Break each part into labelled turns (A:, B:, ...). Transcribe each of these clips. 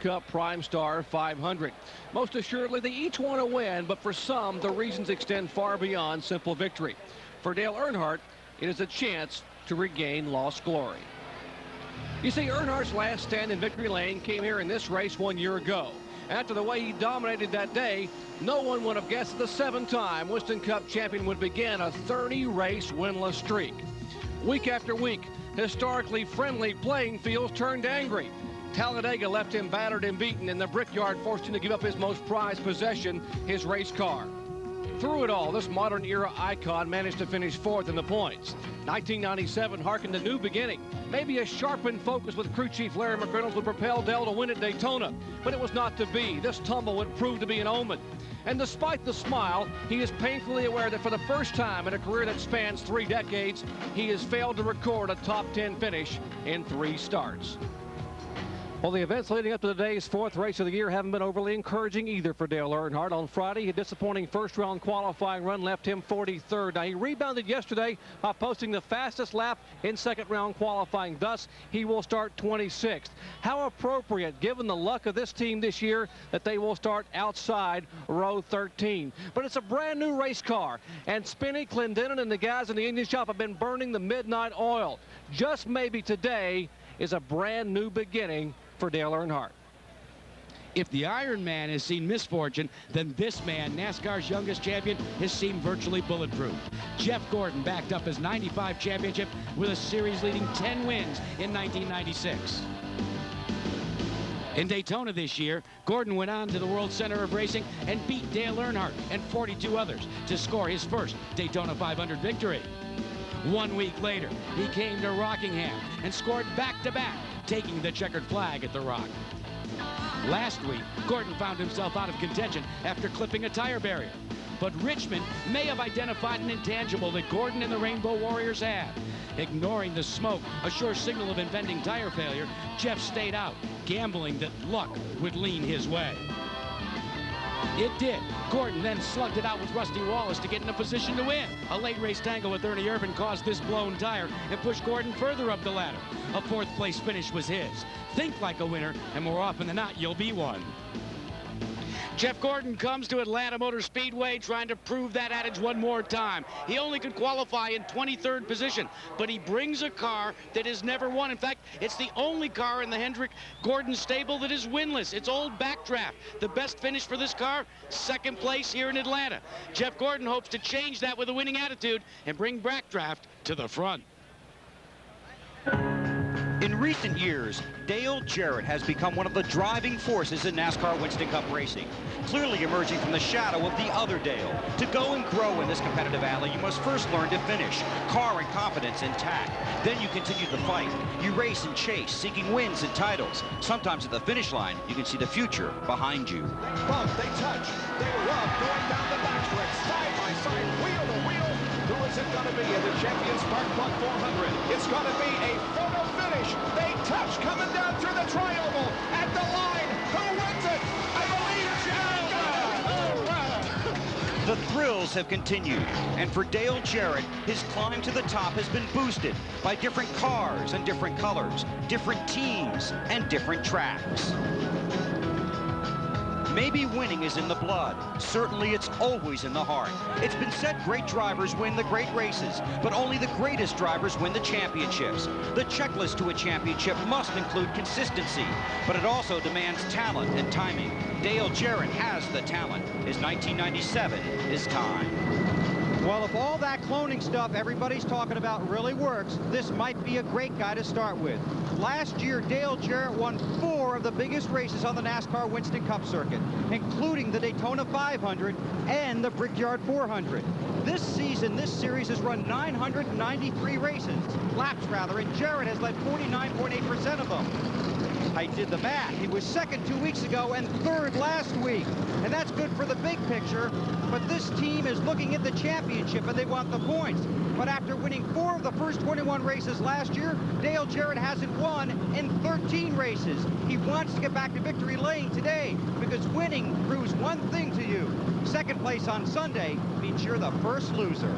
A: Cup Primestar 500. Most assuredly, they each want to win, but for some, the reasons extend far beyond simple victory. For Dale Earnhardt, it is a chance to regain lost glory. You see, Earnhardt's last stand in victory lane came here in this race 1 year ago. After the way he dominated that day, no one would have guessed the 7-time Winston Cup champion would begin a 30-race winless streak. Week after week, historically friendly playing fields turned angry. Talladega left him battered and beaten, and the Brickyard forced him to give up his most prized possession, his race car. Through it all, this modern era icon managed to finish 4th in the points. 1997 harkened a new beginning. Maybe a sharpened focus with crew chief Larry McReynolds would propel Dale to win at Daytona, but it was not to be. This tumble would prove to be an omen. And despite the smile, he is painfully aware that for the first time in a career that spans 3 decades, he has failed to record a top 10 finish in 3 starts. Well, the events leading up to today's 4th race of the year haven't been overly encouraging either for Dale Earnhardt. On Friday, a disappointing first-round qualifying run left him 43rd. Now, he rebounded yesterday by posting the fastest lap in second-round qualifying. Thus, he will start 26th. How appropriate, given the luck of this team this year, that they will start outside row 13. But it's a brand-new race car, and Spinney, Clendenin, and the guys in the engine shop have been burning the midnight oil. Just maybe today is a brand-new beginning for Dale Earnhardt.
B: If the Iron Man has seen misfortune, then this man, NASCAR's youngest champion, has seemed virtually bulletproof. Jeff Gordon backed up his '95 championship with a series-leading 10 wins in 1996. In Daytona this year, Gordon went on to the World Center of Racing and beat Dale Earnhardt and 42 others to score his first Daytona 500 victory. 1 week later, he came to Rockingham and scored back-to-back, taking the checkered flag at the Rock. Last week, Gordon found himself out of contention after clipping a tire barrier. But Richmond may have identified an intangible that Gordon and the Rainbow Warriors have. Ignoring the smoke, a sure signal of impending tire failure, Jeff stayed out, gambling that luck would lean his way. It did. Gordon then slugged it out with Rusty Wallace to get in a position to win. A late race tangle with Ernie Irvan caused this blown tire and pushed Gordon further up the ladder. A 4th place finish was his. Think like a winner, and more often than not, you'll be one. Jeff Gordon comes to Atlanta Motor Speedway trying to prove that adage one more time. He only could qualify in 23rd position, but he brings a car that has never won. In fact, it's the only car in the Hendrick Gordon stable that is winless. It's old backdraft. The best finish for this car, 2nd place here in Atlanta. Jeff Gordon hopes to change that with a winning attitude and bring backdraft to the front.
C: In recent years, Dale Jarrett has become one of the driving forces in NASCAR Winston Cup racing, clearly emerging from the shadow of the other Dale. To go and grow in this competitive alley, you must first learn to finish, car and confidence intact. Then you continue the fight. You race and chase, seeking wins and titles. Sometimes at the finish line, you can see the future behind you.
D: Bump, they touch, they rub, going down the backstretch, side by side, wheel to wheel. Who is it going to be in the Champions Spark Plug 400? It's going to be a photo finish. They touch, coming down through the triangle at the line. Who wins it? I believe Jarrett.
C: The thrills have continued, and for Dale Jarrett, his climb to the top has been boosted by different cars and different colors, different teams and different tracks. Maybe winning is in the blood. Certainly it's always in the heart. It's been said great drivers win the great races, but only the greatest drivers win the championships. The checklist to a championship must include consistency, but it also demands talent and timing. Dale Jarrett has the talent. His 1997 is time.
E: Well, if all that cloning stuff everybody's talking about really works, this might be a great guy to start with. Last year, Dale Jarrett won 4 of the biggest races on the NASCAR Winston Cup circuit, including the Daytona 500 and the Brickyard 400. This season, this series has run 993 laps, and Jarrett has led 49.8% of them. I did the math. He was 2nd 2 weeks ago and 3rd last week. And that's good for the big picture. But this team is looking at the championship and they want the points. But after winning 4 of the first 21 races last year, Dale Jarrett hasn't won in 13 races. He wants to get back to victory lane today because winning proves one thing to you. 2nd place on Sunday means you're the first loser.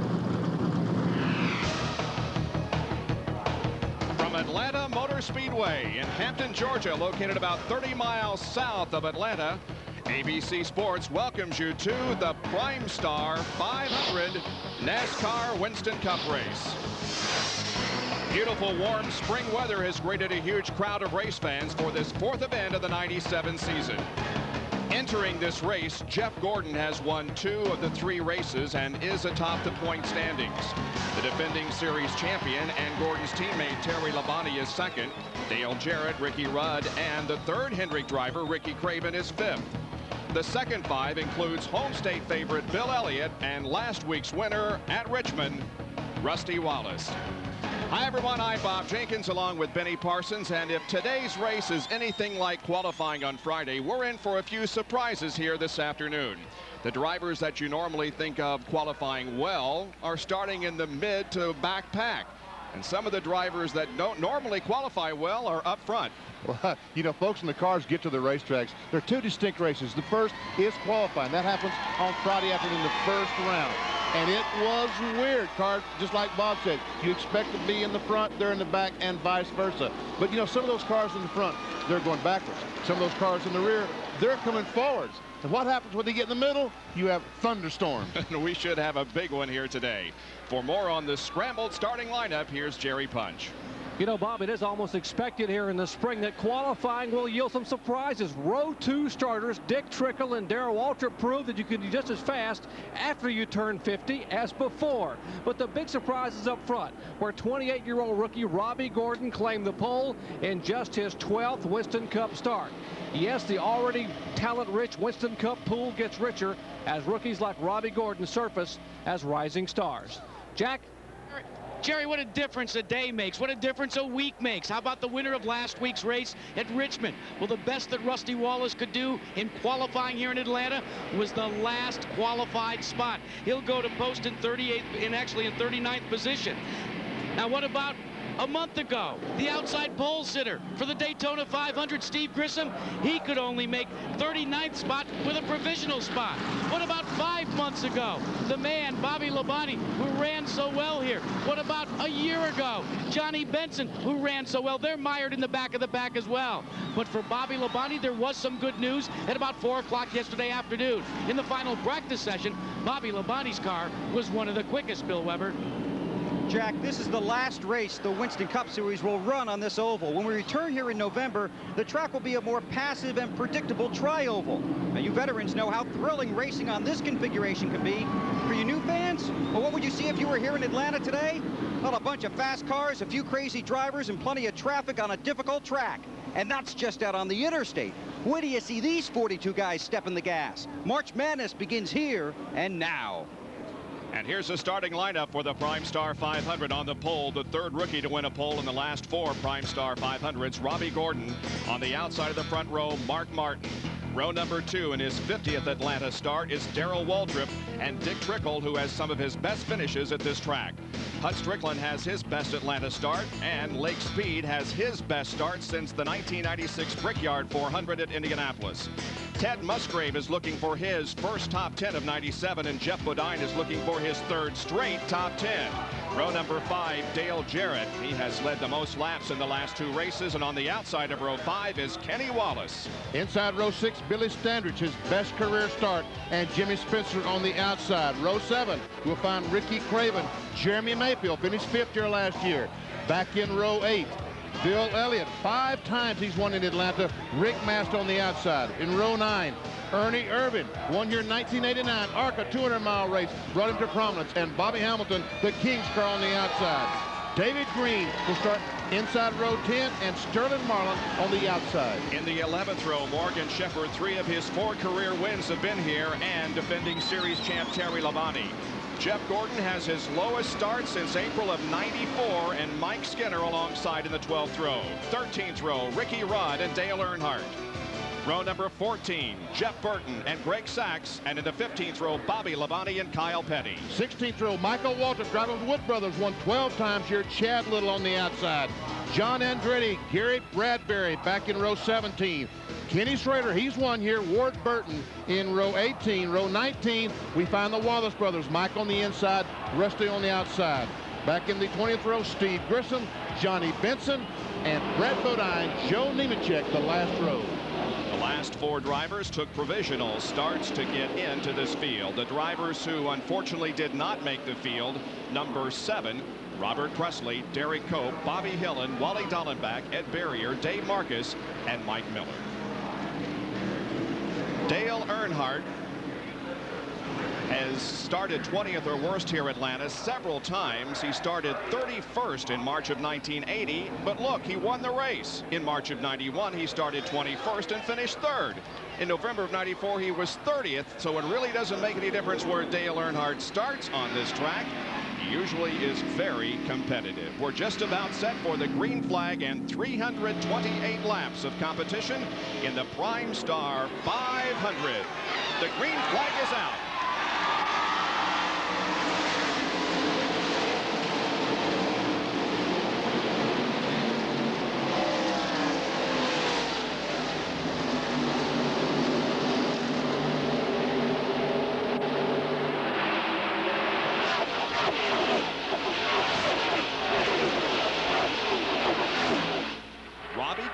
A: From Atlanta Motor
D: NASCAR Speedway in Hampton, Georgia, located about 30 miles south of Atlanta. ABC Sports welcomes you to the Primestar 500 NASCAR Winston Cup race. Beautiful warm spring weather has greeted a huge crowd of race fans for this fourth event of the '97 season. Entering this race, Jeff Gordon has won 2 of the 3 races and is atop the point standings. The defending series champion and Gordon's teammate Terry Labonte is second. Dale Jarrett, Ricky Rudd, and the third Hendrick driver Ricky Craven is 5th. The second 5 includes home state favorite Bill Elliott and last week's winner at Richmond, Rusty Wallace. Hi everyone, I'm Bob Jenkins along with Benny Parsons, and if today's race is anything like qualifying on Friday, we're in for a few surprises here this afternoon. The drivers that you normally think of qualifying well are starting in the mid to back pack, and some of the drivers that don't normally qualify well are up front.
F: Well, you know, folks in the cars get to the racetracks. There are 2 distinct races. The first is qualifying. That happens on Friday afternoon, the first round. And it was weird. Cars, just like Bob said, you expect to be in the front, they're in the back, and vice versa. But, you know, some of those cars in the front, they're going backwards. Some of those cars in the rear, they're coming forwards. And what happens when they get in the middle? You have thunderstorms.
D: And we should have a big one here today. For more on the scrambled starting lineup, here's Jerry Punch.
A: You know, Bob, it is almost expected here in the spring that qualifying will yield some surprises. Row 2 starters Dick Trickle and Darrell Waltrip proved that you can be just as fast after you turn 50 as before. But the big surprise is up front, where 28-year-old rookie Robbie Gordon claimed the pole in just his 12th Winston Cup start. Yes, the already talent-rich Winston Cup pool gets richer as rookies like Robbie Gordon surface as rising stars. Jack?
B: Jerry, what a difference a day makes. What a difference a week makes. How about the winner of last week's race at Richmond? Well, the best that Rusty Wallace could do in qualifying here in Atlanta was the last qualified spot. He'll go to post in 39th position. Now, what about a month ago, the outside pole sitter for the Daytona 500, Steve Grissom? He could only make 39th spot with a provisional spot. What about 5 months ago, the man Bobby Labonte, who ran so well here? What about a year ago, Johnny Benson, who ran so well? They're mired in the back of the pack as well. But for Bobby Labonte, there was some good news at about 4 o'clock yesterday afternoon. In the final practice session, Bobby Labonte's car was one of the quickest, Bill Weber.
E: Jack, this is the last race the Winston Cup Series will run on this oval. When we return here in November, the track will be a more passive and predictable tri-oval. Now, you veterans know how thrilling racing on this configuration can be. For you new fans, well, what would you see if you were here in Atlanta today? Well, a bunch of fast cars, a few crazy drivers, and plenty of traffic on a difficult track. And that's just out on the interstate. Where do you see these 42 guys stepping the gas? March Madness begins here and now.
D: And here's the starting lineup for the Primestar 500 on the pole. The third rookie to win a pole in the last 4 Primestar 500s, Robbie Gordon. On the outside of the front row, Mark Martin. Row number 2 in his 50th Atlanta start is Darrell Waltrip and Dick Trickle, who has some of his best finishes at this track. Hut Strickland has his best Atlanta start, and Lake Speed has his best start since the 1996 Brickyard 400 at Indianapolis. Ted Musgrave is looking for his first top 10 of '97, and Jeff Bodine is looking for his 3rd straight top 10. Row number 5, Dale Jarrett. He has led the most laps in the last 2 races, and on the outside of row 5 is Kenny Wallace.
F: Inside row 6, Billy Standridge, his best career start, and Jimmy Spencer on the outside. Row 7, we'll find Ricky Craven. Jeremy Mayfield finished 5th here last year. Back in row 8, Bill Elliott. 5 times he's won in Atlanta. Rick Mast on the outside. In row 9, Ernie Irvin, won here in 1989. ARCA 200-mile race brought him to prominence. And Bobby Hamilton, the King's car, on the outside. David Green will start inside row 10, and Sterling Marlin on the outside.
D: In the 11th row, Morgan Shepherd. 3 of his 4 career wins have been here, and defending series champ Terry Labonte. Jeff Gordon has his lowest start since April of '94, and Mike Skinner alongside in the 12th row. 13th row, Ricky Rudd and Dale Earnhardt. Row number 14, Jeff Burton and Greg Sachs, and in the 15th row, Bobby Labonte and Kyle Petty.
F: 16th row, Michael Waltrip, driving with Wood Brothers, won 12 times here. Chad Little on the outside. John Andretti, Gary Bradbury back in row 17. Kenny Schrader, he's won here. Ward Burton in row 18. Row 19, we find the Wallace brothers. Mike on the inside, Rusty on the outside. Back in the 20th row, Steve Grissom, Johnny Benson, and Brett Bodine, Joe Nemechek, the last row.
D: The last 4 drivers took provisional starts to get into this field. The drivers who unfortunately did not make the field: number 7, Robert Presley, Derek Cope, Bobby Hillen, Wally Dallenbach, Ed Barrier, Dave Marcus, and Mike Miller. Dale Earnhardt has started 20th or worst here at Atlanta several times. He started 31st in March of 1980, but look, he won the race. In March of 91, he started 21st and finished 3rd. In November of 94, he was 30th, so it really doesn't make any difference where Dale Earnhardt starts on this track. He usually is very competitive. We're just about set for the green flag and 328 laps of competition in the Primestar 500. The green flag is out.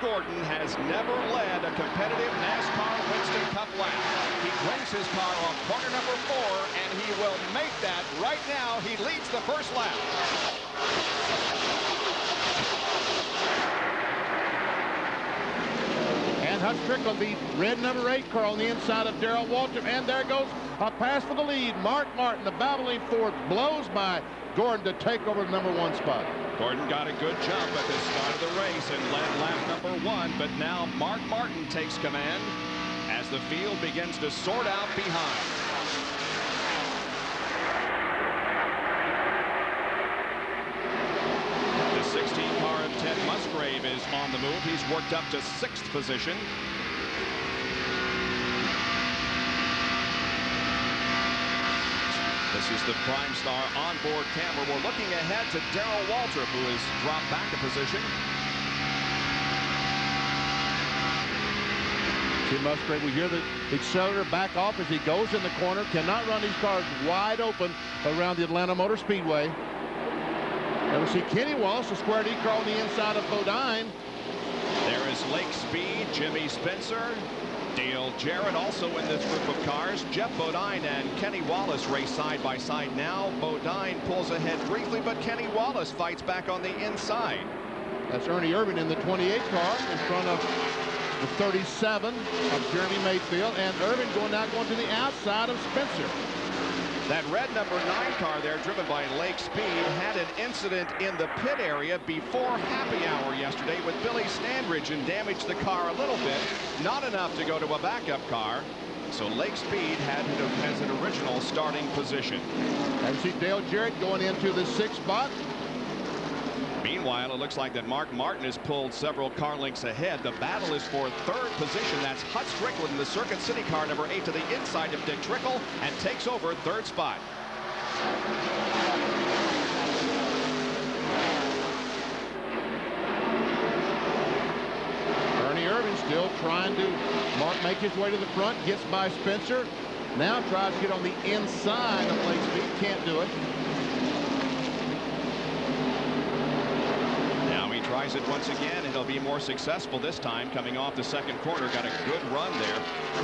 D: Gordon has never led a competitive NASCAR Winston Cup lap. He brings his car off corner number 4, and he will make that right now. He leads the first lap.
F: And Hutch Strickland, the red number 8 car on the inside of Darrell Waltrip, and there goes a pass for the lead. Mark Martin, the Valvoline Ford, blows by Gordon to take over the number 1 spot.
D: Gordon got a good jump at the start of the race and led lap number 1, but now Mark Martin takes command as the field begins to sort out behind. The 16 car of Ted Musgrave is on the move. He's worked up to 6th position. This is the Primestar onboard camera. We're looking ahead to Darrell Waltrip, who has dropped back a position.
F: See Musgrave, we hear the accelerator back off as he goes in the corner. Cannot run these cars wide open around the Atlanta Motor Speedway. And we see Kenny Wallace, the square D car on the inside of Bodine.
D: There is Lake Speed, Jimmy Spencer, Dale Jarrett also in this group of cars. Jeff Bodine and Kenny Wallace race side by side now. Bodine pulls ahead briefly, but Kenny Wallace fights back on the inside.
F: That's Ernie Irvin in the 28 car in front of the 37 of Jeremy Mayfield, and Irvin going to the outside of Spencer.
D: That red number 9 car there, driven by Lake Speed, had an incident in the pit area before happy hour yesterday with Billy Standridge and damaged the car a little bit. Not enough to go to a backup car. So Lake Speed has an original starting position.
F: And you see Dale Jarrett going into the 6th spot.
D: Meanwhile, it looks like that Mark Martin has pulled several car lengths ahead. The battle is for 3rd position. That's Hutch Strickland in the Circuit City car, number 8, to the inside of Dick Trickle, and takes over 3rd spot.
F: Ernie Irvin still trying to make his way to the front, gets by Spencer. Now tries to get on the inside of Lake Speed, can't do it.
D: Tries it once again, and he'll be more successful this time coming off the 2nd corner. Got a good run there.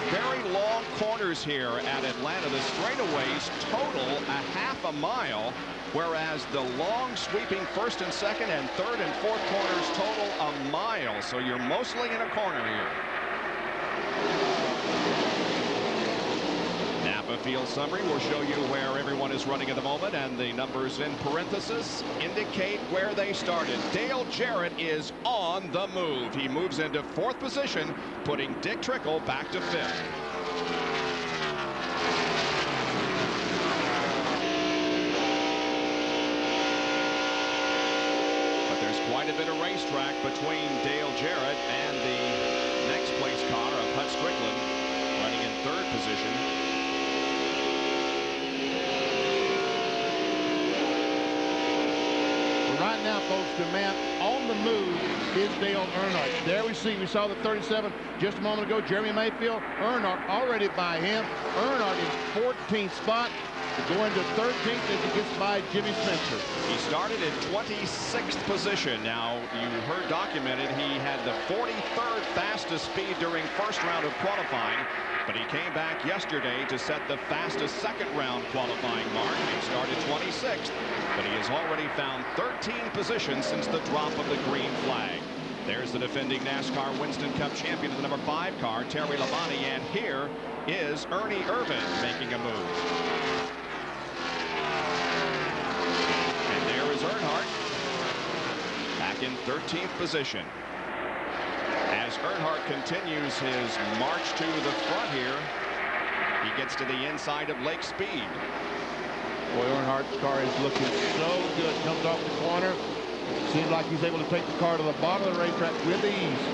D: Very long corners here at Atlanta. The straightaways total a half a mile, whereas the long sweeping 1st and 2nd and 3rd and 4th corners total a mile. So you're mostly in a corner here. Napa Field summary will show you where everyone is running at the moment, and the numbers in parenthesis indicate where they started. Dale Jarrett is on the move. He moves into 4th position, putting Dick Trickle back to 5th. But there's quite a bit of racetrack between Dale Jarrett and the next place car of Hutch Strickland, running in 3rd position.
F: Right now, folks, the man on the move is Dale Earnhardt. There we saw the 37 just a moment ago. Jeremy Mayfield, Earnhardt already by him. Earnhardt in 14th spot. to go into 13th as he gets by Jimmy Spencer.
D: He started in 26th position. Now, you heard documented he had the 43rd fastest speed during first round of qualifying, but he came back yesterday to set the fastest second round qualifying mark. He started 26th, but he has already found 13 positions since the drop of the green flag. There's the defending NASCAR Winston Cup champion of the number 5 car, Terry Labonte, and here is Ernie Irvan making a move. And there is Earnhardt back in 13th position. As Earnhardt continues his march to the front here, he gets to the inside of Lake Speed.
F: Boy, Earnhardt's car is looking so good. Comes off the corner. Seems like he's able to take the car to the bottom of the racetrack with ease.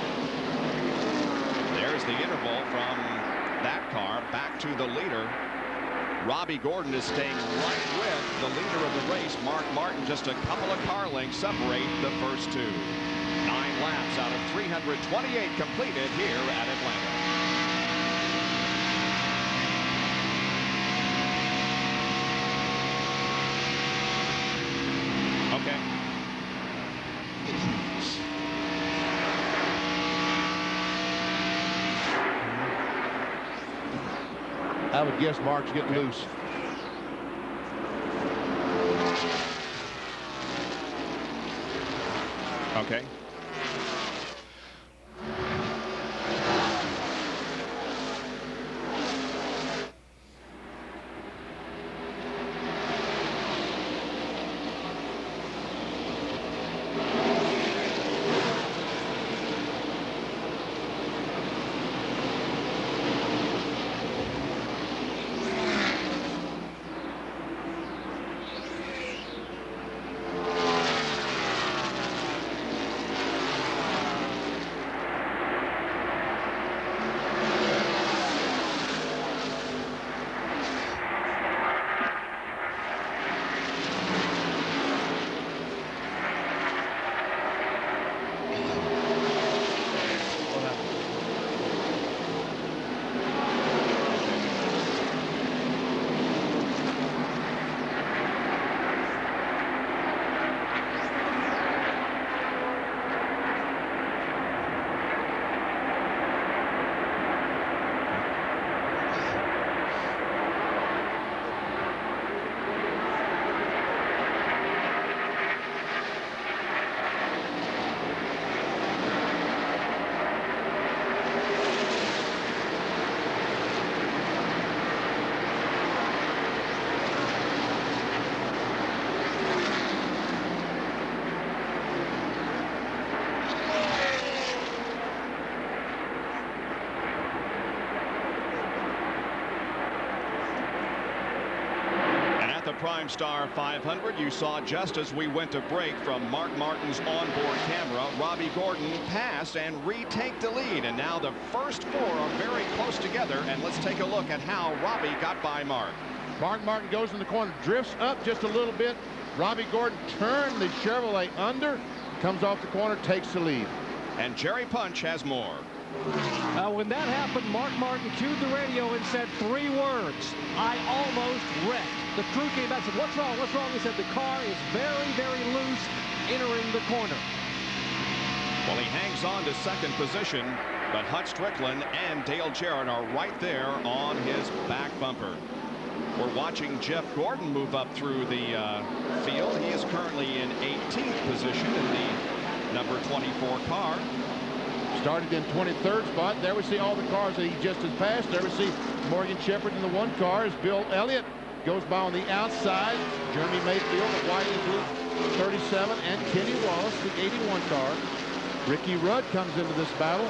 D: There's the interval from that car back to the leader. Robbie Gordon is staying right with the leader of the race, Mark Martin. Just a couple of car lengths separate the first two. 9 laps out of 328 completed here at Atlanta. Okay.
F: I would guess Mark's getting loose.
D: Okay. Primestar 500, you saw just as we went to break from Mark Martin's onboard camera, Robbie Gordon pass and retake the lead, and now the first 4 are very close together, and let's take a look at how Robbie got by Mark.
F: Mark Martin goes in the corner, drifts up just a little bit. Robbie Gordon turned the Chevrolet under, comes off the corner, takes the lead.
D: And Jerry Punch has more.
A: When that happened, Mark Martin cued the radio and said 3 words: "I almost wrecked." The crew came back and said, "What's wrong? What's wrong?" He said, "The car is very, very loose entering the corner."
D: Well, he hangs on to second position, but Hut Strickland and Dale Jarrett are right there on his back bumper. We're watching Jeff Gordon move up through the field. He is currently in 18th position in the number 24 car.
F: Started in 23rd spot. There we see all the cars that he just has passed. There we see Morgan Shepherd in the 1 car as Bill Elliott goes by on the outside. Jeremy Mayfield, the white and blue 37, and Kenny Wallace, the 81 car. Ricky Rudd comes into this battle.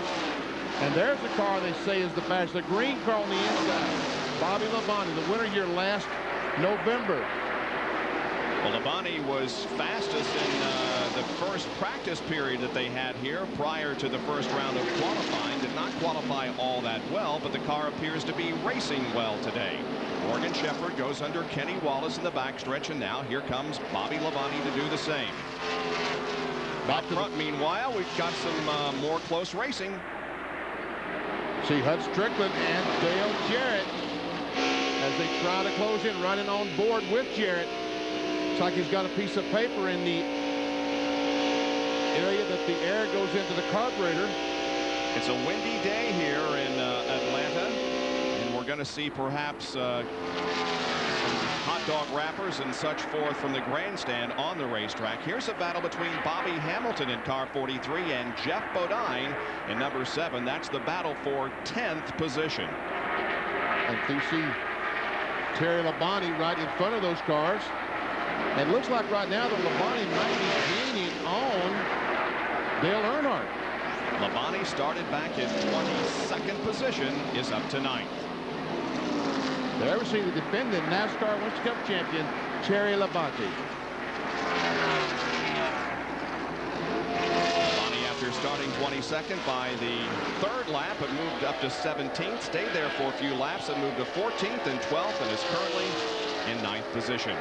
F: And there's the car they say is the fastest, the green car on the inside. Bobby Labonte, the winner here last November.
D: Well, Labonte was fastest in the first practice period that they had here prior to the first round of qualifying. Did not qualify all that well, but the car appears to be racing well today. Morgan Shepherd goes under Kenny Wallace in the backstretch, and now here comes Bobby Labonte to do the same. Up front, meanwhile, we've got some more close racing.
F: See Hut Strickland and Dale Jarrett as they try to close in, running on board with Jarrett. Looks like he's got a piece of paper in the area that the air goes into the carburetor.
D: It's a windy day here in Atlanta, and we're going to see perhaps some hot dog wrappers and such forth from the grandstand on the racetrack. Here's a battle between Bobby Hamilton in car 43 and Jeff Bodine in number 7. That's the battle for 10th position.
F: And you see Terry Labonte right in front of those cars. And it looks like right now that Labonte might be gaining on Dale Earnhardt.
D: Labonte started back in 22nd position, is up to 9th.
F: There we see the defending NASCAR Winston Cup champion, Terry Labonte.
D: Labonte, after starting 22nd by the 3rd lap, had moved up to 17th, stayed there for a few laps, and moved to 14th and 12th, and is currently in 9th position.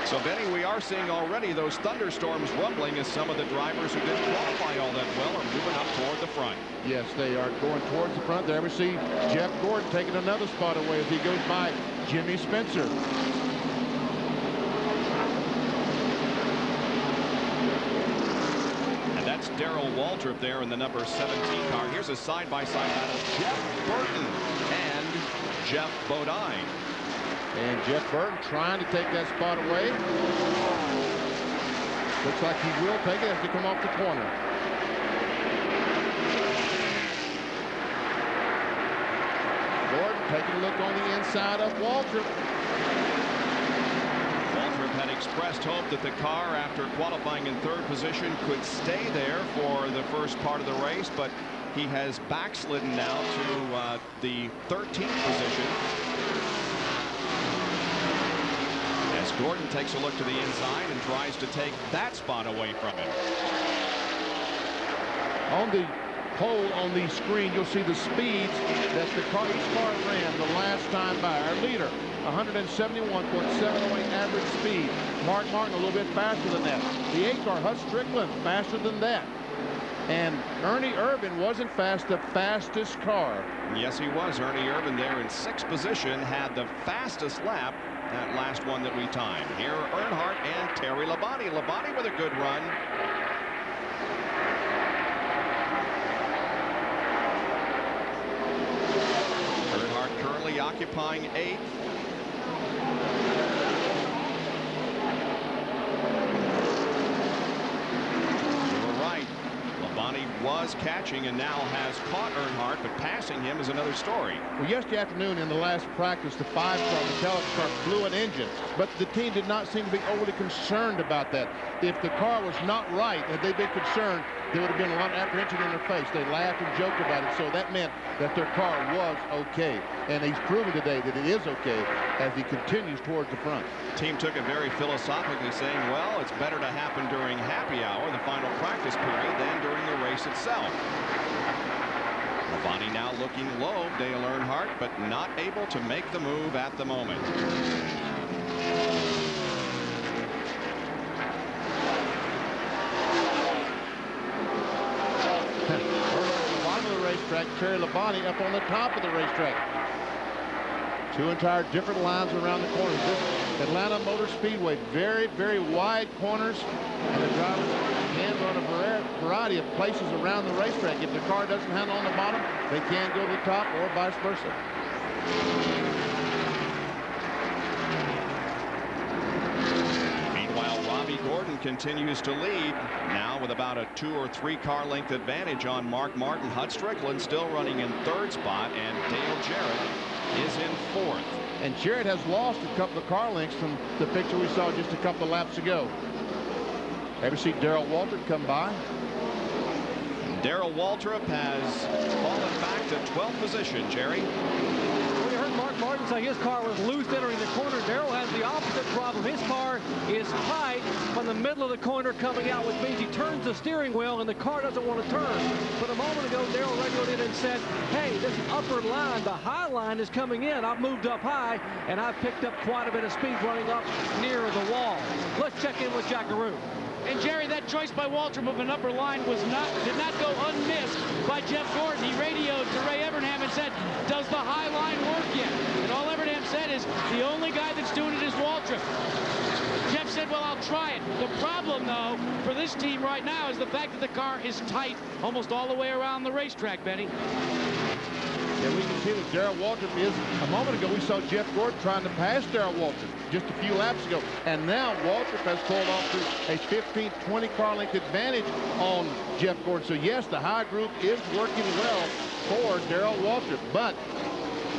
D: So, Benny, we are seeing already those thunderstorms rumbling as some of the drivers who didn't qualify all that well are moving up toward the front.
F: Yes, they are going towards the front. There we see Jeff Gordon taking another spot away as he goes by Jimmy Spencer.
D: And that's Darrell Waltrip there in the number 17 car. Here's a side-by-side battle. Jeff Burton and Jeff Bodine.
F: And Jeff Burton trying to take that spot away. Looks like he will take it as they come off the corner. Gordon taking a look on the inside of Waltrip.
D: Waltrip had expressed hope that the car, after qualifying in 3rd position, could stay there for the first part of the race, but he has backslidden now to the 13th position. As Gordon takes a look to the inside and tries to take that spot away from him.
F: On the pole on the screen, you'll see the speeds that each car ran the last time by. Our leader, 171.708 average speed. Mark Martin a little bit faster than that. The 8 car, Hut Strickland, faster than that. And Ernie Irvan wasn't fast, the fastest car.
D: Yes, he was. Ernie Irvan there in 6th position had the fastest lap. That last one that we timed. Here are Earnhardt and Terry Labonte. Labonte with a good run. Earnhardt currently occupying 8th. You were right. Labonte was catching and now has caught Earnhardt, but passing him is another story.
F: Well, yesterday afternoon in the last practice, the 5-car Metallic car blew an engine, but the team did not seem to be overly concerned about that. If the car was not right, had they been concerned, there would have been a lot of apprehension in their face. They laughed and joked about it, so that meant that their car was okay. And he's proven today that it is okay as he continues towards the front.
D: The team took it very philosophically, saying, well, it's better to happen during happy hour, the final practice period, than during the race itself. Labonte now looking low, Dale Earnhardt, but not able to make the move at the moment.
F: Racetrack, Terry Labonte up on the top of the racetrack. 2 entire different lines around the corners. This Atlanta Motor Speedway, very, very wide corners, and the drivers can run a variety of places around the racetrack. If the car doesn't handle on the bottom, they can go to the top, or vice versa.
D: Gordon continues to lead now with about a 2 or 3 car length advantage on Mark Martin. Hut Strickland still running in 3rd spot, and Dale Jarrett is in 4th.
F: And Jarrett has lost a couple of car lengths from the picture we saw just a couple of laps ago. Ever see Darrell Waltrip come by?
D: Darrell Waltrip has fallen back to 12th position, Jerry.
A: Mark Martin say his car was loose entering the corner. Darrell has the opposite problem. His car is tight from the middle of the corner coming out, which means he turns the steering wheel and the car doesn't want to turn. But a moment ago, Darrell radioed in and said, hey, this upper line, the high line is coming in. I've moved up high and I've picked up quite a bit of speed running up near the wall. Let's check in with Jackaroo.
B: And Jerry, that choice by Waltrip of an upper line did not go unmissed by Jeff Gordon. He radioed to Ray Evernham and said, does the high line work yet? And all Evernham said is the only guy that's doing it is Waltrip. Jeff said, well, I'll try it. The problem, though, for this team right now is the fact that the car is tight almost all the way around the racetrack, Benny.
F: Yeah, we can see that Darrell Waltrip is. A moment ago, we saw Jeff Gordon trying to pass Darrell Waltrip just a few laps ago. And now Waltrip has pulled off to a 15, 20 car length advantage on Jeff Gordon. So, yes, the high group is working well for Darrell Waltrip. But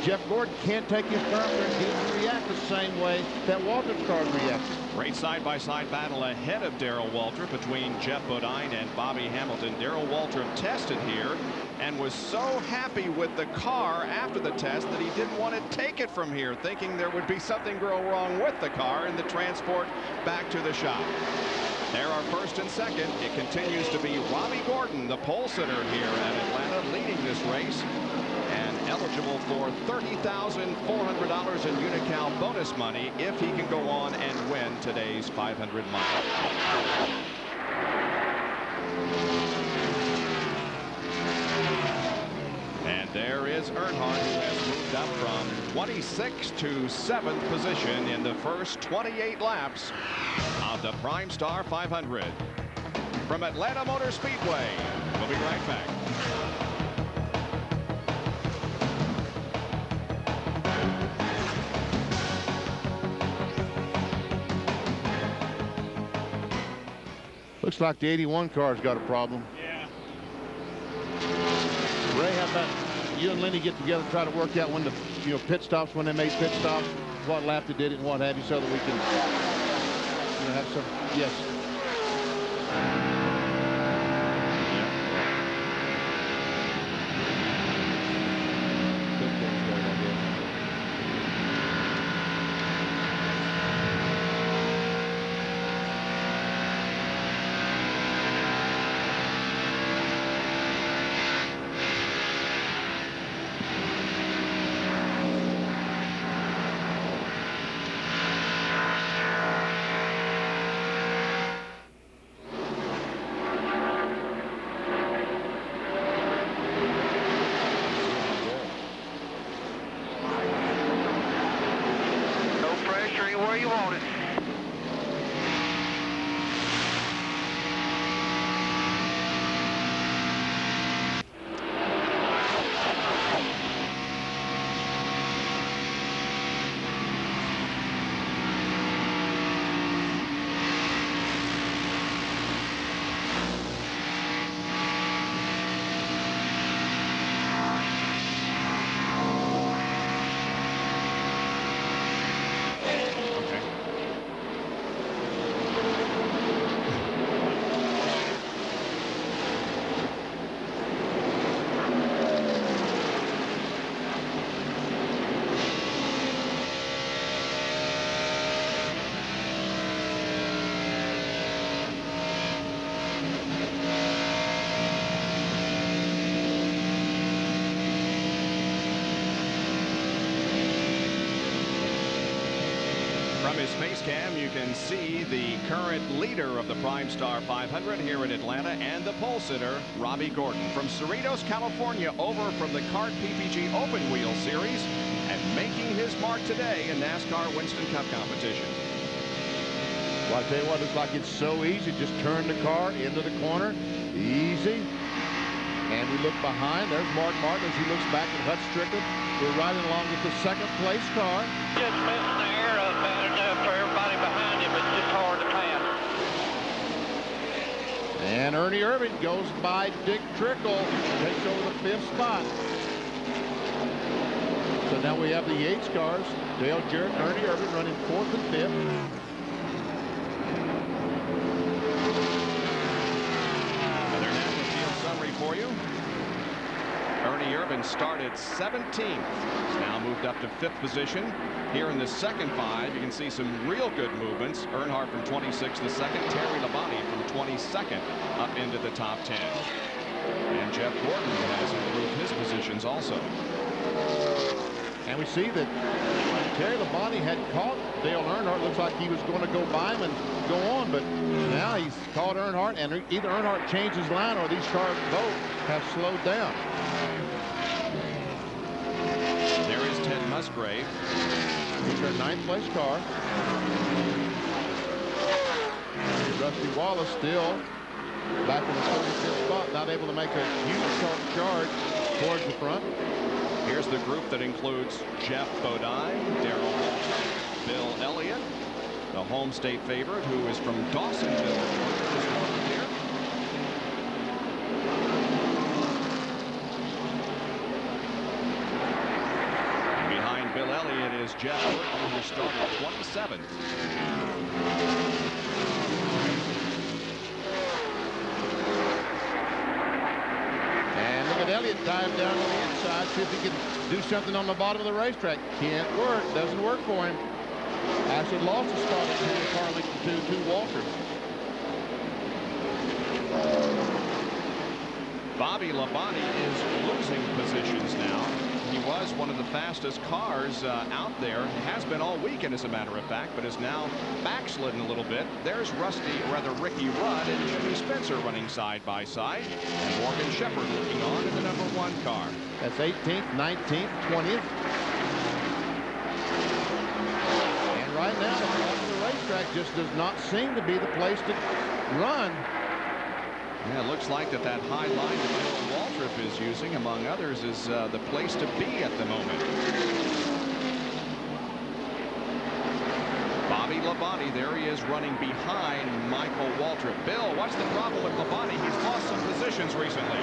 F: Jeff Gordon can't take his car and get him to react the same way that Waltrip's car reacted.
D: Great side-by-side battle ahead of Darrell Waltrip between Jeff Bodine and Bobby Hamilton. Darrell Waltrip tested here and was so happy with the car after the test that he didn't want to take it from here, thinking there would be something go wrong with the car in the transport back to the shop. There are first and second. It continues to be Robbie Gordon, the pole sitter here at Atlanta, leading this race and eligible for $30,400 in Unical bonus money if he can go on and win today's 500 mile. And there is Earnhardt, who has moved up from 26th to 7th position in the first 28 laps of the Primestar 500. From Atlanta Motor Speedway, we'll be right back.
F: Looks like the 81 car's got a problem.
G: Yeah.
F: Ray, how about you and Lenny get together, try to work out when the pit stops, when they made pit stops, what lap they did it and what have you, so that we can have some. Yes.
H: Where you want it.
D: From his face cam, you can see the current leader of the Primestar 500 here in Atlanta and the pole sitter, Robbie Gordon, from Cerritos, California, over from the Kart PPG Open Wheel Series and making his mark today in NASCAR Winston Cup competition.
F: Well, I tell you what, it's like it's so easy. Just turn the car into the corner. Easy. And we look behind. There's Mark Martin as he looks back at Hut Strickland. We're riding along with the second place car.
H: Just missing the air up bad enough for everybody behind him. It's just hard to pass.
F: And Ernie Irvin goes by Dick Trickle, takes over the 5th spot. So now we have the Yates cars, Dale Jarrett and Ernie Irvin running 4th and 5th.
D: Another national field summary for you. Ernie Irvin started 17th. He's now moved up to 5th position. Here in the second 5, you can see some real good movements. Earnhardt from 26th to 2nd. Terry Labonte from 22nd up into the top 10. And Jeff Gordon has improved his positions also.
F: And we see that Terry Labonte had caught Dale Earnhardt. Looks like he was going to go by him and go on, but now he's caught Earnhardt, and either Earnhardt changed his line or these cars both have slowed down.
D: There is Ted Musgrave
F: He's our 9th place car. Rusty Wallace still back in the 45th spot, not able to make a huge charge towards the front.
D: Here's the group that includes Jeff Bodine, Darrell Walsh, Bill Elliott, the home state favorite who is from Dawsonville. Here. Behind Bill Elliott is Jeff Burton, who started 27th.
F: Elliott dive down on the inside, see if he can do something on the bottom of the racetrack. Can't work, doesn't work for him. Actually lost a spot in the car linked to Walter.
D: Bobby Labonte is losing positions now. He was one of the fastest cars out there. Has been all weekend, as a matter of fact, but is now backslidden a little bit. There's Ricky Rudd and Jimmy Spencer running side by side. And Morgan Shepherd looking on in the #1 car.
F: That's 18th, 19th, 20th. And right now, the bottom of the racetrack just does not seem to be the place to run.
D: Yeah, it looks like that high line that Bill Waltrip is using, among others, is the place to be at the moment. Bobby Labonte, there he is running behind Michael Waltrip. Bill, what's the problem with Labonte? He's lost some positions recently.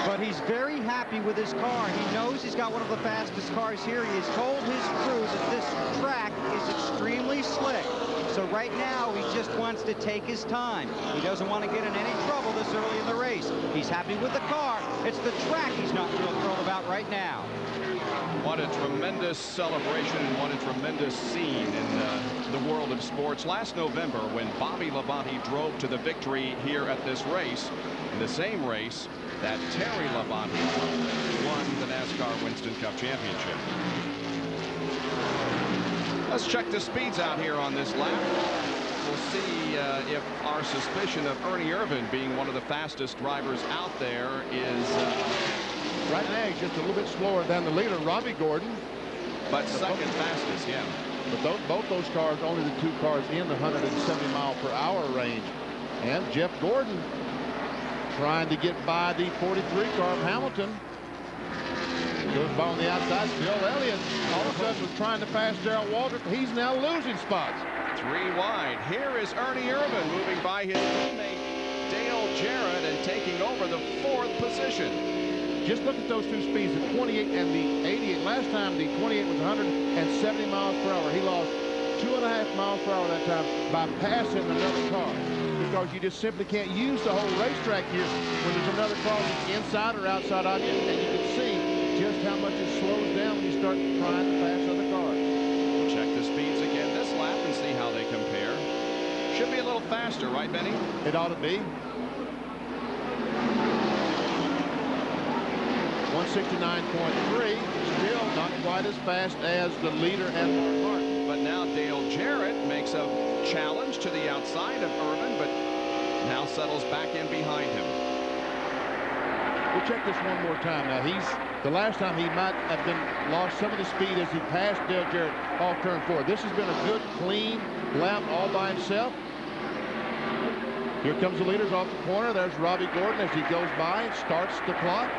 E: But he's very happy with his car. He knows he's got one of the fastest cars here. He has told his crew that this track is extremely slick. So right now, he just wants to take his time. He doesn't want to get in any trouble this early in the race. He's happy with the car. It's the track he's not real thrilled about right now.
D: What a tremendous celebration and what a tremendous scene in the world of sports. Last November, when Bobby Labonte drove to the victory here at this race, in the same race that Terry Labonte won the NASCAR Winston Cup Championship. Let's check the speeds out here on this lap. We'll see if our suspicion of Ernie Irvan being one of the fastest drivers out there is...
F: right now, he's just a little bit slower than the leader, Robbie Gordon.
D: But second fastest, yeah.
F: But both those cars, only the 2 cars in the 170-mile-per-hour range. And Jeff Gordon trying to get by the 43 car of Hamilton. Goes by on the outside. Bill Elliott all of a sudden was trying to pass Darrell Waltrip. He's now losing spots.
D: 3 wide. Here is Ernie Irvan moving by his teammate Dale Jarrett and taking over the 4th position.
F: Just look at those 2 speeds, the 28 and the 88. Last time the 28 was 170 miles per hour. He lost 2.5 miles per hour that time by passing another car. Because you just simply can't use the whole racetrack here when there's another car inside or outside of you, and you can see just how much it slows down when you start trying to pass other cars.
D: We'll check the speeds again this lap and see how they compare. Should be a little faster, right, Benny?
F: It ought to be. 169.3, still not quite as fast as the leader and Mark Martin.
D: But now Dale Jarrett makes a challenge to the outside of Irvan, but now settles back in behind him.
F: We'll check this one more time. Now, the last time he might have lost some of the speed as he passed Dale Jarrett off turn 4. This has been a good, clean lap all by himself. Here comes the leaders off the corner. There's Robbie Gordon as he goes by and starts the clock.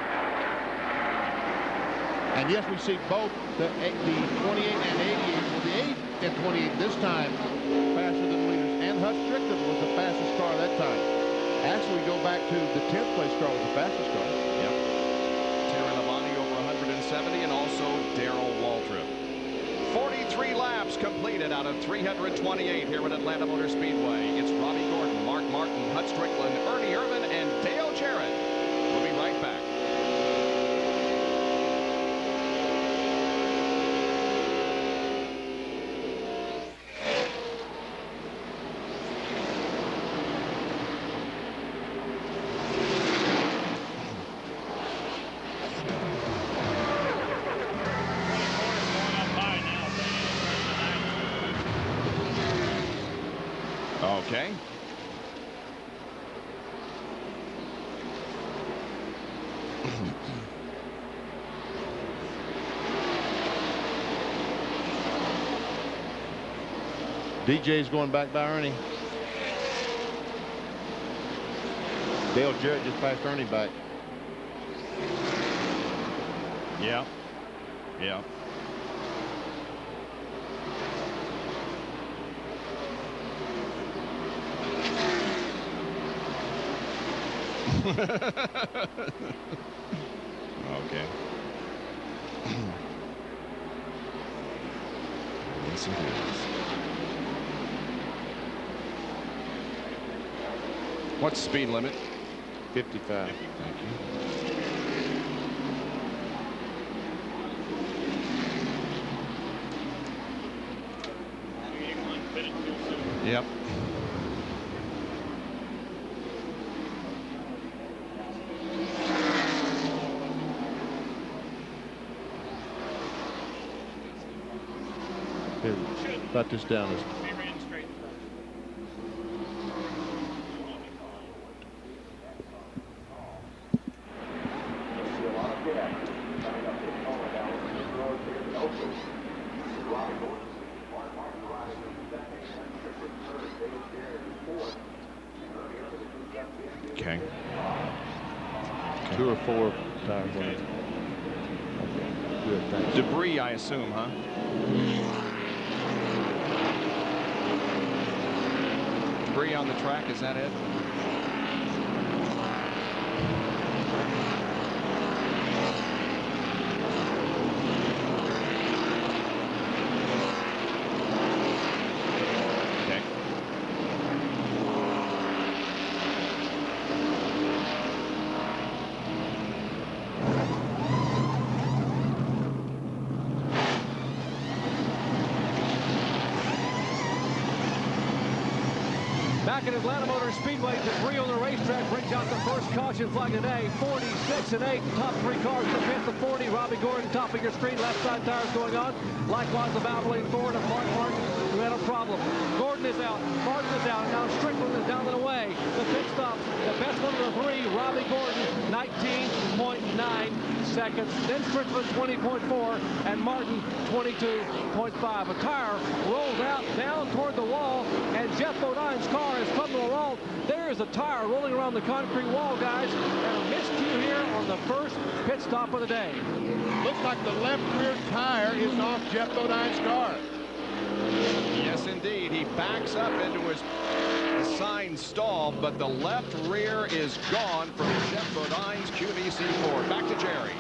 F: And yes, we see both the 28 and 88. Well, the 8 and 28 this time faster than the leaders. And Hutch Strickland was the fastest car that time. Actually, we go back to the 10th place car was the fastest car.
D: Yep. Terry Labonte over 170 and also Darrell Waltrip. 43 laps completed out of 328 here at Atlanta Motor Speedway. It's Robbie Gordon, Mark Martin, Hutch Strickland, Ernie Irvan, and Dale Jarrett. We'll be right back. Okay.
F: DJ's going back by Ernie. Dale Jarrett just passed Ernie back.
D: Yeah. Yeah. Okay. Yes, it is. What's the speed limit?
F: 55.
D: Thank you. Yep.
F: Here, got this down.
D: Okay.
F: 2 or 4 tires on it. Okay. Good, thanks.
D: Debris, I assume, huh? Debris on the track, is that it?
A: Back at Atlanta Motor Speedway, debris on the racetrack brings out the first caution flag today. 46 and 8, top 3 cars to pit the 40. Robbie Gordon, top of your screen, left side tires going on. Likewise, the Valvoline Ford and Mark Martin, who had a problem. Gordon is out, Martin is out, now Strickland is down and away. The pit stop, the best one of the 3, Robbie Gordon, 19.9 seconds. Then Strickland, 20.4, and Martin, 22.5. A tire rolls out down toward the wall, and Jeff Bodine's car is coming along. There's a tire rolling around the concrete wall, guys, and a miscue here on the first pit stop of the day.
F: Looks like the left rear tire is off Jeff Bodine's car.
D: Yes, indeed. He backs up into his assigned stall, but the left rear is gone from Jeff Bodine's QVC Ford. Back to Jerry.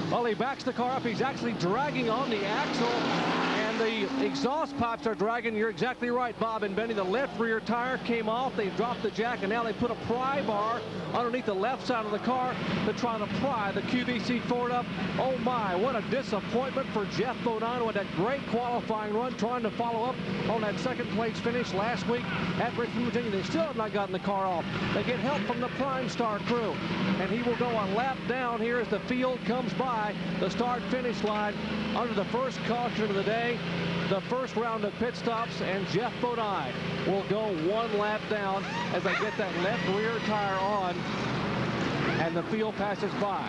A: Well, he backs the car up. He's actually dragging on the axle, and the exhaust pipes are dragging. You're exactly right, Bob and Benny. The left rear tire came off. They dropped the jack, and now they put a pry bar underneath the left side of the car to try to pry the QVC Ford up. Oh, my, what a disappointment for Jeff Bodine with that great qualifying run, trying to follow up on that second-place finish last week at Richmond, Virginia. They still have not gotten the car off. They get help from the Primestar crew, and he will go a lap down here as the field comes by the start-finish line under the first caution of the day, the first round of pit stops, and Jeff Bodine will go 1 lap down as they get that left rear tire on, and the field passes by.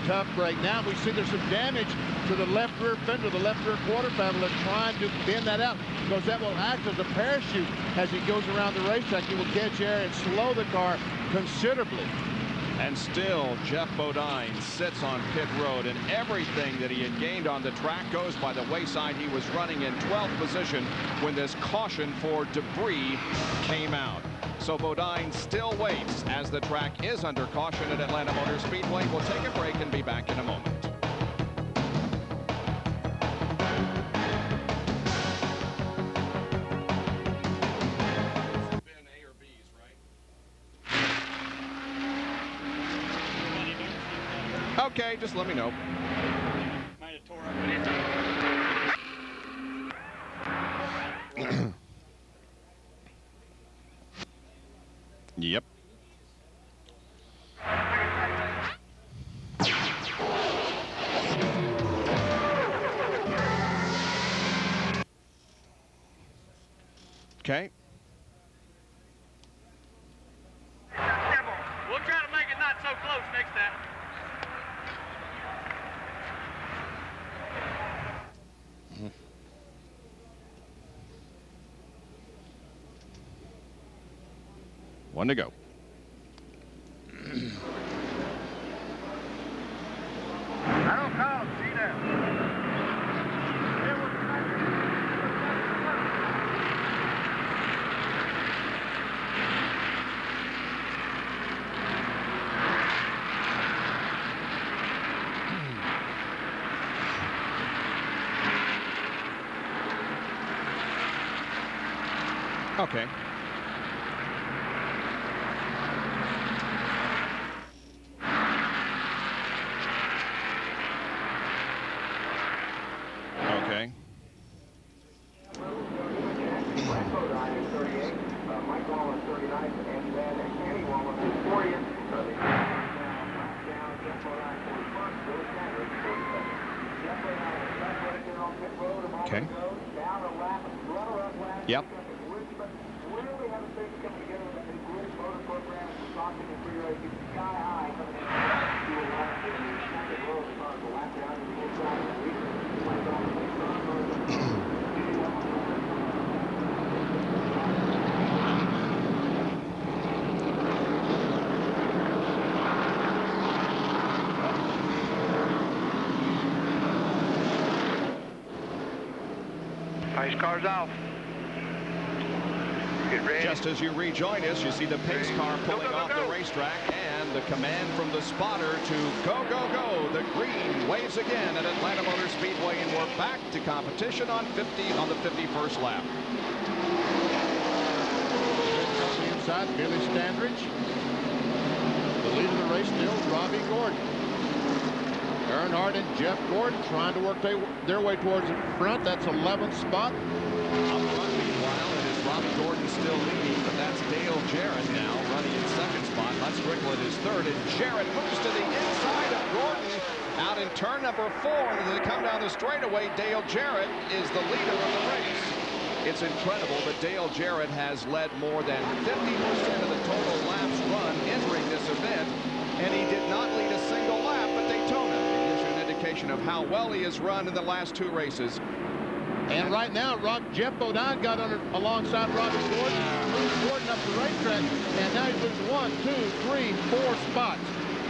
F: Tough break. Now we see there's some damage to the left rear fender, the left rear quarter panel. They're trying to bend that out because that will act as a parachute as he goes around the racetrack. He will catch air and slow the car considerably.
D: And still, Jeff Bodine sits on pit road, and everything that he had gained on the track goes by the wayside. He was running in 12th position when this caution for debris came out. So Bodine still waits as the track is under caution at Atlanta Motor Speedway. We'll take a break and be back in a moment. Okay, just let me know.
H: Might have tore up anything.
D: Yep. Okay.
H: We'll try to make it not so close next time.
D: One to go.
H: I don't call. See that.
D: Okay. Okay. Okay. Yep.
H: Pace car's off. Get ready.
D: Just as you rejoin us, you see the pace car pulling off the racetrack and the command from the spotter to go, go, go. The green waves again at Atlanta Motor Speedway, and we're back to competition on the 51st lap.
F: On the inside, Billy Standridge. The lead of the race still Robbie Gordon. Earnhardt and Jeff Gordon trying to work their way towards the front. That's 11th spot.
D: Up front, meanwhile, it is Robbie Gordon still leading, but that's Dale Jarrett now running in second spot. Les Strickland is third, and Jarrett moves to the inside of Gordon out in turn number 4. And as they come down the straightaway, Dale Jarrett is the leader of the race. It's incredible that Dale Jarrett has led more than 50% of the total laps run entering this event, and he did not lead a single lap at Daytona. It gives you an indication of how well he has run in the last 2 races.
F: And right now, Jeff Bodine got alongside Robbie Gordon, moved Gordon up the racetrack, and now he's losing 1, 2, 3, 4 spots.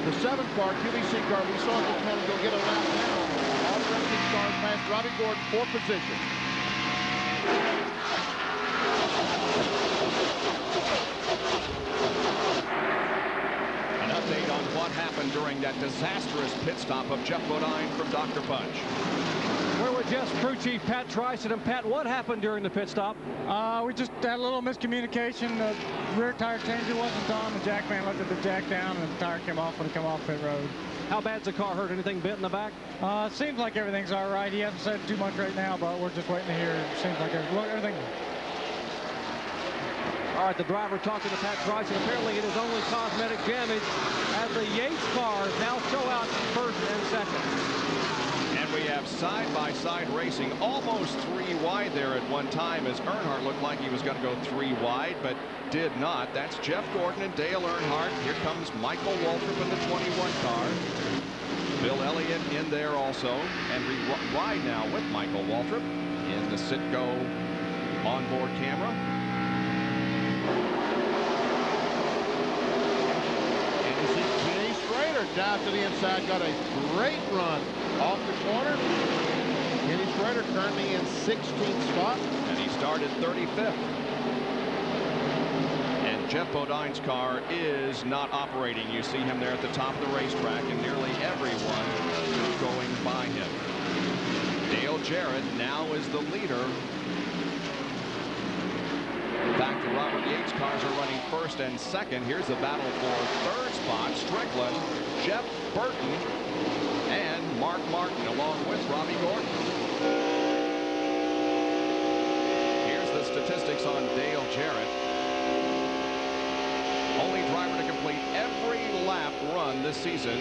F: The 7th car, QBC car, we saw it just go get a lap now. All the rest of these cars passed Robbie Gordon 4th position.
D: An update on what happened during that disastrous pit stop of Jeff Bodine from Dr. Punch.
A: We're with Jeff's crew chief, Pat Tryson. And Pat, what happened during the pit stop?
G: We just had a little miscommunication. The rear tire changer wasn't on. The jack man lifted the jack down, and the tire came off when it came off pit road.
A: How bad's the car hurt? Anything bent in the back?
G: Seems like everything's all right. He hasn't said too much right now, but we're just waiting to hear. Seems like everything.
A: All right, the driver talking to Pat Tryson. Apparently it is only cosmetic damage as the Yates cars now show out first and second.
D: And we have side-by-side racing, almost 3 wide there at one time, as Earnhardt looked like he was going to go 3 wide, but did not. That's Jeff Gordon and Dale Earnhardt. Here comes Michael Waltrip in the 21 car. Bill Elliott in there also. And we ride now with Michael Waltrip in the Citgo onboard camera.
F: And you see Kenny Schrader dive to the inside, got a great run off the corner. Kenny Schrader currently in 16th spot.
D: And he started 35th. And Jeff Bodine's car is not operating. You see him there at the top of the racetrack, and nearly everyone is going by him. Dale Jarrett now is the leader. Back to Robert Yates. Cars are running first and second. Here's the battle for third spot. Strickland, Jeff Burton, and Mark Martin along with Robbie Gordon. Here's the statistics on Dale Jarrett. Only driver to complete every lap run this season.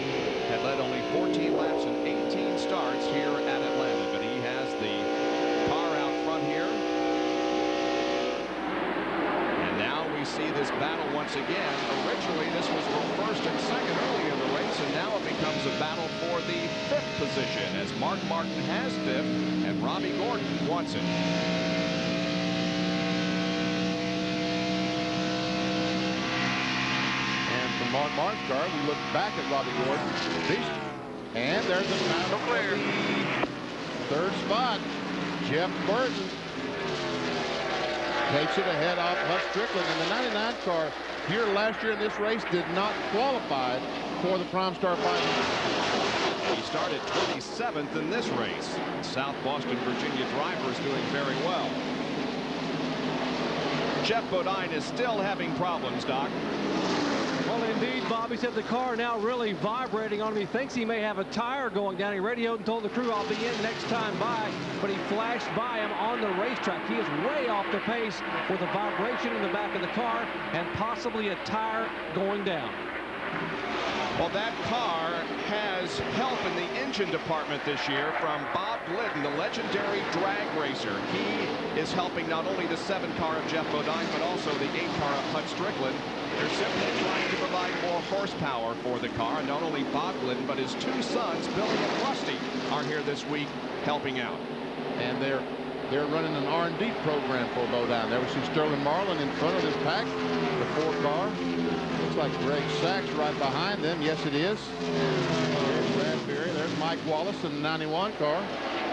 D: Had led only 14 laps and 18 starts here at Atlanta. But he has the car out front here. And now we see this battle once again. Originally this was for first and second early in the race, and now it becomes a battle for the 5th position as Mark Martin has 5th and Robbie Gordon wants it.
F: Mark Martin's car. We look back at Robbie Gordon. And there's a battle for the third spot. Jeff Burton takes it ahead off Hutch Strickland. And the 99 car here last year in this race did not qualify for the Primestar 500.
D: He started 27th in this race. South Boston, Virginia drivers doing very well. Jeff Bodine is still having problems, Doc.
A: Well, indeed, Bobby said the car now really vibrating on him. He thinks he may have a tire going down. He radioed and told the crew, I'll be in next time by. But he flashed by him on the racetrack. He is way off the pace with a vibration in the back of the car and possibly a tire going down.
D: Well, that car has help in the engine department this year from Bob Glidden, the legendary drag racer. He is helping not only the 7 car of Jeff Bodine, but also the 8 car of Hutch Strickland. They're simply trying to provide more horsepower for the car. And not only Bob Glidden, but his 2 sons, Billy and Rusty, are here this week helping out.
F: And they're running an R&D program for Bodine. There we see Sterling Marlin in front of this pack, the 4 car. Looks like Greg Sachs right behind them. Yes, it is. There's Brad Berry. There's Mike Wallace in the 91 car.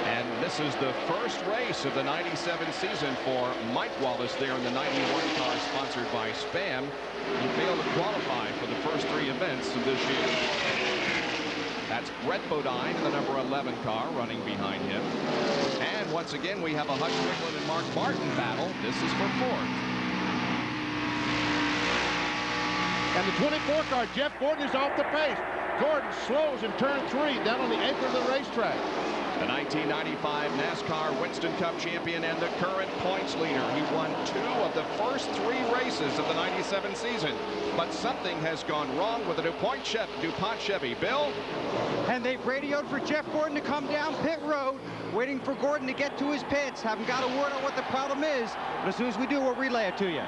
D: And this is the first race of the 97 season for Mike Wallace there in the 91 car sponsored by Spam. He failed to qualify for the first 3 events of this year. That's Brett Bodine in the number 11 car running behind him. And once again, we have a Hutch Strickland and Mark Martin battle. This is for 4th.
F: And the 24 car, Jeff Gordon, is off the pace. Gordon slows in turn 3 down on the apron of the racetrack.
D: The 1995 NASCAR Winston Cup champion and the current points leader. He won 2 of the first 3 races of the 97 season. But something has gone wrong with the DuPont Chevy. Bill?
E: And they've radioed for Jeff Gordon to come down pit road, waiting for Gordon to get to his pits. Haven't got a word on what the problem is, but as soon as we do, we'll relay it to you.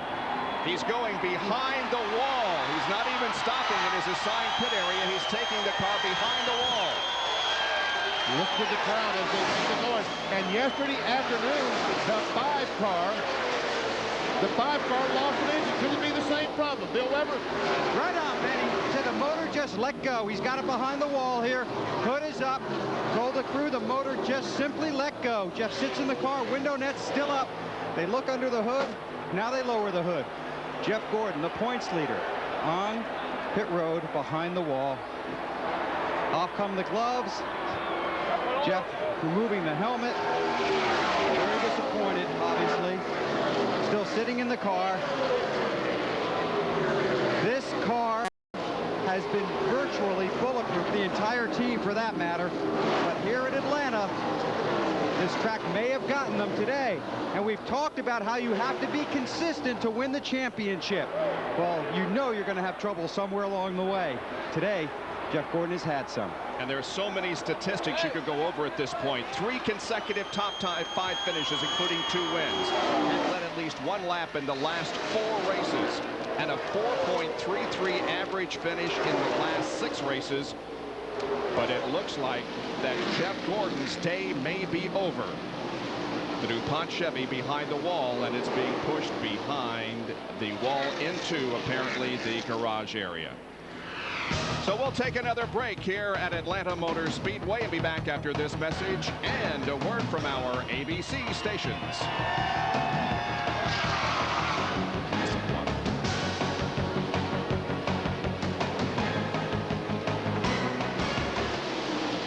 D: He's going behind the wall. He's not even stopping in his assigned pit area. He's taking the car behind the wall.
F: Look to the crowd as they make the noise. And yesterday afternoon, the 5 car lost an engine. Could it be the same problem? Bill Weber?
E: Right on, Benny. Said the motor just let go. He's got it behind the wall here. Hood is up. Told the crew the motor just simply let go. Jeff sits in the car. Window net's still up. They look under the hood. Now they lower the hood. Jeff Gordon, the points leader, on pit road behind the wall. Off come the gloves. Jeff removing the helmet. Very disappointed, obviously. Still sitting in the car. This car has been virtually bulletproof, the entire team for that matter. But here at Atlanta, this track may have gotten them today. And we've talked about how you have to be consistent to win the championship. Well, you know you're going to have trouble somewhere along the way. Today, Jeff Gordon has had some.
D: And there's so many statistics you could go over at this point. 3 consecutive top 5 finishes, including 2 wins. And led at least 1 lap in the last 4 races. And a 4.33 average finish in the last 6 races. But it looks like that Jeff Gordon's day may be over. The DuPont Chevy behind the wall, and it's being pushed behind the wall into, apparently, the garage area. So we'll take another break here at Atlanta Motor Speedway and be back after this message and a word from our ABC stations.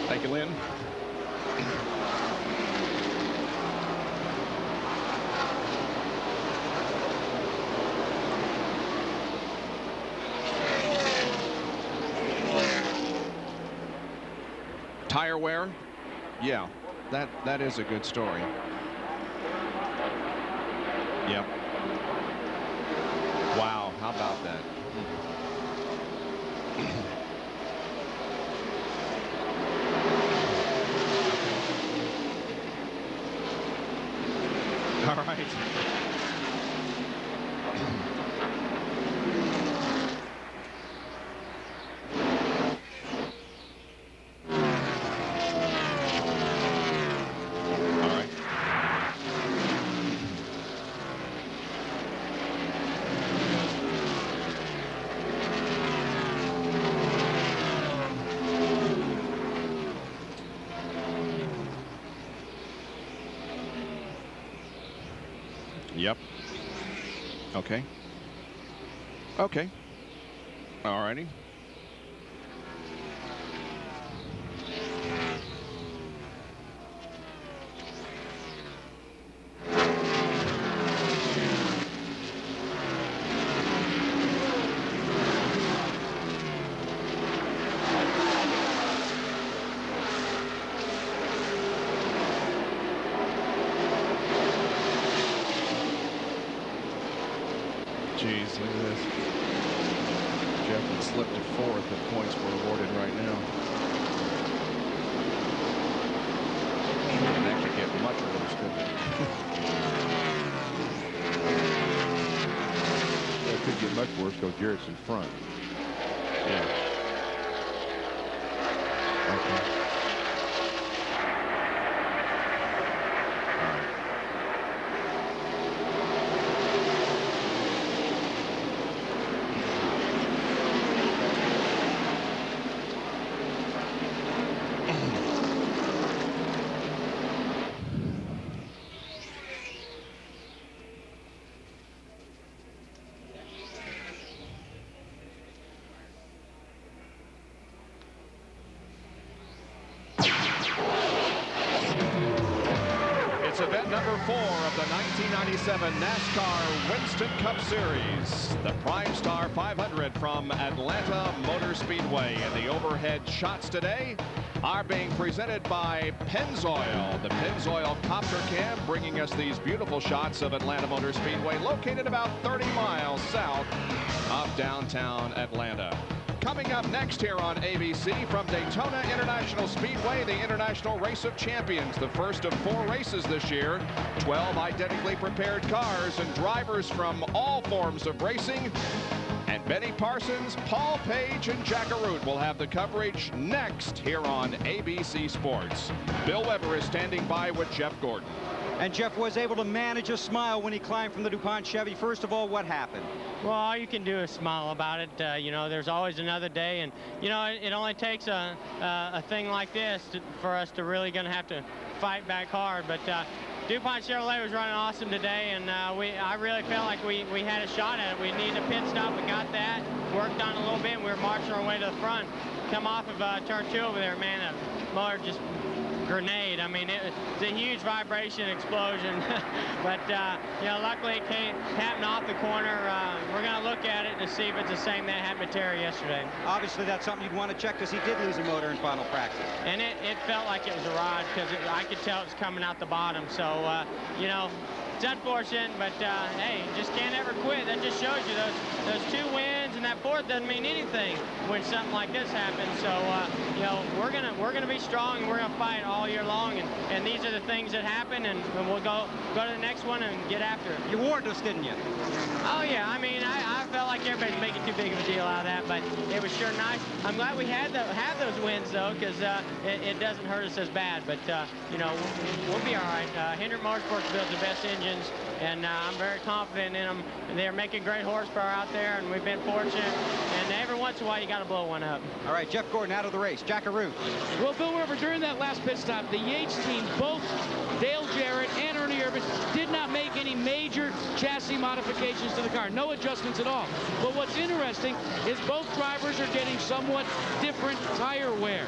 D: Thank you, Lynn. Tire wear? Yeah, that is a good story. Yep. Wow, how about that? All right. Yep. Okay. Okay. All righty. Jeez, look at this. Jeff had slipped to 4th if points were awarded right now. And that could get much worse, couldn't it?
F: It could get much worse because Jarrett's in front.
D: Yeah.
F: Okay.
D: It's event number 4 of the 1997 NASCAR Winston Cup Series. The Primestar 500 from Atlanta Motor Speedway. And the overhead shots today are being presented by Pennzoil. The Pennzoil Copter Cam bringing us these beautiful shots of Atlanta Motor Speedway, located about 30 miles south of downtown Atlanta. Coming up next here on ABC from Daytona International Speedway, the International Race of Champions, the first of 4 races this year. 12 identically prepared cars and drivers from all forms of racing. And Benny Parsons, Paul Page, and Jack Arute will have the coverage next here on ABC Sports. Bill Weber is standing by with Jeff Gordon.
E: And Jeff was able to manage a smile when he climbed from the DuPont Chevy. First of all, what happened?
I: Well, all you can do is smile about it. You know, there's always another day, and you know, it only takes a thing like this for us to really gonna have to fight back hard. But DuPont Chevrolet was running awesome today, and I really felt like we had a shot at it. We needed a pit stop. We got that, worked on it a little bit, and we were marching our way to the front. Come off of turn 2 over there, man, the motor just grenade. I mean, it's a huge vibration explosion. But you know, luckily it happened off the corner. We're going to look at it to see if it's the same that happened to Terry yesterday.
E: Obviously that's something you'd want to check, because he did lose a motor in final practice.
I: And it felt like it was a rod, because I could tell it was coming out the bottom. So you know, it's unfortunate, but hey, you just can't ever quit. That just shows you those 2 wins, and that 4th doesn't mean anything when something like this happens. So you know, we're gonna be strong, and we're gonna fight all year long. And these are the things that happen, and we'll go to the next one and get after it.
E: You warned us, didn't you?
I: Oh yeah, I mean, I felt like everybody's making too big of a deal out of that, but it was sure nice. I'm glad we had those wins though, because it doesn't hurt us as bad. But you know, we'll be all right. Hendrick Motorsports builds the best engines, and I'm very confident in them. They're making great horsepower out there, and we've been fortunate. And every once in a while, you got to blow one up.
E: All right, Jeff Gordon out of the race. Jack Arute.
B: Well, Bill Weber, during that last pit stop, the Yates team, both Dale Jarrett and Ernie Irvan, did not make any major chassis modifications to the car. No adjustments at all. But what's interesting is both drivers are getting somewhat different tire wear.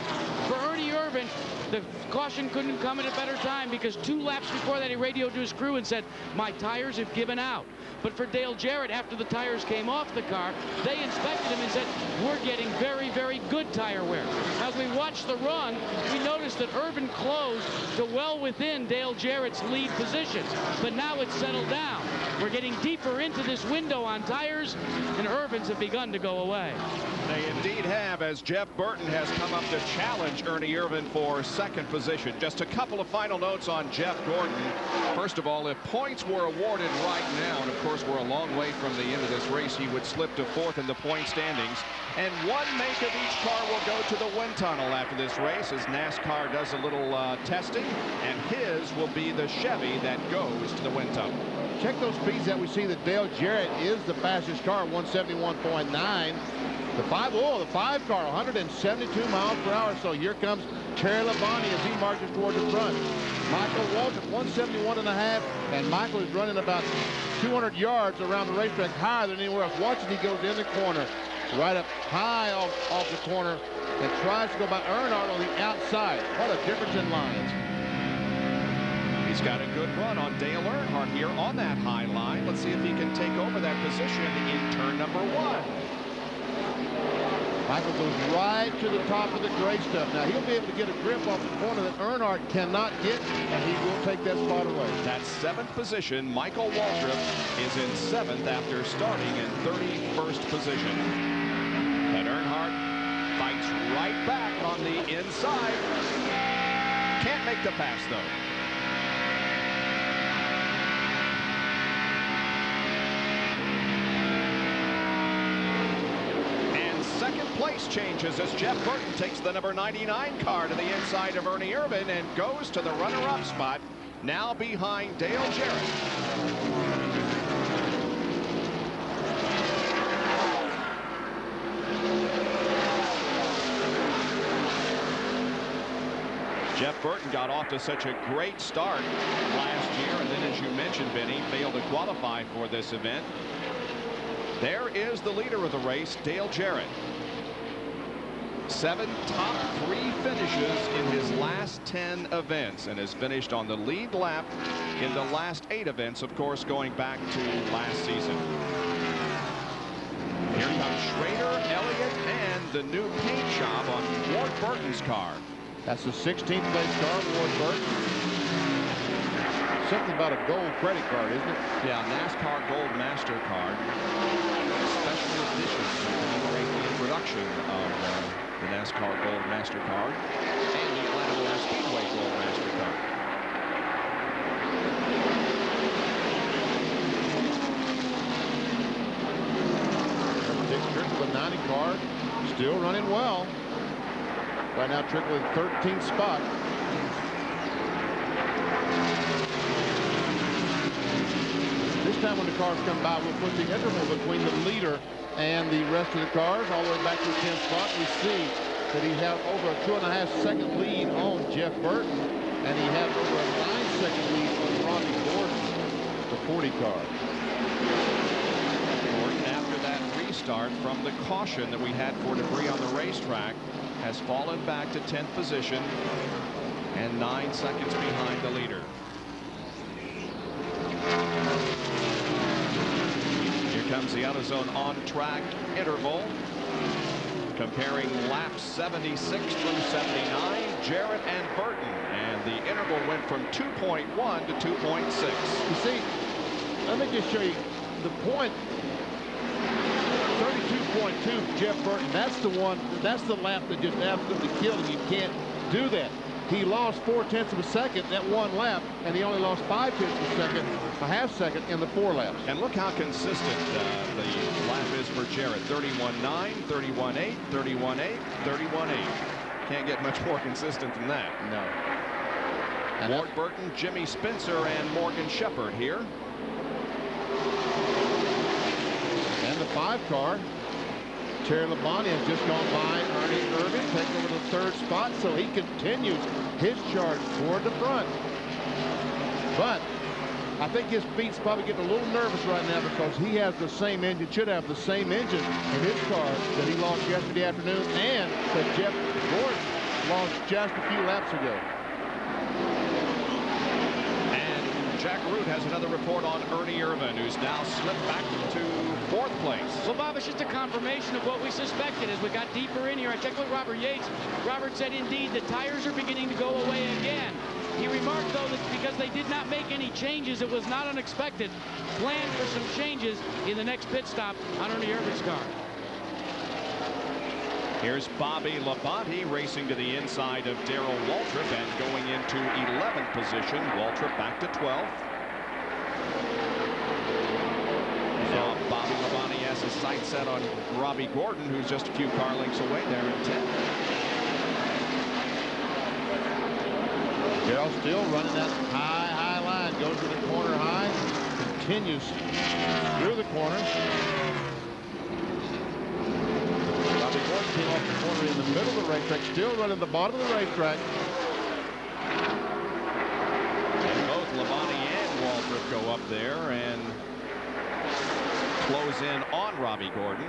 B: For Ernie Irvan, the caution couldn't come at a better time, because 2 laps before that he radioed to his crew and said, my tires have given out. But for Dale Jarrett, after the tires came off the car, they inspected him and said, we're getting very, very good tire wear. As we watched the run, we noticed that Irvan closed to well within Dale Jarrett's lead position. But now it's settled down. We're getting deeper into this window on tires, and Irvan's have begun to go away.
D: They indeed have, as Jeff Burton has come up to challenge Ernie Irvan for 2nd position. Just a couple of final notes on Jeff Gordon. First of all, if points were awarded right now, and of course we're a long way from the end of this race, he would slip to 4th in the point standings. And 1 make of each car will go to the wind tunnel after this race, as NASCAR does a little testing, and his will be the Chevy that goes to the wind tunnel.
F: Check those speeds that we see that Dale Jarrett is the fastest car, 171.9. The 5 car, 172 miles per hour. So here comes Terry Labonte as he marches toward the front. Michael Waltrip, 171.5, and Michael is running about 200 yards around the racetrack, higher than anywhere else. Watch as he goes in the corner, right up high off the corner, and tries to go by Earnhardt on the outside. What a difference in lines.
D: He's got a good run on Dale Earnhardt here on that high line. Let's see if he can take over that position in turn number 1.
F: Michael goes right to the top of the gray stuff. Now, he'll be able to get a grip off the corner that Earnhardt cannot get, and he will take that spot away.
D: That 7th position, Michael Waltrip is in 7th after starting in 31st position. But Earnhardt fights right back on the inside. Can't make the pass, though. Second place changes as Jeff Burton takes the number 99 car to the inside of Ernie Irvan and goes to the runner-up spot, now behind Dale Jarrett. Jeff Burton got off to such a great start last year, and then, as you mentioned, Benny, failed to qualify for this event. There is the leader of the race, Dale Jarrett. 7 top 3 finishes in his last 10 events, and has finished on the lead lap in the last 8 events, of course, going back to last season. Here comes Schrader, Elliott, and the new paint job on Ward Burton's car.
F: That's the 16th place car, Ward Burton. Something about a gold credit card, isn't it?
D: Yeah, NASCAR Gold Master card. Special edition to commemorate the introduction of the NASCAR Gold Master card and the Atlanta Speedway Gold Master card.
F: Dick Trickle, the 90 card, still running well. Right now, Trickle in 13th spot. This time when the cars come by, we'll put the interval between the leader and the rest of the cars all the way back to the 10th spot. We see that he has over a 2.5-second lead on Jeff Burton, and he has over a 9-second lead on Robbie Gordon, the 40 car.
D: Gordon, after that restart from the caution that we had for debris on the racetrack, has fallen back to 10th position and 9 seconds behind the leader. Here comes the AutoZone on-track interval, comparing laps 76 through 79, Jarrett and Burton, and the interval went from 2.1 to 2.6.
F: You see, let me just show you the point. 32.2 Jeff Burton. That's the one. That's the lap that just absolutely killed him. You can't do that. He lost 0.4 of a second that one lap, and he only lost 0.5 of a second, a half second in the 4 laps.
D: And look how consistent the lap is for Jarrett. 31.9, 31.8, 31.8, 31.8. Can't get much more consistent than that.
F: No.
D: And Ward Burton, Jimmy Spencer, and Morgan Shepherd here.
F: And the 5 car, Terry Labonte has just gone by Ernie Irvan, taking over the 3rd spot, so he continues his charge toward the front. But I think his feet's probably getting a little nervous right now because he has the same engine, should have the same engine in his car that he lost yesterday afternoon and that Jeff Gordon lost just a few laps ago.
D: Jack Root has another report on Ernie Irvan, who's now slipped back to 4th place.
B: Well, Bob, it's just a confirmation of what we suspected as we got deeper in here. I checked with Robert Yates. Robert said, indeed, the tires are beginning to go away again. He remarked, though, that because they did not make any changes, it was not unexpected. Planned for some changes in the next pit stop on Ernie Irvan's car.
D: Here's Bobby Labonte racing to the inside of Darrell Waltrip and going into 11th position. Waltrip back to 12th. Now Bobby Labonte has his sights set on Robbie Gordon, who's just a few car lengths away there in 10th.
F: Darrell still running that high line. Goes to the corner high. Continues through the corner. Robbie Gordon came off the corner in the middle of the racetrack, still running the bottom of the racetrack.
D: And both Labonte and Waltrip go up there and close in on Robbie Gordon.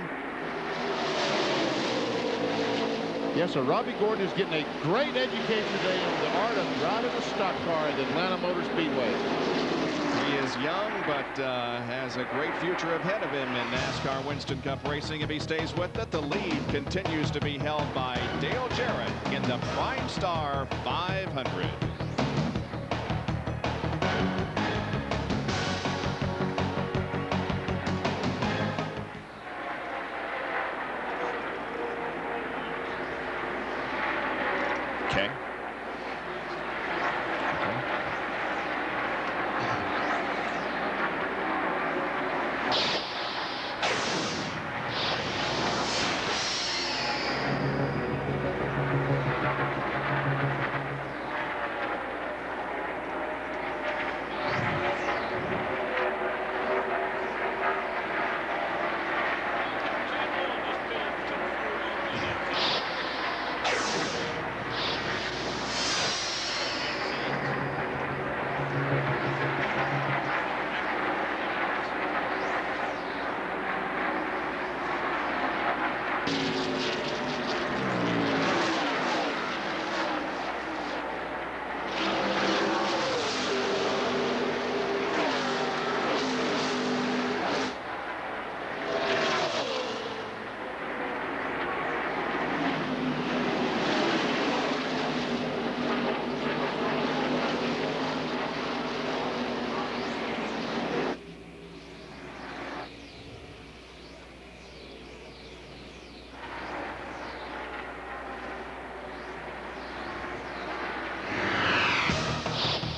F: Yes, so Robbie Gordon is getting a great education today on the art of driving a stock car at Atlanta Motor Speedway.
D: He is young, but has a great future ahead of him in NASCAR Winston Cup racing. If he stays with it, the lead continues to be held by Dale Jarrett in the Primestar 500. Okay.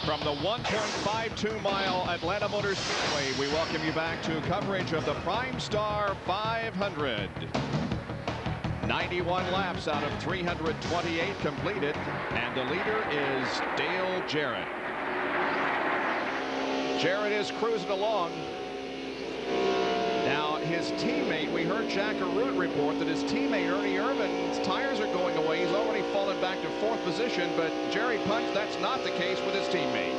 D: From the 1.52-mile Atlanta Motor Speedway, we welcome you back to coverage of the Primestar 500. 91 laps out of 328 completed, and the leader is Dale Jarrett. Jarrett is cruising along. Now, his teammate, we heard Jack Arute report that his teammate Ernie Irvin's tires are going away. He's already fallen back to 4th position, but Jerry Punch, that's not the case with his teammate.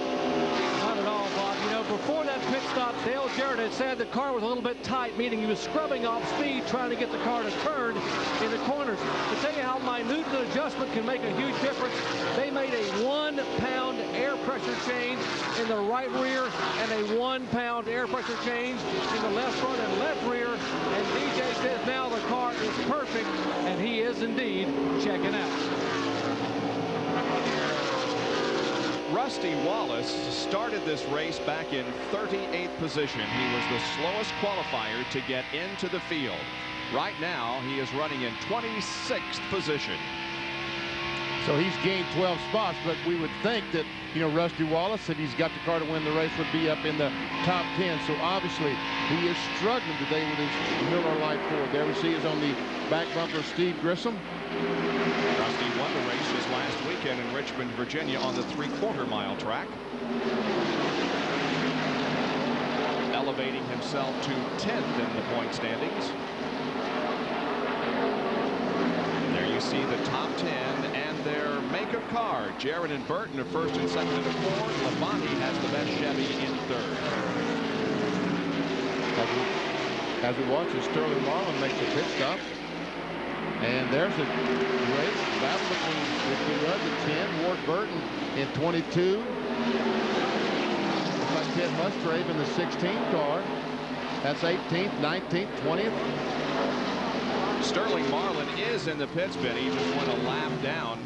A: Not at all, Bob. You know, before that pit stop, Dale Jarrett had said the car was a little bit tight, meaning he was scrubbing off speed, trying to get the car to turn in the corners. To tell you how minute an adjustment can make a huge difference, they made a 1-pound air pressure change in the right rear and a 1-pound air pressure change in the left front and left rear. And DJ says now the car is perfect, and he is indeed checking out.
D: Rusty Wallace started this race back in 38th position. He was the slowest qualifier to get into the field. Right now, he is running in 26th position.
F: So he's gained 12 spots, but we would think that, you know, Rusty Wallace, if he's got the car to win the race, would be up in the top 10. So obviously, he is struggling today with his Miller Lite Ford. There we see is on the back bumper of Steve Grissom.
D: Rusty won the race just last weekend in Richmond, Virginia on the 3/4-mile track. Elevating himself to 10th in the point standings. There you see the top 10 and their make of car. Jarrett and Burton are first and second in the Ford. Labonte has the best Chevy in third.
F: As we watch as Sterling Marlin makes a pit stop. And there's a great battle between Ricky Rudd at 10, Ward Burton in 22. Looks like Ted Musgrave in the 16 car. That's 18th, 19th, 20th.
D: Sterling Marlin is in the pits, Ben. He just went a lap down.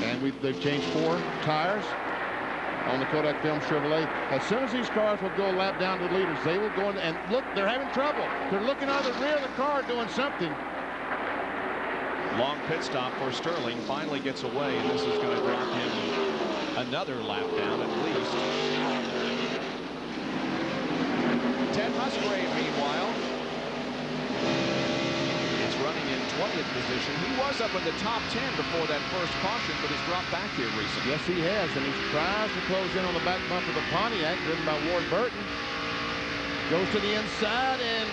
F: And they've changed 4 tires on the Kodak Film Chevrolet. As soon as these cars will go a lap down to the leaders, they will go in, and look, they're having trouble. They're looking out of the rear of the car doing something.
D: Long pit stop for Sterling. Finally gets away, and this is going to drop him another lap down at least. Ted Musgrave, meanwhile, is running in 20th position. He was up in the top 10 before that first caution, but has dropped back here recently.
F: Yes, he has, and he tries to close in on the back bumper of the Pontiac, driven by Ward Burton. Goes to the inside, and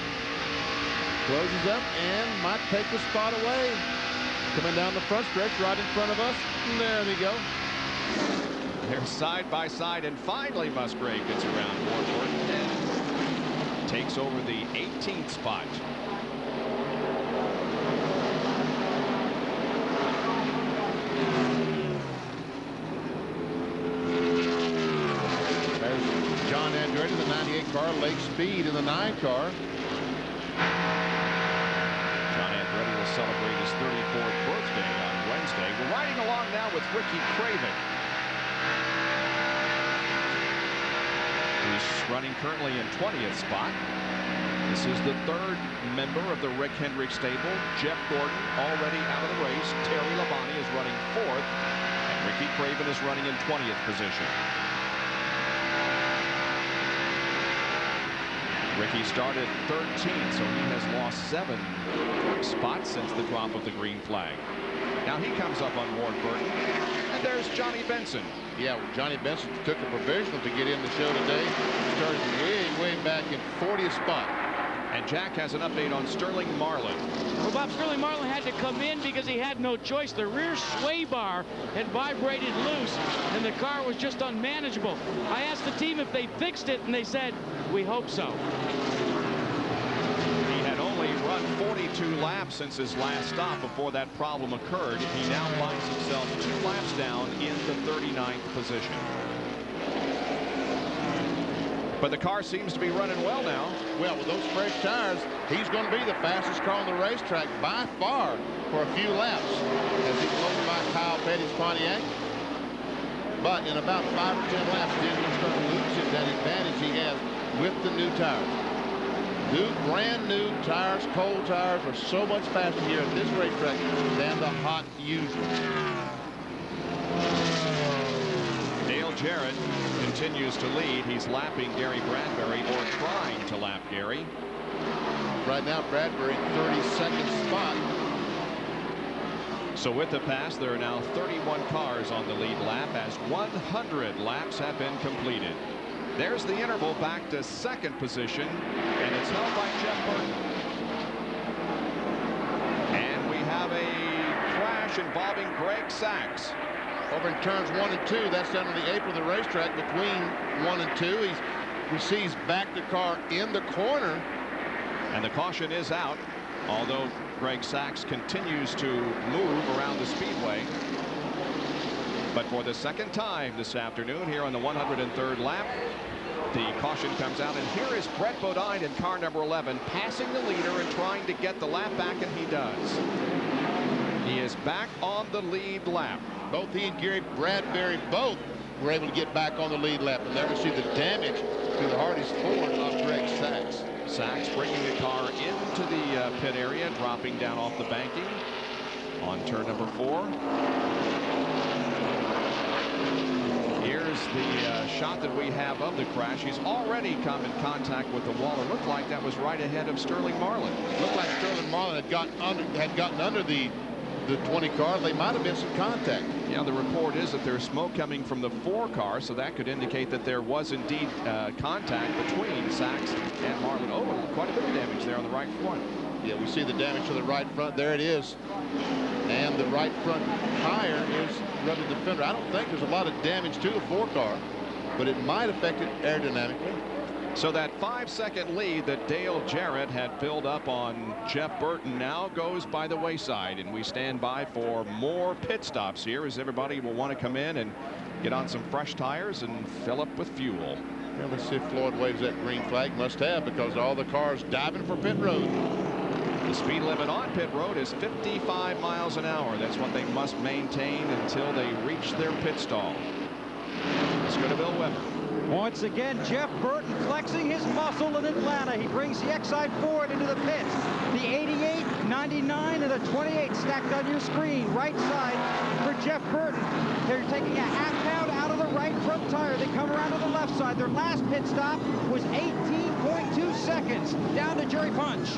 F: Closes up and might take the spot away. Coming down the front stretch right in front of us. And there we go.
D: They're side by side, and finally Musgrave gets around Warburton and takes over the 18th spot.
F: There's John Andretti, the 98 car, Lake Speed in the 9 car.
D: John Andretti will celebrate his 34th birthday on Wednesday. We're riding along now with Ricky Craven, who's running currently in 20th spot. This is the 3rd member of the Rick Hendrick stable. Jeff Gordon already out of the race. Terry Labonte is running 4th, and Ricky Craven is running in 20th position. Ricky started 13th, so he has lost 7 spots since the drop of the green flag. Now he comes up on Ward Burton, and there's Johnny Benson.
F: Yeah, Johnny Benson took a provisional to get in the show today. Started way back in 40th spot.
D: And Jack has an update on Sterling Marlin.
B: Well, Bob, Sterling Marlin had to come in because he had no choice. The rear sway bar had vibrated loose, and the car was just unmanageable. I asked the team if they fixed it, and they said, we hope so.
D: He had only run 42 laps since his last stop before that problem occurred. He now finds himself 2 laps down in the 39th position. But the car seems to be running well now.
F: Well, with those fresh tires, he's going to be the fastest car on the racetrack by far for a few laps as he's blown by Kyle Petty's Pontiac. But in about 5 or 10 laps, he's going to start losing that advantage he has with the new tires. Brand new tires, cold tires are so much faster here at this racetrack than the hot usual.
D: Dale Jarrett continues to lead. He's lapping Gary Bradbury, or trying to lap Gary.
F: Right now, Bradbury 32nd spot.
D: So with the pass, there are now 31 cars on the lead lap as 100 laps have been completed. There's the interval back to 2nd position, and it's held by Jeff Burton. And we have a crash involving Greg Sachs.
F: Over in turns 1 and 2, that's down on the apron of the racetrack between 1 and 2. He receives back the car in the corner.
D: And the caution is out, although Greg Sachs continues to move around the speedway. But for the 2nd time this afternoon here on the 103rd lap, the caution comes out, and here is Brett Bodine in car number 11 passing the leader and trying to get the lap back, and he does. He is back on the lead lap.
F: Both he and Gary Bradbury both were able to get back on the lead lap, and there we see the damage to the Hardee's Ford of Greg Sachs.
D: Sachs bringing the car into the pit area, dropping down off the banking on turn number 4. Here's the shot that we have of the crash. He's already come in contact with the wall. It looked like that was right ahead of Sterling Marlin.
F: Looked like Sterling Marlin had gotten under the 20 car. They might have been some contact.
D: Yeah, the report is that there's smoke coming from the 4 car, so that could indicate that there was indeed contact between Sachs and Marlin. Oh, quite a bit of damage there on the right front.
F: Yeah, we see the damage to the right front. There it is. And the right front tire is rubbing the fender. I don't think there's a lot of damage to the 4 car, but it might affect it aerodynamically.
D: So that 5-second lead that Dale Jarrett had built up on Jeff Burton now goes by the wayside, and we stand by for more pit stops here as everybody will want to come in and get on some fresh tires and fill up with fuel.
F: Well, let's see if Floyd waves that green flag. Must have, because all the cars diving for pit road.
D: The speed limit on pit road is 55 miles an hour. That's what they must maintain until they reach their pit stall. Let's go to Bill Weber.
E: Once again, Jeff Burton flexing his muscle in Atlanta. He brings the Excite Ford into the pits. The 88, 99, and the 28 stacked on your screen. Right side for Jeff Burton. They're taking a half pound out of the right front tire. They come around to the left side. Their last pit stop was 18.2 seconds. Down to Jerry Punch.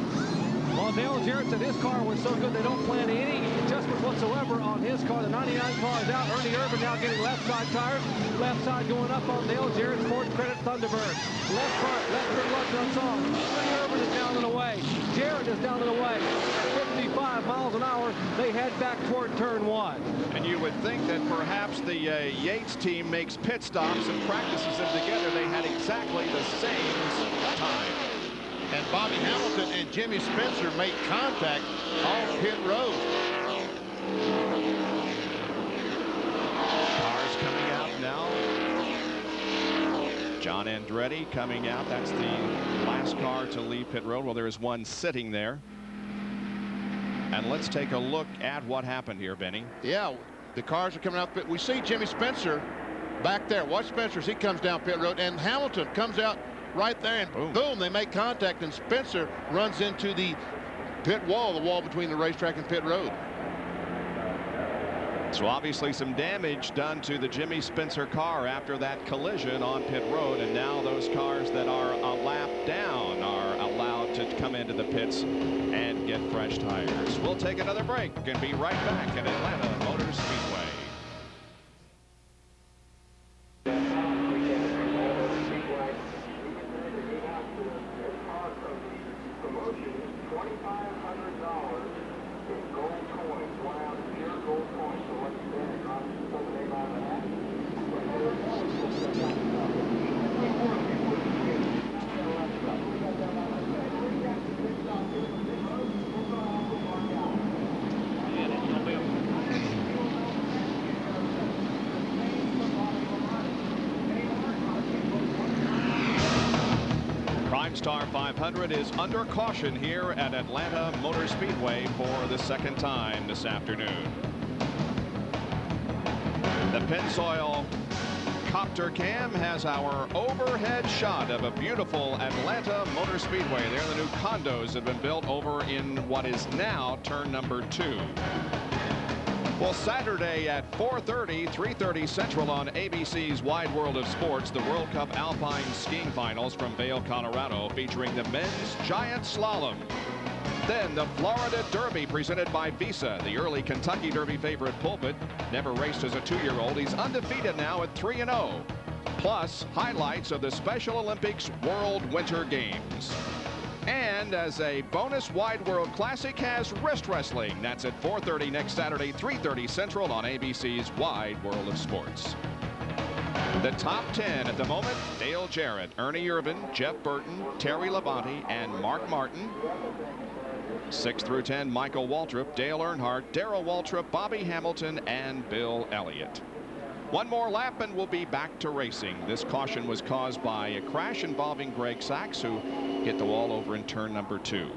A: Well, Dale Jarrett said his car was so good they don't plan any adjustments whatsoever on his NASCAR. The 99 car is out. Ernie Irvin now getting left side tires. Left side going up on Dale Jarrett's Ford Credit Thunderbird. Left front, left rear left on top. Ernie Irvin is down and away. Jarrett is down and away. 55 miles an hour. They head back toward turn 1.
D: And you would think that perhaps the Yates team makes pit stops and practices them together. They had exactly the same time.
F: And Bobby Hamilton and Jimmy Spencer made contact off pit road.
D: Cars coming out now. John Andretti coming out. That's the last car to leave pit road. Well, there is one sitting there. And let's take a look at what happened here, Benny.
F: Yeah, the cars are coming out. We see Jimmy Spencer back there. Watch Spencer as he comes down pit road. And Hamilton comes out right there. And boom, they make contact. And Spencer runs into the pit wall, the wall between the racetrack and pit road.
D: So obviously some damage done to the Jimmy Spencer car after that collision on pit road. And now those cars that are a lap down are allowed to come into the pits and get fresh tires. We'll take another break and be right back at Atlanta Motor Speedway. Primestar 500 is under caution here at Atlanta Motor Speedway for the second time this afternoon. The Pennzoil copter cam has our overhead shot of a beautiful Atlanta Motor Speedway. They're the new condos that have been built over in what is now turn number 2. Well, Saturday at 4:30, 3:30 Central on ABC's Wide World of Sports, the World Cup Alpine Skiing Finals from Vail, Colorado, featuring the men's giant slalom. Then the Florida Derby presented by Visa. The early Kentucky Derby favorite Pulpit never raced as a 2-year-old. He's undefeated now at 3-0. Plus, highlights of the Special Olympics World Winter Games. And as a bonus, Wide World Classic has wrist wrestling. That's at 4:30 next Saturday, 3:30 Central on ABC's Wide World of Sports. The top 10 at the moment: Dale Jarrett, Ernie Irvin, Jeff Burton, Terry Labonte, and Mark Martin. 6 through 10, Michael Waltrip, Dale Earnhardt, Darrell Waltrip, Bobby Hamilton, and Bill Elliott. One more lap and we'll be back to racing. This caution was caused by a crash involving Greg Sachs, who hit the wall over in turn number 2.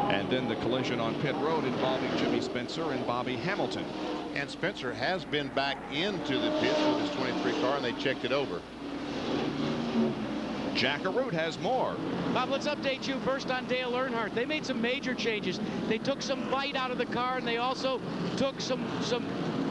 D: And then the collision on pit road involving Jimmy Spencer and Bobby Hamilton.
F: And Spencer has been back into the pits with his 23 car, and they checked it over.
D: Jack Arute has more.
B: Bob, let's update you first on Dale Earnhardt. They made some major changes. They took some bite out of the car, and they also took some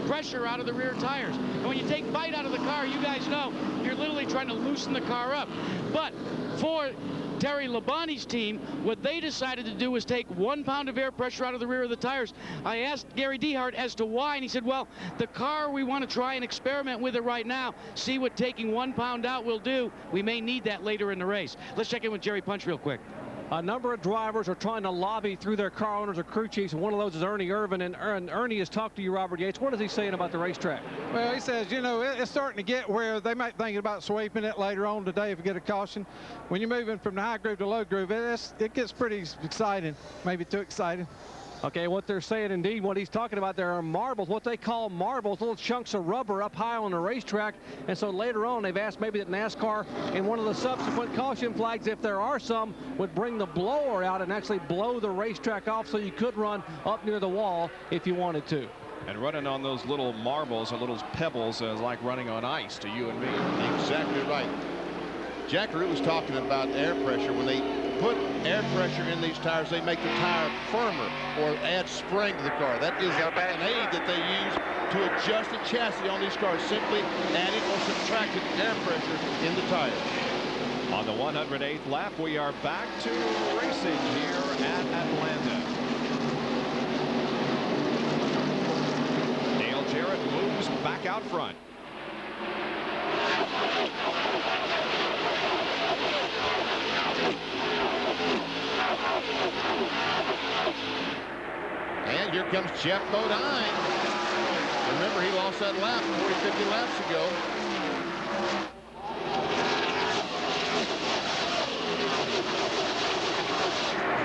B: pressure out of the rear tires. And when you take bite out of the car, you guys know you're literally trying to loosen the car up. But for Terry Labonte's team, what they decided to do was take 1 pound of air pressure out of the rear of the tires. I asked Gary Dehart as to why, and he said, well, the car, we want to try and experiment with it right now, see what taking 1 pound out will do. We may need that later in the race. Let's check in with Jerry Punch real quick.
A: A number of drivers are trying to lobby through their car owners or crew chiefs, and one of those is Ernie Irvin. And Ernie has talked to you, Robert Yates. What is he saying about the racetrack?
G: Well, he says, you know, it's starting to get where they might think about sweeping it later on today if we get a caution. When you're moving from the high groove to low groove, it gets pretty exciting, maybe too exciting.
A: Okay, what they're saying, indeed, what he's talking about, there are marbles, what they call marbles, little chunks of rubber up high on the racetrack. And so later on, they've asked maybe that NASCAR, in one of the subsequent caution flags, if there are some, would bring the blower out and actually blow the racetrack off so you could run up near the wall if you wanted to.
D: And running on those little marbles or little pebbles is like running on ice to you and me.
F: Exactly right. Jack Arute was talking about air pressure. When they put air pressure in these tires, they make the tire firmer or add spring to the car. That is an aid that they use to adjust the chassis on these cars, simply adding or subtracting air pressure in the tires.
D: On the 108th lap, we are back to racing here at Atlanta. out front.
F: And here comes Jeff Bodine. Remember, he lost that lap 40-50 laps ago.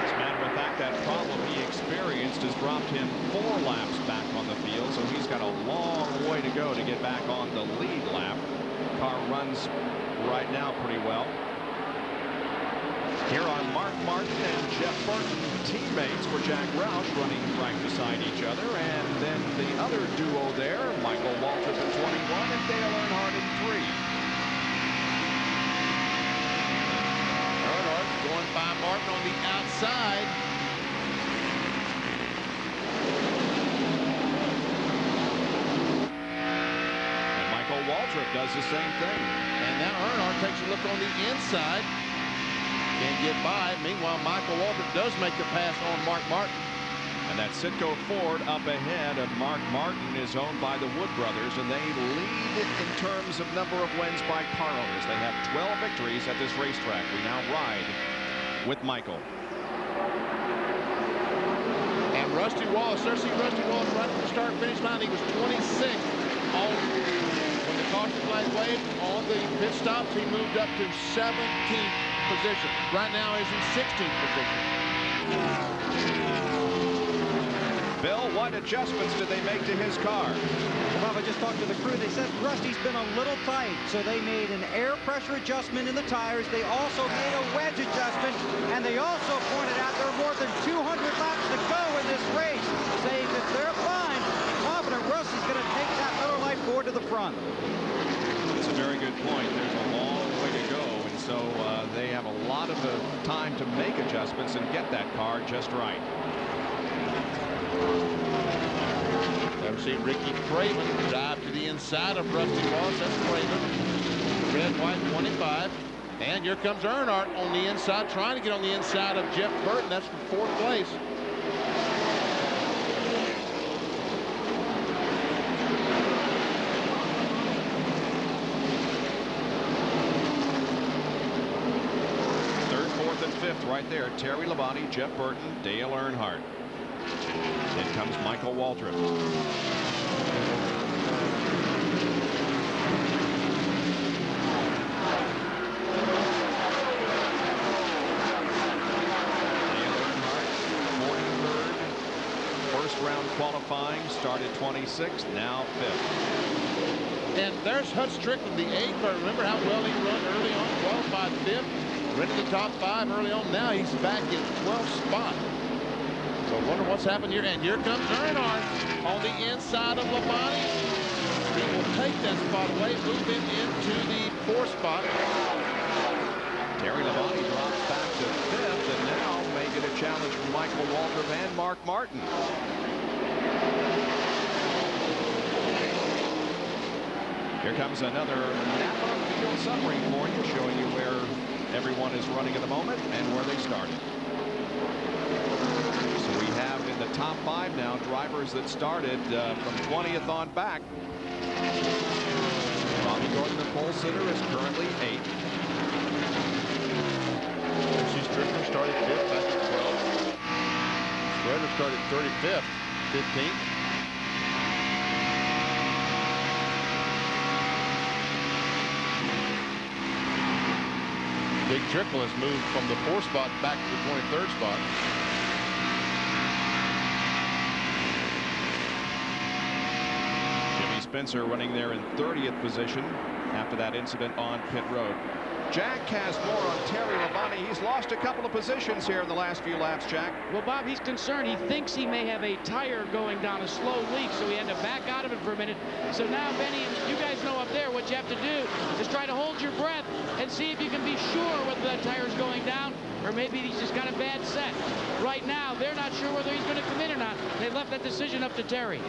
D: As a matter of fact, that problem he experienced has dropped him 4 laps back on the field, so he's got a long way to go to get back on the lead lap. Car runs right now pretty well. Here are Mark Martin and Jeff Burton, teammates for Jack Roush, running right beside each other. And then the other duo there, Michael Waltrip in 21 and Dale Earnhardt in 3.
F: Earnhardt going by Martin on the outside.
D: And Michael Waltrip does the same thing.
F: And now Earnhardt takes a look on the inside. Can't get by. Meanwhile, Michael Waltrip does make the pass on Mark Martin.
D: And that Citgo Ford up ahead of Mark Martin is owned by the Wood brothers, and they lead in terms of number of wins by car owners. They have 12 victories at this racetrack. We now ride with Michael.
F: And Rusty Wallace, there's Rusty Wallace right at the start-finish line. He was 26th on when the caution flag waved on the pit stops. He moved up to 17th position. Right now he's in 16th position.
D: Bill, what adjustments did they make to his car?
E: Well, I just talked to the crew. They said Rusty's been a little tight, so they made an air pressure adjustment in the tires. They also made a wedge adjustment, and they also pointed out there are more than 200 laps to go in this race, saying that they're fine, confident Rusty's going to take that Miller Lite Ford to the front.
D: That's a very good point. There's a long way to go, and so they have a lot of time to make adjustments and get that car just right.
F: Never seen Ricky Craven drive to the inside of Rusty Wallace. That's Craven. Red, white, 25. And here comes Earnhardt on the inside, trying to get on the inside of Jeff Burton. That's for 4th place.
D: Third, fourth, and fifth right there. Terry Labonte, Jeff Burton, Dale Earnhardt. In comes Michael Waltrip. First round qualifying, started 26th, now 5th.
F: And there's Hut Strickland, the 8th car. Remember how well he run early on, qualified 5th, ran to the top 5 early on. Now he's back in 12th spot. So I wonder what's happened here. And here comes Earnhardt on the inside of Labonte. He will take that spot away, move him into the 4th spot.
D: Terry Labonte drops back to 5th, and now may get a challenge from Michael Waltrip and Mark Martin. Here comes another Napa field summary for you, showing you where everyone is running at the moment and where they started. So we have in the top 5 now drivers that started from 20th on back. Bobby Gordon, the pole sitter, is currently 8th.
F: She's Strickland started 5th back at 12th. Spreader started 35th, 15th. Big Trickle has moved from the 4th spot back to the 23rd spot.
D: Jimmy Spencer running there in 30th position after that incident on pit road. Jack has more on Terry Labonte. He's lost a couple of positions here in the last few laps, Jack.
B: Well, Bob, he's concerned. He thinks he may have a tire going down a slow leak, so he had to back out of it for a minute. So now, Benny, and you guys know up there what you have to do is try to hold your breath and see if you can be sure whether that tire's going down or maybe he's just got a bad set. Right now, they're not sure whether he's going to come in or not. They left that decision up to Terry.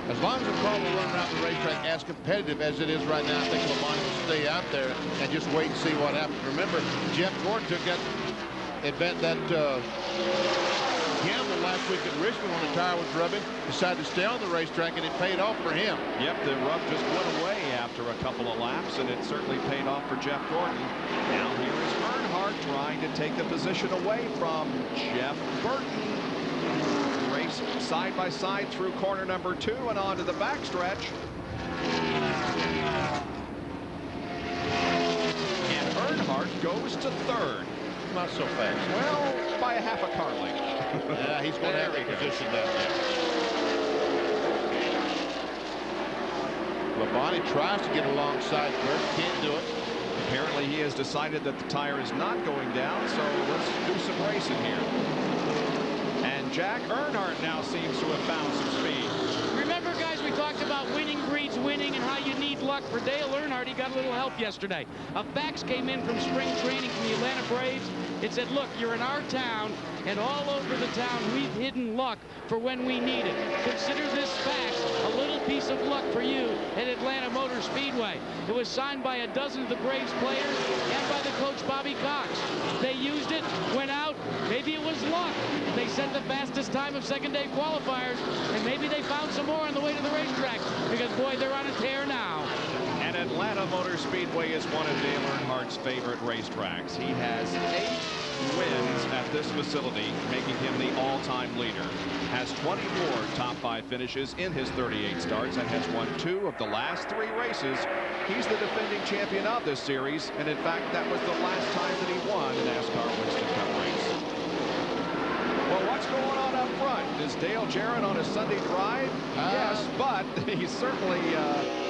F: As long as the car will run around the racetrack as competitive as it is right now, I think Labonte will stay out there and just wait and see what happens. Remember, Jeff Gordon took that gamble last last week at Richmond when the tire was rubbing, decided to stay on the racetrack, and it paid off for him.
D: Yep, the rub just went away after a couple of laps, and it certainly paid off for Jeff Gordon. Now here is Earnhardt trying to take the position away from Jeff Burton. Race side by side through corner number 2 and onto the backstretch. And Earnhardt goes to 3rd.
F: Not so fast.
D: Well, by a half a car length.
F: Yeah, he's going to have a position down there. Labonte tries to get alongside Burton, can't do it.
D: Apparently he has decided that the tire is not going down, so let's do some racing here. And Jack Earnhardt now seems to have found some speed.
B: Remember, guys, we talked about winning breeds winning and how you need luck. For Dale Earnhardt, he got a little help yesterday. A fax came in from spring training from the Atlanta Braves. It said, look, you're in our town, and all over the town, we've hidden luck for when we need it. Consider this fax a little piece of luck for you at Atlanta Motor Speedway. It was signed by a dozen of the Braves players and by the coach, Bobby Cox. They used it, went out. Maybe it was luck. They set the fastest time of second-day qualifiers, and maybe they found some more on the way to the racetrack, because, boy, they're on a tear now.
D: And Atlanta Motor Speedway is one of Dale Earnhardt's favorite racetracks. He has 8 wins at this facility, making him the all-time leader. Has 24 top 5 finishes in his 38 starts and has won 2 of the last 3 races. He's the defending champion of this series, and in fact, that was the last time that he won a NASCAR Winston Cup race. Well, what's going on up front? Is Dale Jarrett on a Sunday drive? Yes, but he's certainly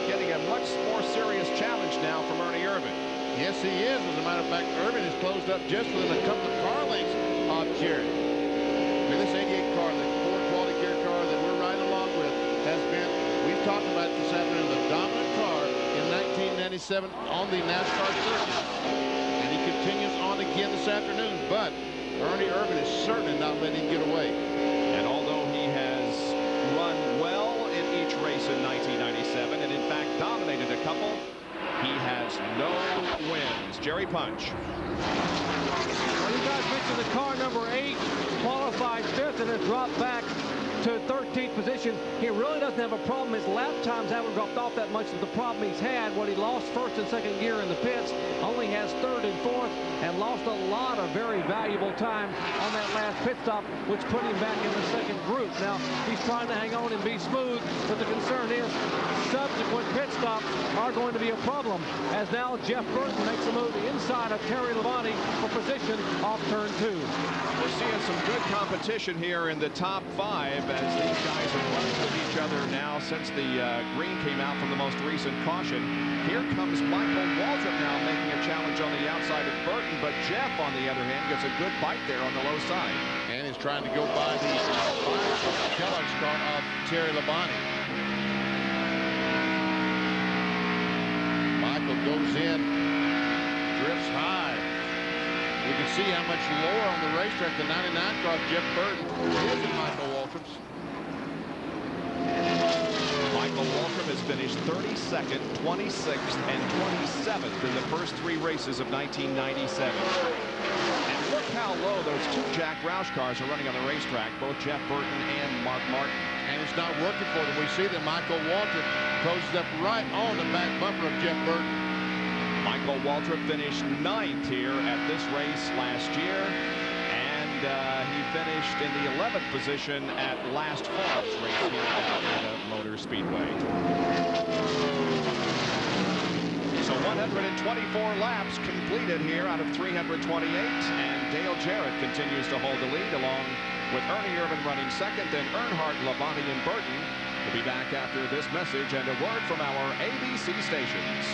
D: getting a much more serious challenge now from Ernie Irvan.
F: Yes, he is. As a matter of fact, Irvin is closed up just within a couple of car lengths of Jarrett. I mean, this 88 car, the Ford Quality Care car that we're riding along with, has been, we've talked about this afternoon, the dominant car in 1997 on the NASCAR circuit. And he continues on again this afternoon, but Ernie Irvan is certainly not letting him get away.
D: And although he has run well in each race in 1997, and in fact dominated a couple, he has no wins. Jerry Punch.
J: Well, you guys mentioned the car number 8 qualified 5th and has dropped back to 13th position. He really doesn't have a problem. His lap times haven't dropped off that much of the problem he's had. What he lost 1st and 2nd gear in the pits, only has 3rd and 4th, and lost a lot of very valuable time on that last pit stop, which put him back in the 2nd group. Now, he's trying to hang on and be smooth, but the concern is subsequent pit stops are going to be a problem, as now Jeff Burton makes a move inside of Terry Labonte for position off turn 2.
D: We're seeing some good competition here in the top 5 as these guys are running with each other now since the green came out from the most recent caution. Here comes Michael Waltrip now making a challenge on the outside of Burton, but Jeff, on the other hand, gets a good bite there on the low side.
F: And is trying to go by the Kellogg's car of Terry Labonte. Michael goes in, drifts high. You can see how much lower on the racetrack the 99 car of Jeff Burton is than Michael Waltrip's.
D: Michael Waltrip has finished 32nd, 26th, and 27th in the first 3 races of 1997. And look how low those 2 Jack Roush cars are running on the racetrack, both Jeff Burton and Mark Martin.
F: And it's not working for them. We see that Michael Waltrip closes up right on the back bumper of Jeff Burton.
D: Michael Waltrip finished 9th here at this race last year, and he finished in the 11th position at last fall's race here at Atlanta Motor Speedway. So 124 laps completed here out of 328, and Dale Jarrett continues to hold the lead along with Ernie Irvan running 2nd, then Earnhardt, Labonte, and Burton. We'll be back after this message and a word from our ABC stations.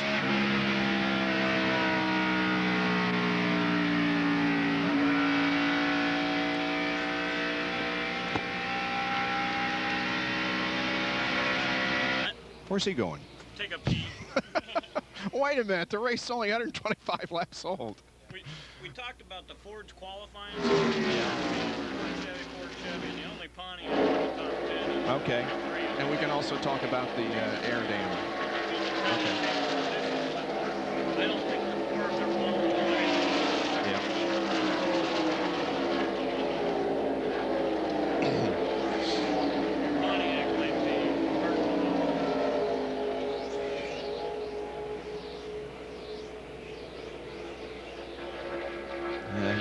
D: Where's he going?
K: Take a pee.
D: Wait a minute, the race is only 125 laps old.
K: We talked about the Ford's qualifying. Ford Chevy, and the only Pawnee in the top 10.
D: Okay, and we can also talk about the air dam. Okay.
K: I don't think the Fords are qualifying.
D: Yeah.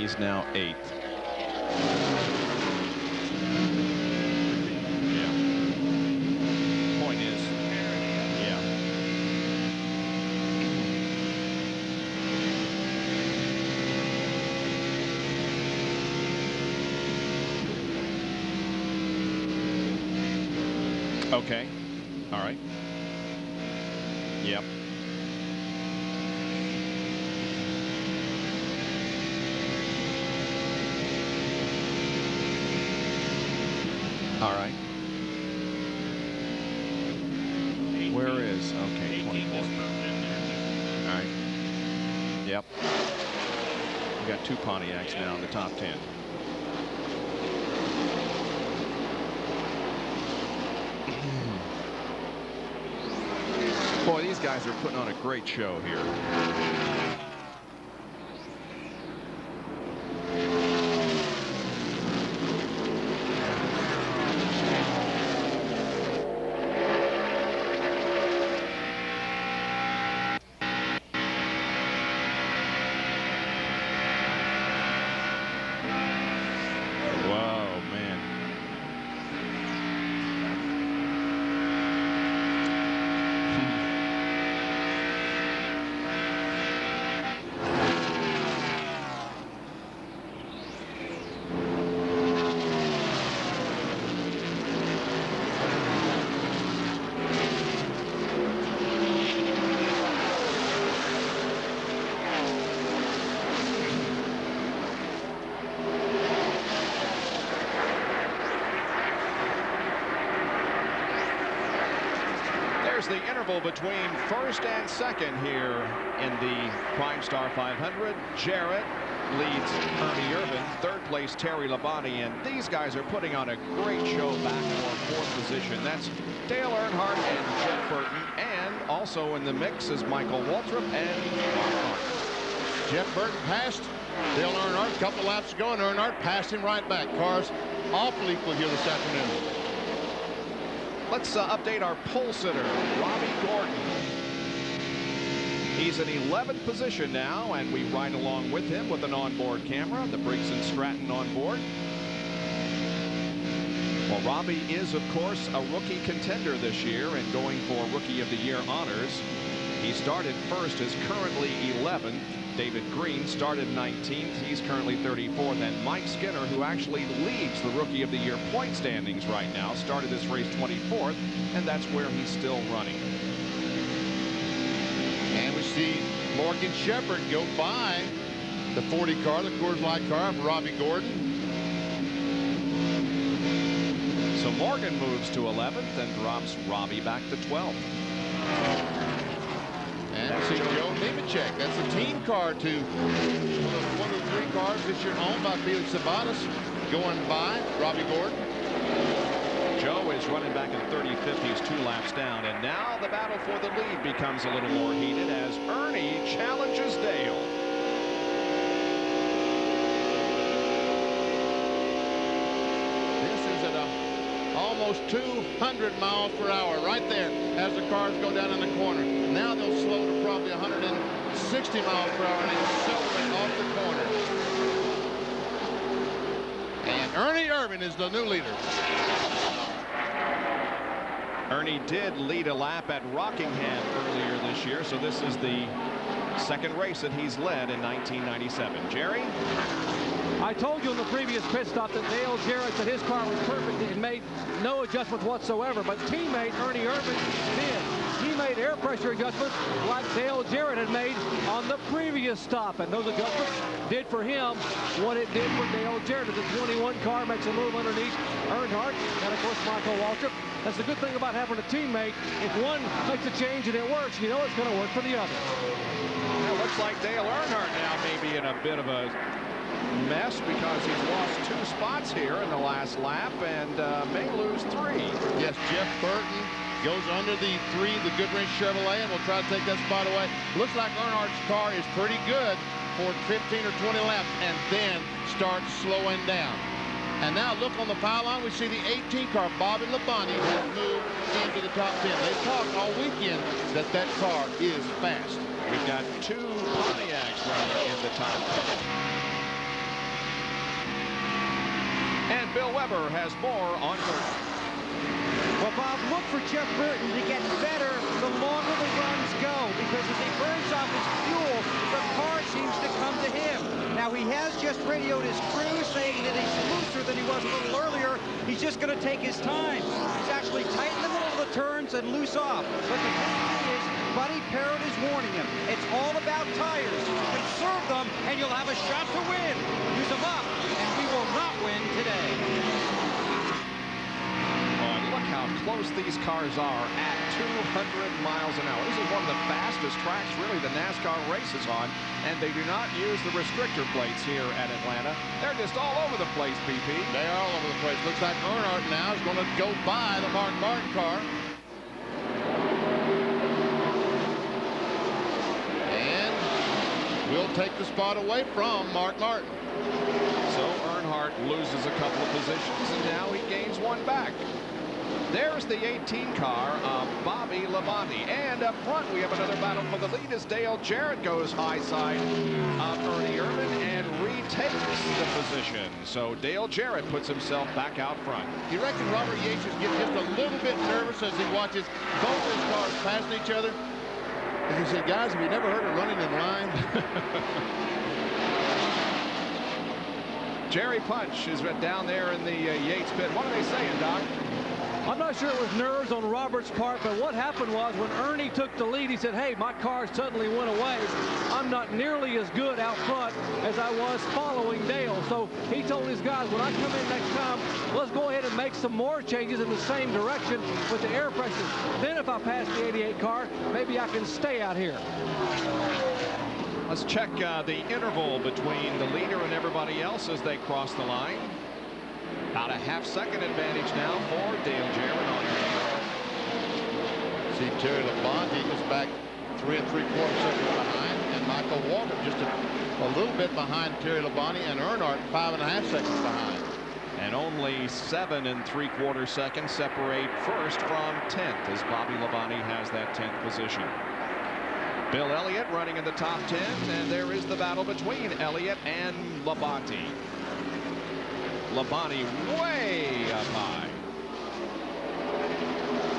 D: He's now 8th. Yeah. Point is, yeah. Okay. All right. Yep. All right. Where is, okay, 24. All right. Yep. We got 2 Pontiacs now in the top 10. Boy, these guys are putting on a great show here. There's the interval between first and second here in the Primestar 500. Jarrett leads Ernie Irvin. Third place, Terry Labonte. And these guys are putting on a great show back for fourth position. That's Dale Earnhardt and Jeff Burton. And also in the mix is Michael Waltrip and Mark Martin.
F: Jeff Burton passed Dale Earnhardt a couple laps ago, and Earnhardt passed him right back. Cars awful equal here this afternoon.
D: Let's update our pole sitter, Robbie Gordon. He's in 11th position now, and we ride along with him with an onboard camera, the Briggs & Stratton onboard. Well, Robbie is, of course, a rookie contender this year and going for Rookie of the Year honors. He started first, is currently 11th. David Green started 19th. He's currently 34th. And Mike Skinner, who actually leads the Rookie of the Year point standings right now, started this race 24th, and that's where he's still running.
F: And we see Morgan Shepherd go by the 40 car, the Coors Light car of Robbie Gordon.
D: So Morgan moves to 11th and drops Robbie back to 12th.
F: And we see Joe Nemechek. That's a team car to one of the 3 cars this year owned by Felix Sabates, going by Robbie Gordon.
D: Joe is running back in 35th. He's 2 laps down. And now the battle for the lead becomes a little more heated as Ernie challenges Dale.
F: This is at almost 200 miles per hour right there as the cars go down in the corner. Now they'll slow to probably 160 miles per hour and accelerate off the corner. And Ernie Irvin is the new leader.
D: Ernie did lead a lap at Rockingham earlier this year, so this is the second race that he's led in 1997. Jerry?
J: I told you in the previous pit stop that Dale Jarrett said his car was perfect and made no adjustments whatsoever, but teammate Ernie Irvin did. He made air pressure adjustments like Dale Jarrett had made on the previous stop, and those adjustments did for him what it did for Dale Jarrett. The 21 car makes a move underneath Earnhardt, and of course Michael Waltrip. That's the good thing about having a teammate. If one makes a change and it works, you know it's going to work for the other.
D: It looks like Dale Earnhardt now may be in a bit of a mess because he's lost 2 spots here in the last lap and may lose 3.
F: Yes, Jeff Burton goes under the 3, the Goodwrench Chevrolet, and will try to take that spot away. Looks like Earnhardt's car is pretty good for 15 or 20 laps and then starts slowing down. And now look on the pylon, we see the 18 car, Bobby Labonte, has moved into the top 10. They talked all weekend that that car is fast.
D: We've got 2 Pontiacs running in the top 10. And Bill Weber has more on Burton.
E: Well, Bob, look for Jeff Burton to get better the longer the runs go, because as he burns off his fuel, the car seems to come to him. Now, he has just radioed his crew saying that he's looser than he was a little earlier. He's just going to take his time. He's actually tight in the middle of the turns and loose off. But the thing is, Buddy Parrott is warning him. It's all about tires. Conserve them, and you'll have a shot to win. Use them up, and we will not win today.
D: Look how close these cars are at 200 miles an hour. This is one of the fastest tracks, really, the NASCAR races on, and they do not use the restrictor plates here at Atlanta. They're just all over the place, BP.
F: They are all over the place. Looks like Earnhardt now is going to go by the Mark Martin car. And will take the spot away from Mark Martin.
D: So Earnhardt loses a couple of positions, and now he gains one back. There's the 18 car of Bobby Labonte. And up front, we have another battle for the lead as Dale Jarrett goes high side of Ernie Irvan and retakes the position. So Dale Jarrett puts himself back out front.
F: You reckon Robert Yates is getting just a little bit nervous as he watches both his cars passing each other? And he said, guys, have you never heard of running in line?
D: Jerry Punch is down there in the Yates pit. What are they saying, Doc?
J: I'm not sure it was nerves on Robert's part, but what happened was when Ernie took the lead, he said, hey, my car suddenly went away. I'm not nearly as good out front as I was following Dale. So he told his guys, when I come in next time, let's go ahead and make some more changes in the same direction with the air pressure. Then if I pass the 88 car, maybe I can stay out here.
D: Let's check the interval between the leader and everybody else as they cross the line. About a half-second advantage now for Dale Jarrett on
F: See Terry Labonte is back 3 3/4 seconds behind, and Michael Walker just a little bit behind Terry Labonte, and Earnhardt 5.5 seconds behind.
D: And only 7 3/4 seconds separate first from 10th as Bobby Labonte has that 10th position. Bill Elliott running in the top 10, and there is the battle between Elliott and Labonte. Labonte way up high.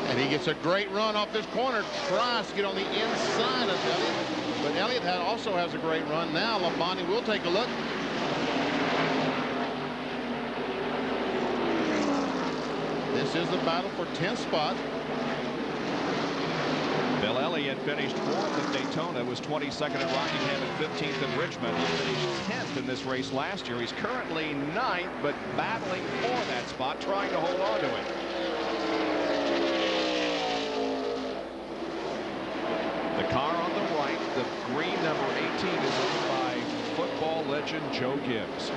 F: And he gets a great run off this corner. Tries to get on the inside of Elliott. But Elliott also has a great run. Now Labonte will take a look. This is the battle for 10th spot.
D: Bill Elliott finished 4th at Daytona, was 22nd at Rockingham and 15th at Richmond. He finished 10th in this race last year. He's currently 9th, but battling for that spot, trying to hold on to it. The car on the right, the green number 18, is owned by football legend Joe Gibbs.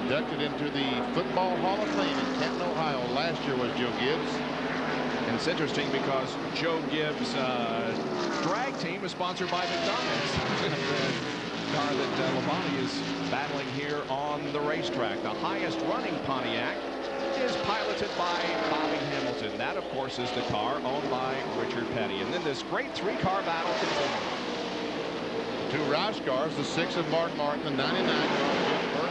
F: Inducted into the Football Hall of Fame in Canton, Ohio. Last year was Joe Gibbs.
D: And it's interesting because Joe Gibbs' drag team is sponsored by McDonald's. The car that Labonte is battling here on the racetrack. The highest running Pontiac is piloted by Bobby Hamilton. That, of course, is the car owned by Richard Petty. And then this great 3-car battle continues.
F: 2 Roush cars, the 6 of Mark Martin, the 99 car,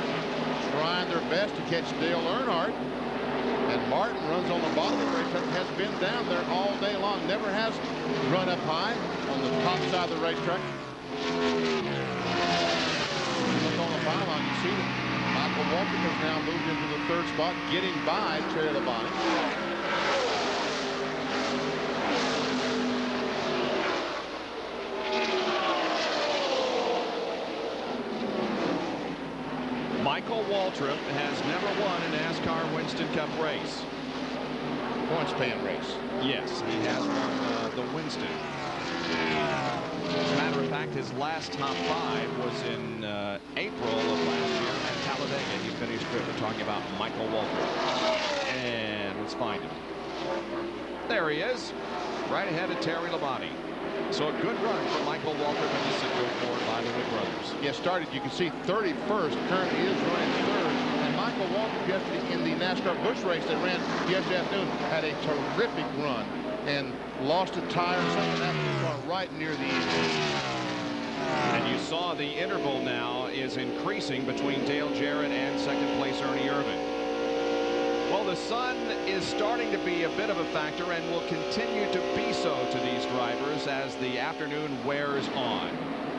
F: trying their best to catch Dale Earnhardt. And Martin runs on the bottom of the racetrack, has been down there all day long, never has run up high on the top side of the racetrack. Look on the pylon, you see that Michael Walker has now moved into the 3rd spot, getting by Terry Labonte.
D: Michael Waltrip has never won a NASCAR Winston Cup race.
F: Points paying race.
D: Yes, he has won the Winston. As a matter of fact, his last top 5 was in April of last year at Talladega. He finished 5th. We're talking about Michael Waltrip. And let's find him. There he is, right ahead of Terry Labonte. So a good run for Michael Waltrip in the Citgo Ford by the Wood brothers.
F: Yeah, started, you can see 31st, currently is running 3rd. And Michael Waltrip yesterday in the NASCAR Busch race that ran yesterday afternoon had a terrific run and lost a tire or something, that car right near the end.
D: And you saw the interval now is increasing between Dale Jarrett and second place Ernie Irvan. Well, the sun is starting to be a bit of a factor and will continue to be so to these drivers as the afternoon wears on.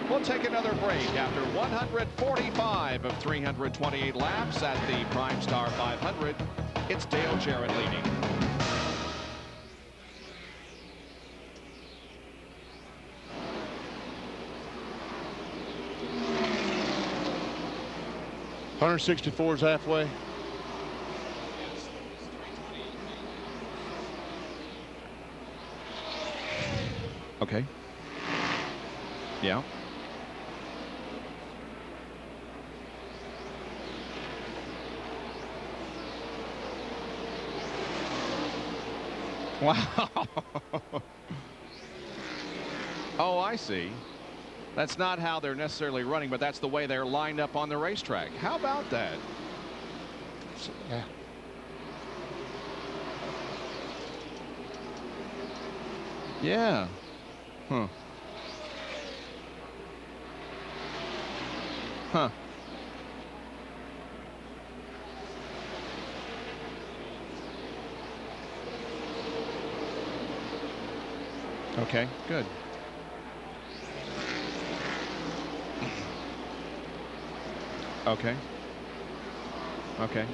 D: We'll take another break after 145 of 328 laps at the Primestar 500. It's Dale Jarrett leading.
F: .164 is halfway.
D: Okay. Yeah. Wow. Oh, I see. That's not how they're necessarily running, but that's the way they're lined up on the racetrack. How about that?
F: Yeah.
D: Yeah. Huh. Huh. Okay, good. Okay. Okay.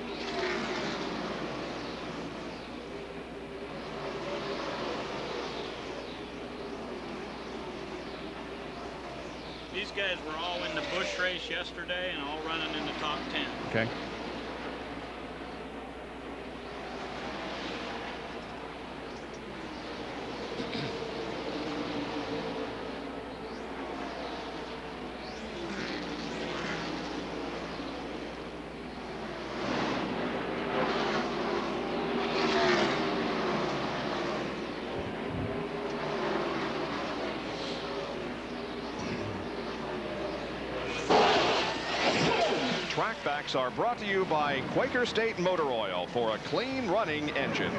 K: These guys were all in the Busch race yesterday and all running in the top 10.
D: Okay. Trackbacks are brought to you by Quaker State Motor Oil for a clean running engine.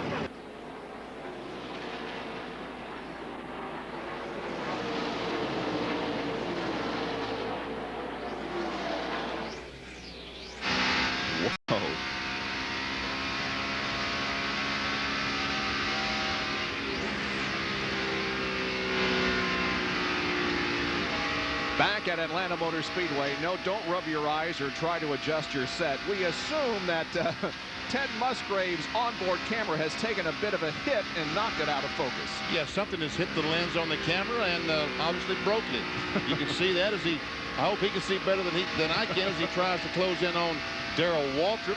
D: Whoa. Back at Atlanta Motor Speedway. No, don't rub your eyes or try to adjust your set. We assume that Ted Musgrave's onboard camera has taken a bit of a hit and knocked it out of focus.
F: Yeah, something has hit the lens on the camera and obviously broken it. You can see that as he, I hope he can see better than I can as he tries to close in on Darrell Waltrip.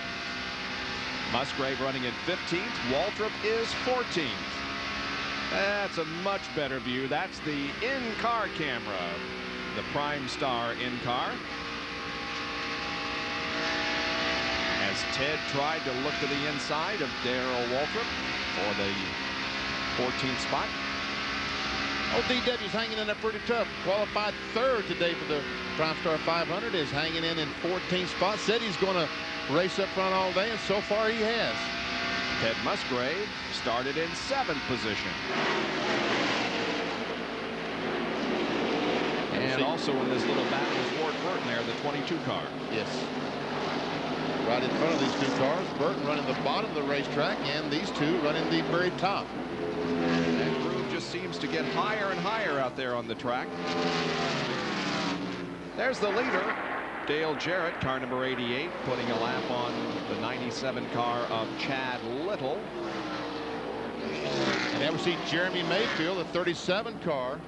D: Musgrave running in 15th. Waltrip is 14th. That's a much better view. That's the in-car camera. The Primestar in-car. As Ted tried to look to the inside of Darrell Waltrip for the 14th spot.
F: ODW's hanging in there pretty tough. Qualified third today for the Primestar 500. Is hanging in 14th spot. Said he's going to race up front all day, and so far he has.
D: Ted Musgrave started in 7th position. And also in this little battle is Ward Burton there, the 22 car.
F: Yes. Right in front of these two cars. Burton running the bottom of the racetrack, and these two running the very top.
D: That groove just seems to get higher and higher out there on the track. There's the leader, Dale Jarrett, car number 88, putting a lap on the 97 car of Chad Little.
F: And there we see Jeremy Mayfield, the 37 car.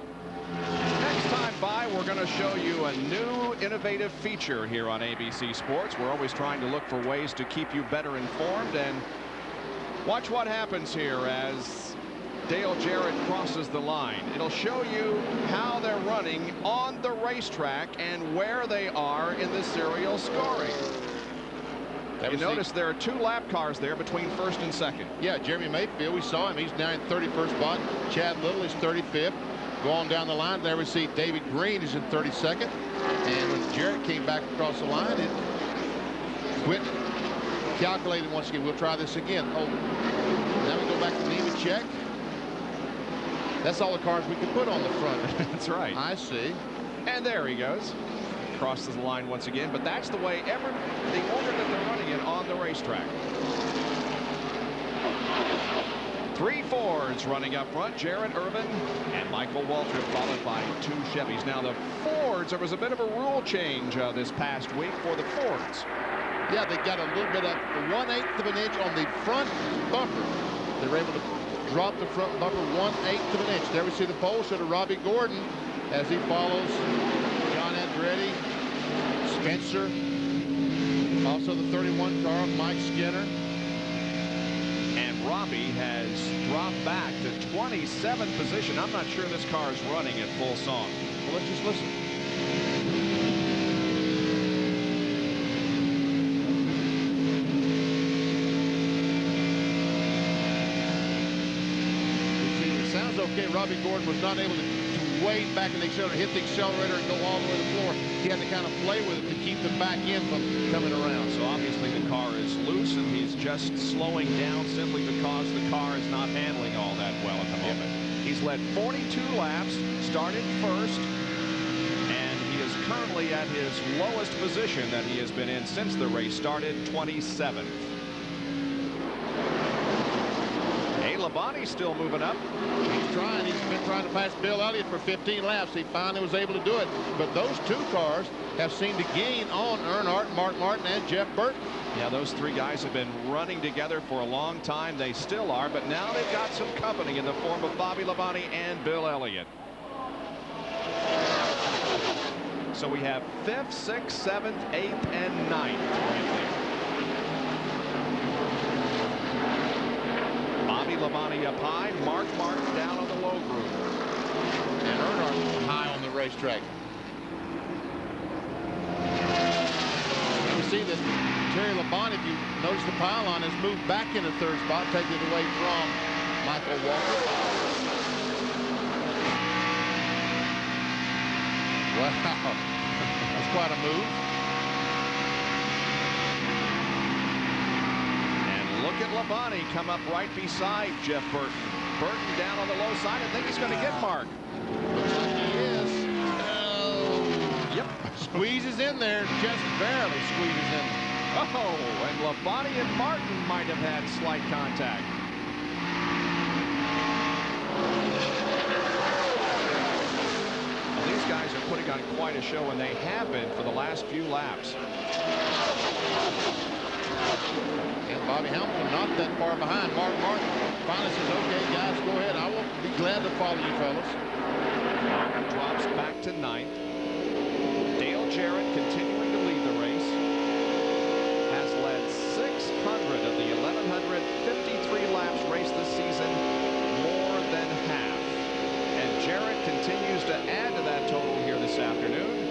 D: Next time by, we're going to show you a new innovative feature here on ABC Sports. We're always trying to look for ways to keep you better informed, and watch what happens here as Dale Jarrett crosses the line. It'll show you how they're running on the racetrack and where they are in the serial scoring. You notice there are 2 lap cars there between first and second.
F: Yeah, Jeremy Mayfield, we saw him. He's now in 31st spot. Chad Little is 35th. Go on down the line. There we see David Green is in 32nd. And when Jarrett came back across the line, it quit calculating once again. We'll try this again. Oh, now we go back to Nemechek. That's all the cars we can put on the front.
D: That's right.
F: I see.
D: And there he goes. Crosses the line once again, but that's the way the order that they're running it on the racetrack. 3 Fords running up front, Jarrett Urban and Michael Waltrip, followed by 2 Chevys. Now the Fords, there was a bit of a rule change this past week for the Fords.
F: Yeah, they got a little bit of 1/8 of an inch on the front bumper. They were able to drop the front bumper 1/8 of an inch. There we see the pole shot of Robbie Gordon as he follows John Andretti, Spencer, also the 31 car, Mike Skinner.
D: And Robbie has dropped back to 27th position. I'm not sure this car is running at full song.
F: Well, let's just listen. Sounds okay. Robbie Gordon was not able to wade back in the accelerator, hit the accelerator, and go all the way to the floor. He had to kind of play with it to keep the back end from coming around.
D: So obviously the car is loose, and he's just slowing down simply because the car is not handling all that well at the moment. He's led 42 laps, started first, and he is currently at his lowest position that he has been in since the race started, 27th. Labonte's still moving up.
F: He's trying. He's been trying to pass Bill Elliott for 15 laps. He finally was able to do it. But those 2 cars have seemed to gain on Earnhardt, Mark Martin, and Jeff Burton.
D: Yeah, those 3 guys have been running together for a long time. They still are, but now they've got some company in the form of Bobby Labonte and Bill Elliott. So we have 5th, 6th, 7th, 8th, and 9th right there. Bobby Labonte up high, Mark Martin down on the low groove.
F: And Earnhardt high on the racetrack. You see that Terry Labonte, if you notice the pylon, has moved back into 3rd spot, taking it away from Michael Walker. Wow, that's quite a move.
D: Look at Labonte come up right beside Jeff Burton. Burton down on the low side. I think he's going to get Mark.
F: Yes. Oh.
D: Yep.
F: Squeezes in there. Just barely squeezes in.
D: Oh, and Labonte and Martin might have had slight contact. Well, these guys are putting on quite a show, and they have been for the last few laps.
F: And Bobby Hamilton not that far behind. Mark Martin finally says, okay, guys, go ahead. I will be glad to follow you fellas.
D: Martin drops back to 9th. Dale Jarrett continuing to lead the race. Has led 600 of the 1,153 laps raced this season, more than half. And Jarrett continues to add to that total here this afternoon.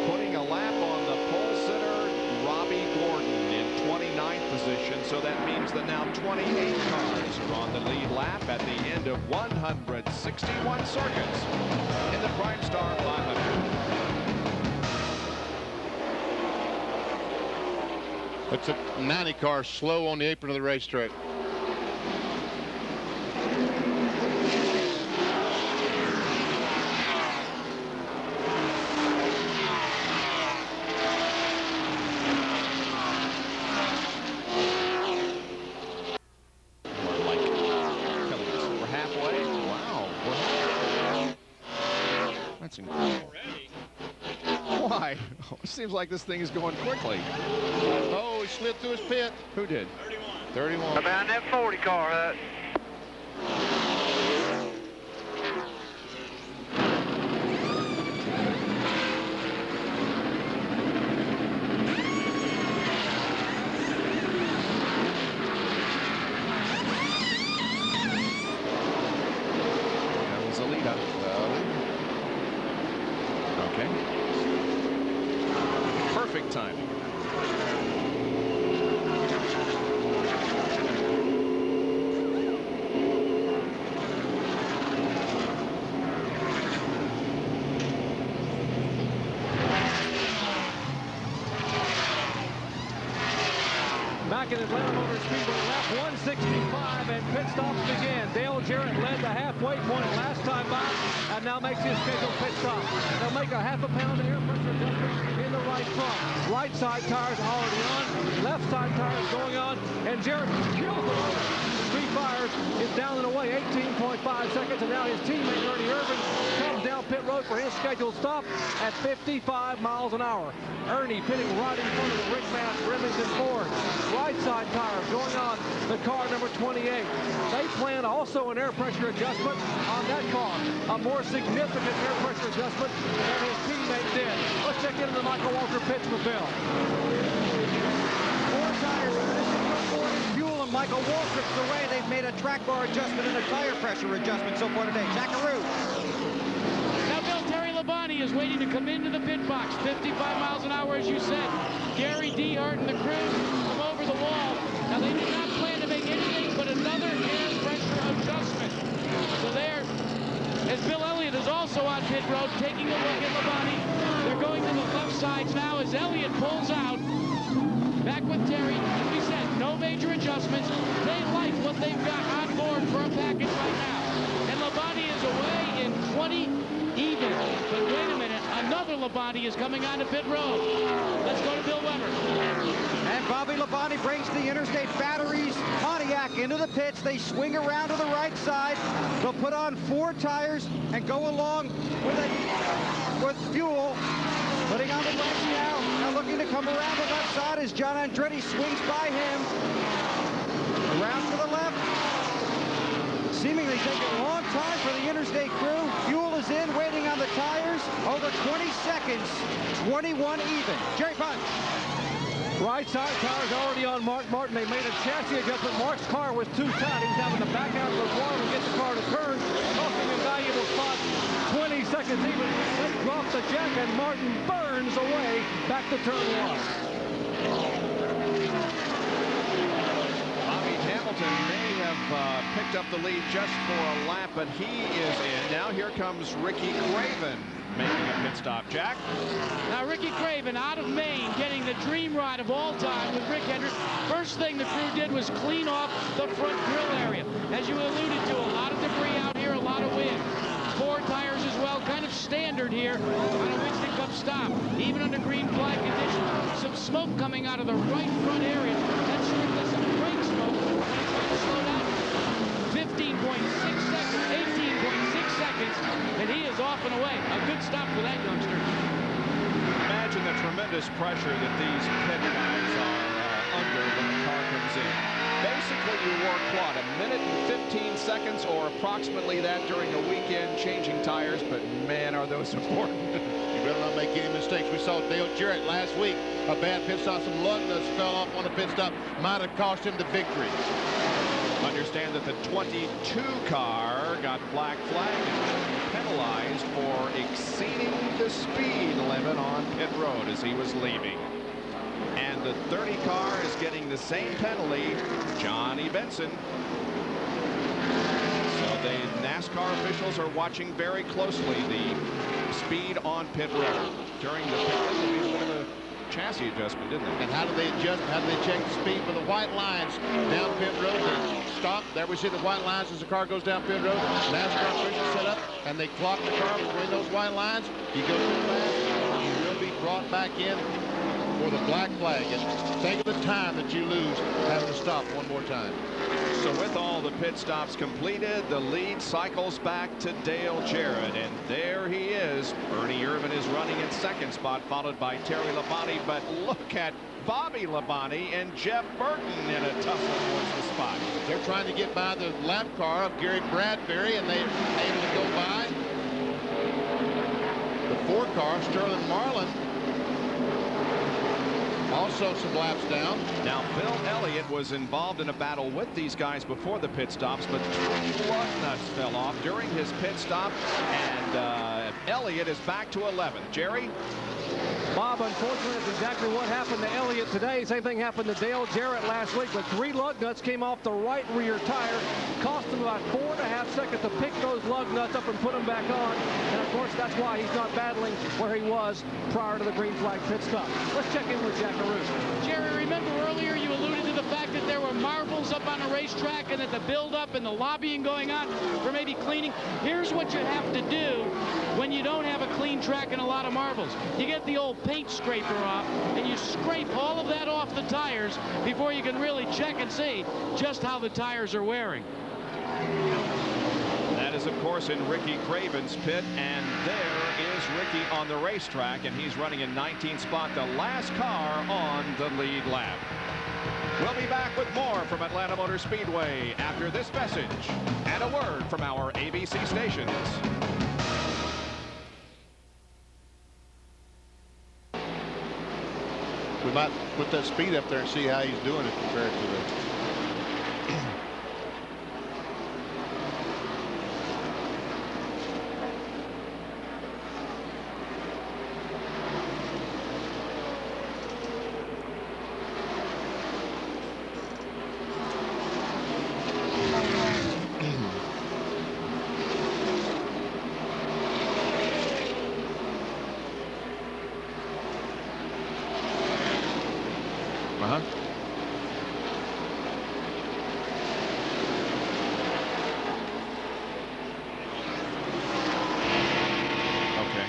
D: Putting a lap on the pole sitter, Robbie Gordon, in 29th position. So that means that now 28 cars are on the lead lap at the end of 161 circuits in the Primestar 500.
F: It's a 90 car slow on the apron of the racetrack.
D: Why? It seems like this thing is going quickly.
F: Oh, he slid through his pit.
D: Who did?
F: 31.
H: About that 40 car, Hut.
D: That was Alita. Okay. Perfect timing.
J: in Atlanta Motor Speedway, lap 165, and pit stops begin. Dale Jarrett led the halfway point last time by, and now makes his scheduled pit stop. They'll make a half a pound of air pressure adjustment in the right front. Right side tires already on, left side tires going on, and Jarrett kills the motor. Three fires is down and away, 18.5 seconds, and now his teammate Ernie Irvin comes down pit road for his scheduled stop at 55 miles an hour. Ernie pitting right in front of the Rick Mass Remington Ford. Right side tire going on the car number 28. They plan also an air pressure adjustment on that car, a more significant air pressure adjustment than his teammate did. Let's check into the Michael Walker pits with Bill. Four tires in this fuel, and Michael Waltrip's the way they've made a track bar adjustment and a tire pressure adjustment so far today. Jackaroo.
B: Now, Bill, Terry Labonte is waiting to come into the pit box. 55 miles an hour, as you said. Gary Dehart and the crew come over the wall. Now, they did not plan to make anything but another air pressure adjustment. So there, as Bill Elliott is also on pit road, taking a look at Labonte. They're going to the left sides now as Elliott pulls out. Back with Terry. As we said, no major adjustments. They like what they've got on board for a package right now. And Labonte is away in 20 even. But wait a minute, another Labonte is coming onto pit road. Let's go to Bill Weber.
E: And Bobby Labonte brings the Interstate Batteries Pontiac into the pits. They swing around to the right side. They'll put on 4 tires and go along with fuel. Putting on the brakes now looking to come around the left side as John Andretti swings by him. Around to the left. Seemingly taking a long time for the Interstate crew. Fuel is in, waiting on the tires. Over 20 seconds, 21 even. Jerry Punch.
J: Right side tires already on Mark Martin. They made a chassis adjustment. Mark's car was too tight. He was having to back out of the wall and get the car to turn, costing him valuable spots. 20 seconds even. They drop the jack and Martin burns away back to turn 1.
D: Bobby Hamilton may have picked up the lead just for a lap, but he is in. Now here comes Ricky Craven making a pit stop. Jack?
B: Now Ricky Craven out of Maine getting the dream ride of all time with Rick Hendrick. First thing the crew did was clean off the front grill area. As you alluded to, a lot of debris out here, a lot of wind. 4 tires as well, kind of standard here on a Winston Cup stop. Even under green flag conditions, some smoke coming out of the right front area. That's strictly some brake smoke when it's going to slow down. 15.6 seconds, 18.6 seconds, and he is off and away. A good stop for that youngster.
D: Imagine the tremendous pressure that these pit guys are under when the car comes in. Basically, you work, what, a minute and 15 seconds or approximately that during the weekend changing tires, but man, are those important.
F: You better not make any mistakes. We saw Dale Jarrett last week. A bad pit stop, some lug nuts fell off on a pit stop. Might have cost him the victory.
D: Understand that the 22 car got black flagged and penalized for exceeding the speed limit on pit road as he was leaving. And the 30 car is getting the same penalty, Johnny Benson. So the NASCAR officials are watching very closely the speed on pit road. During the pit, they made a bit of a chassis adjustment, didn't they?
F: And how do they adjust? How do they check the speed? For the white lines down pit road, they stop. There we see the white lines as the car goes down pit road. NASCAR officials set up and they clock the car between those white lines. You go too fast, you will be brought back in for the black flag. And think of the time that you lose having to stop one more time.
D: So with all the pit stops completed, the lead cycles back to Dale Jarrett, and there he is. Ernie Irvin is running in second spot, followed by Terry Labonte, but look at Bobby Labonte and Jeff Burton in a tussle towards the spot.
F: They're trying to get by the lap car of Gary Bradbury, and they're able to go by the 4 car, Sterling Marlin. Also some laps down.
D: Now, Bill Elliott was involved in a battle with these guys before the pit stops, but 2 lug nuts fell off during his pit stop, and Elliott is back to 11th. Jerry?
J: Bob, unfortunately, that's exactly what happened to Elliott today. Same thing happened to Dale Jarrett last week, but 3 lug nuts came off the right rear tire. Cost him about 4.5 seconds to pick those lug nuts up and put them back on. And, of course, that's why he's not battling where he was prior to the green flag pit stop. Let's check in with Jackaroo.
B: Jerry, remember earlier you alluded to the fact that there were marbles up on the racetrack and that the build-up and the lobbying going on for maybe cleaning. Here's what you have to do when you don't have a clean track and a lot of marbles. You get the old paint scraper off, and you scrape all of that off the tires before you can really check and see just how the tires are wearing.
D: That is, of course, in Ricky Craven's pit, and there is Ricky on the racetrack, and he's running in 19th spot, the last car on the lead lap. We'll be back with more from Atlanta Motor Speedway after this message and a word from our ABC stations.
F: We might put that speed up there and see how he's doing it compared to the.
D: Okay.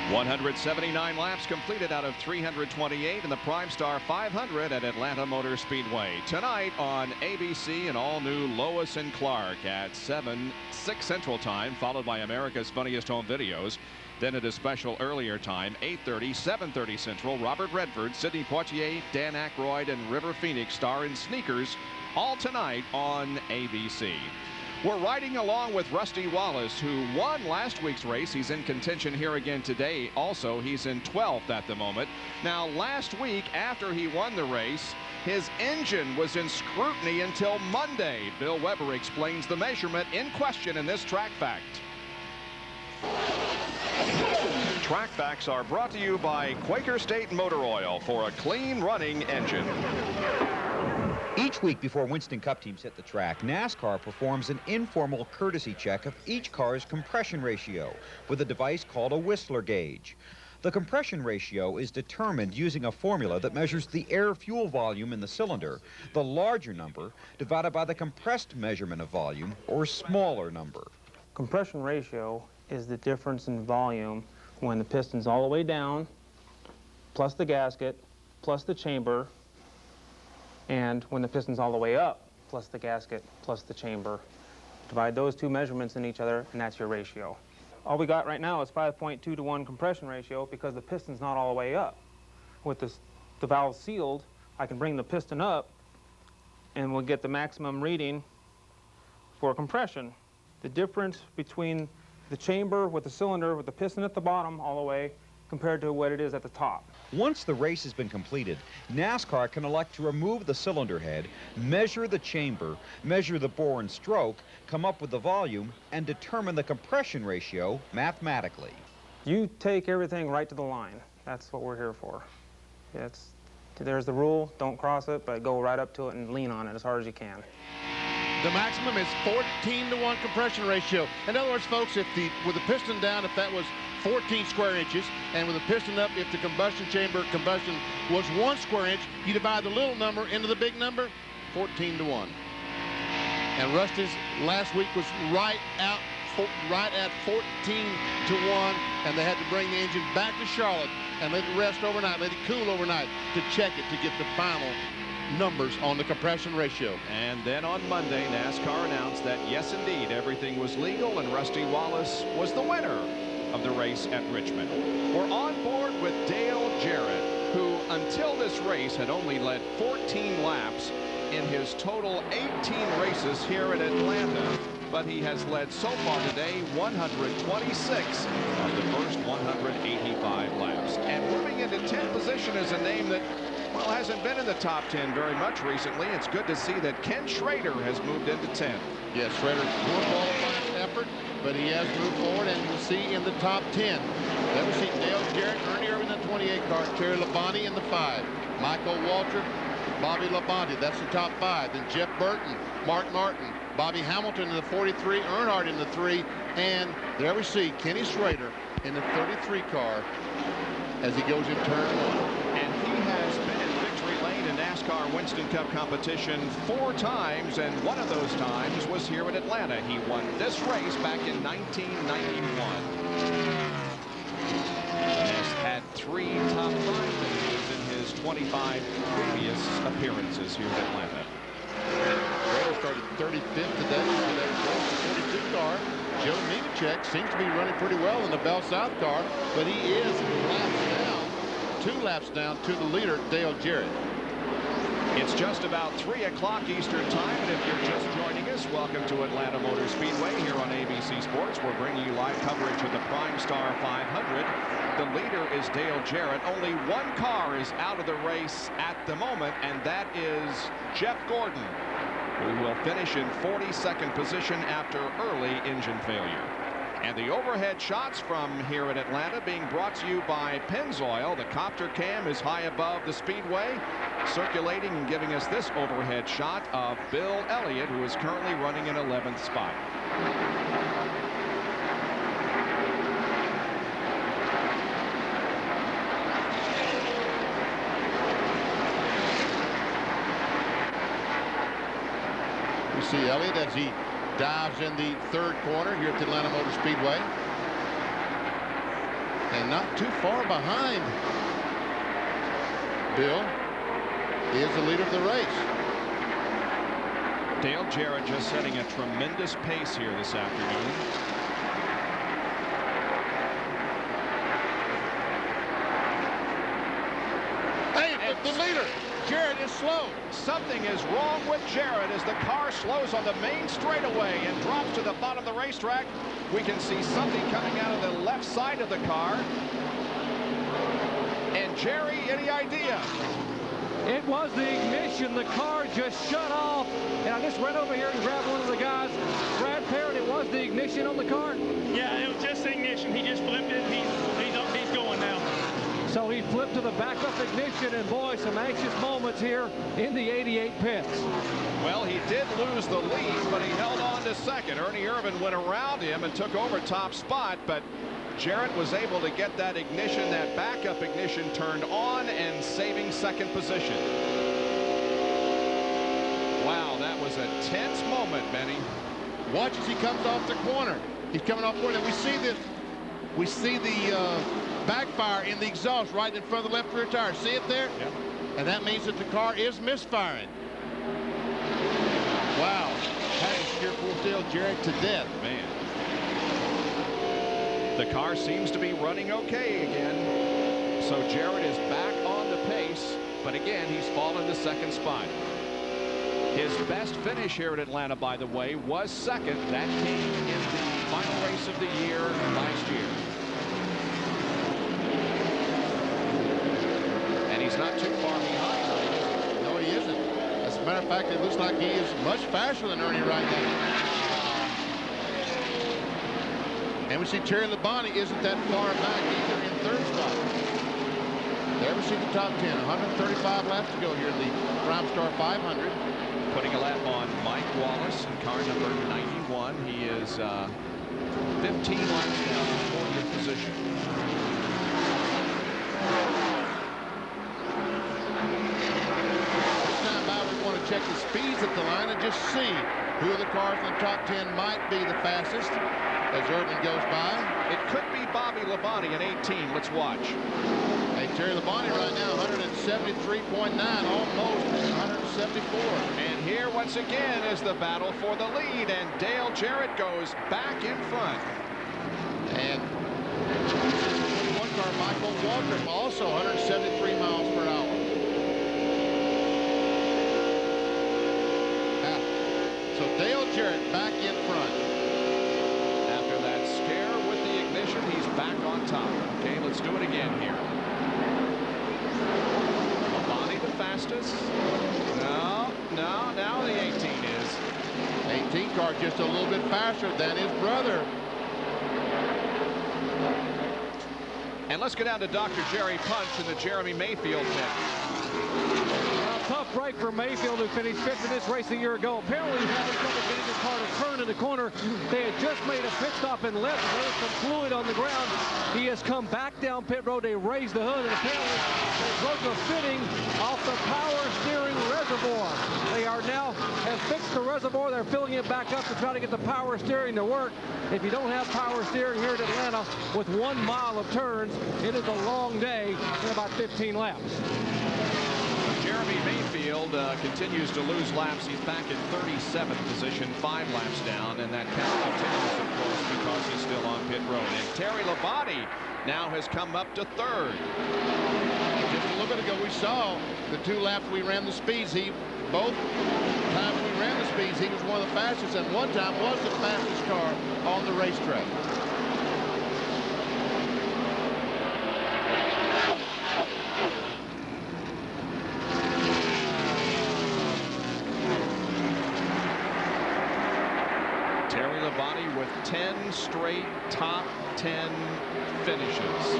D: 179 laps completed out of 328 in the Primestar 500 at Atlanta Motor Speedway. Tonight on ABC, an all-new Lois and Clark at 6 Central Time, followed by America's Funniest Home Videos. Then at a special earlier time, 8:30, 7:30 Central, Robert Redford, Sidney Poitier, Dan Aykroyd, and River Phoenix star in Sneakers, all tonight on ABC. We're riding along with Rusty Wallace, who won last week's race. He's in contention here again today. Also, he's in 12th at the moment. Now, last week, after he won the race, his engine was in scrutiny until Monday. Bill Weber explains the measurement in question in this Track Fact. Track Facts are brought to you by Quaker State Motor Oil for a clean running engine.
E: Each week before Winston Cup teams hit the track, NASCAR performs an informal courtesy check of each car's compression ratio with a device called a Whistler gauge. The compression ratio is determined using a formula that measures the air-fuel volume in the cylinder, the larger number divided by the compressed measurement of volume, or smaller number.
L: Compression ratio is the difference in volume when the piston's all the way down, plus the gasket, plus the chamber, and when the piston's all the way up, plus the gasket, plus the chamber. Divide those two measurements in each other, and that's your ratio. All we got right now is 5.2 to 1 compression ratio because the piston's not all the way up. With the valve sealed, I can bring the piston up, and we'll get the maximum reading for compression. The difference between the chamber with the cylinder with the piston at the bottom all the way compared to what it is at the top.
E: Once the race has been completed, NASCAR can elect to remove the cylinder head, measure the chamber, measure the bore and stroke, come up with the volume, and determine the compression ratio mathematically.
L: You take everything right to the line. That's what we're here for. There's the rule, don't cross it, but go right up to it and lean on it as hard as you can.
F: The maximum is 14 to 1 compression ratio. In other words, folks, with the piston down, if that was 14 square inches, and with the piston up, if the combustion was 1 square inch, you divide the little number into the big number, 14 to 1. And Rusty's last week was right at 14 to 1, and they had to bring the engine back to Charlotte and let it rest overnight, let it cool overnight to check it to get the final numbers on the compression ratio.
D: And then on Monday, NASCAR announced that yes, indeed, everything was legal and Rusty Wallace was the winner of the race at Richmond. We're on board with Dale Jarrett, who until this race had only led 14 laps in his total 18 races here at Atlanta, but he has led so far today 126 of the first 185 laps. And moving into 10th position is a name that, well, hasn't been in the top 10 very much recently. It's good to see that Ken Schrader has moved into 10th.
F: Yes, Schrader, poor qualifying effort, but he has moved forward, and you'll see in the top 10. Then we see Dale Jarrett, Ernie Irvin in the 28 car, Terry Labonte in the 5, Michael Waltrip, Bobby Labonte. That's the top 5. Then Jeff Burton, Mark Martin, Bobby Hamilton in the 43, Earnhardt in the 3, and there we see Kenny Schrader in the 33 car as he goes in turn 1.
D: And he has been in victory lane in NASCAR Winston Cup competition 4 times, and one of those times was here in Atlanta. He won this race back in 1991. Has had 3 top 5 finishes in his 25 previous appearances here in Atlanta.
F: Schrader started 35th today for that 42 car. Joe Nemechek seems to be running pretty well in the Bell South car, but he is laps down, 2 laps down to the leader, Dale Jarrett.
D: It's just about 3 o'clock Eastern time, and if you're just joining us, welcome to Atlanta Motor Speedway here on ABC Sports. We're bringing you live coverage of the Primestar 500. The leader is Dale Jarrett. Only 1 car is out of the race at the moment, and that is Jeff Gordon, who will finish in 42nd position after early engine failure. And the overhead shots from here at Atlanta being brought to you by Pennzoil. The copter cam is high above the speedway, circulating and giving us this overhead shot of Bill Elliott, who is currently running in 11th spot.
F: We see Elliott as he dives in the 3rd corner here at the Atlanta Motor Speedway. And not too far behind Bill is the leader of the race.
D: Dale Jarrett just setting a tremendous pace here this afternoon.
F: Hey, the leader, Jarrett, is slow.
D: Something is wrong with Jarrett as the car slows on the main straightaway and drops to the bottom of the racetrack. We can see something coming out of the left side of the car. And Jerry, any idea?
J: It was the ignition. The car just shut off. And I just ran over here and grabbed one of the guys. Brad Parrott, it was the ignition on the car.
M: Yeah, it was just the ignition. He just flipped it. He's going now.
J: So he flipped to the backup ignition, and boy, some anxious moments here in the 88 pits.
D: Well, he did lose the lead, but he held on to 2nd. Ernie Irvin went around him and took over top spot, but Jarrett was able to get that ignition, that backup ignition turned on and saving 2nd position. Wow, that was a tense moment, Benny.
F: Watch as he comes off the corner. He's coming off the corner, and we see this. We see the backfire in the exhaust right in front of the left rear tire. See it there?
D: Yep.
F: And that means that the car is misfiring. Wow. That is sure fools Dale Jarrett to death.
D: Man. The car seems to be running okay again. So Jarrett is back on the pace, but again, he's fallen to 2nd spot. His best finish here at Atlanta, by the way, was 2nd. That came in the final race of the year last year. And he's not too far behind.
F: No, he isn't. As a matter of fact, it looks like he is much faster than Ernie right now. And we see Terry Labonte isn't that far back either in 3rd spot. There we see the top 10. 135 laps to go here in the Primestar 500.
D: Putting a lap on Mike Wallace in car number 91. He is 15 laps down in 40th position.
F: This time by, we want to check the speeds at the line and just see who of the cars in the top 10 might be the fastest as Irvin goes by.
D: It could be Bobby Labonte in 18. Let's watch.
F: Hey, Terry Labonte right now 173.9, almost 174.
D: And here once again is the battle for the lead, and Dale Jarrett goes back in front.
F: And 21 car Michael Waltrip also 173 miles per hour. So Dale Jarrett back in front.
D: After that scare with the ignition, he's back on top. Okay, let's do it again here. Labonte the fastest. No, now the 18 is.
F: 18 car just a little bit faster than his brother.
D: And let's go down to Dr. Jerry Punch in the Jeremy Mayfield pit.
J: Tough break for Mayfield, who finished 5th in this race a year ago. Apparently he's having trouble getting the car to turn in the corner. They had just made a pit stop and left. There was some fluid on the ground. He has come back down pit road. They raised the hood, and apparently they broke a fitting off the power steering reservoir. They are now have fixed the reservoir. They're filling it back up to try to get the power steering to work. If you don't have power steering here at Atlanta with 1 mile of turns, it is a long day in about 15 laps.
D: Jeremy Mayfield continues to lose laps. He's back in 37th position, 5 laps down, and that count continues, of course, because he's still on pit road. And Terry Labonte now has come up to 3rd.
F: Just a little bit ago, we saw the 2 laps we ran the speeds. Both times we ran the speeds, he was one of the fastest, and one time was the fastest car on the racetrack.
D: With 10 straight top 10 finishes.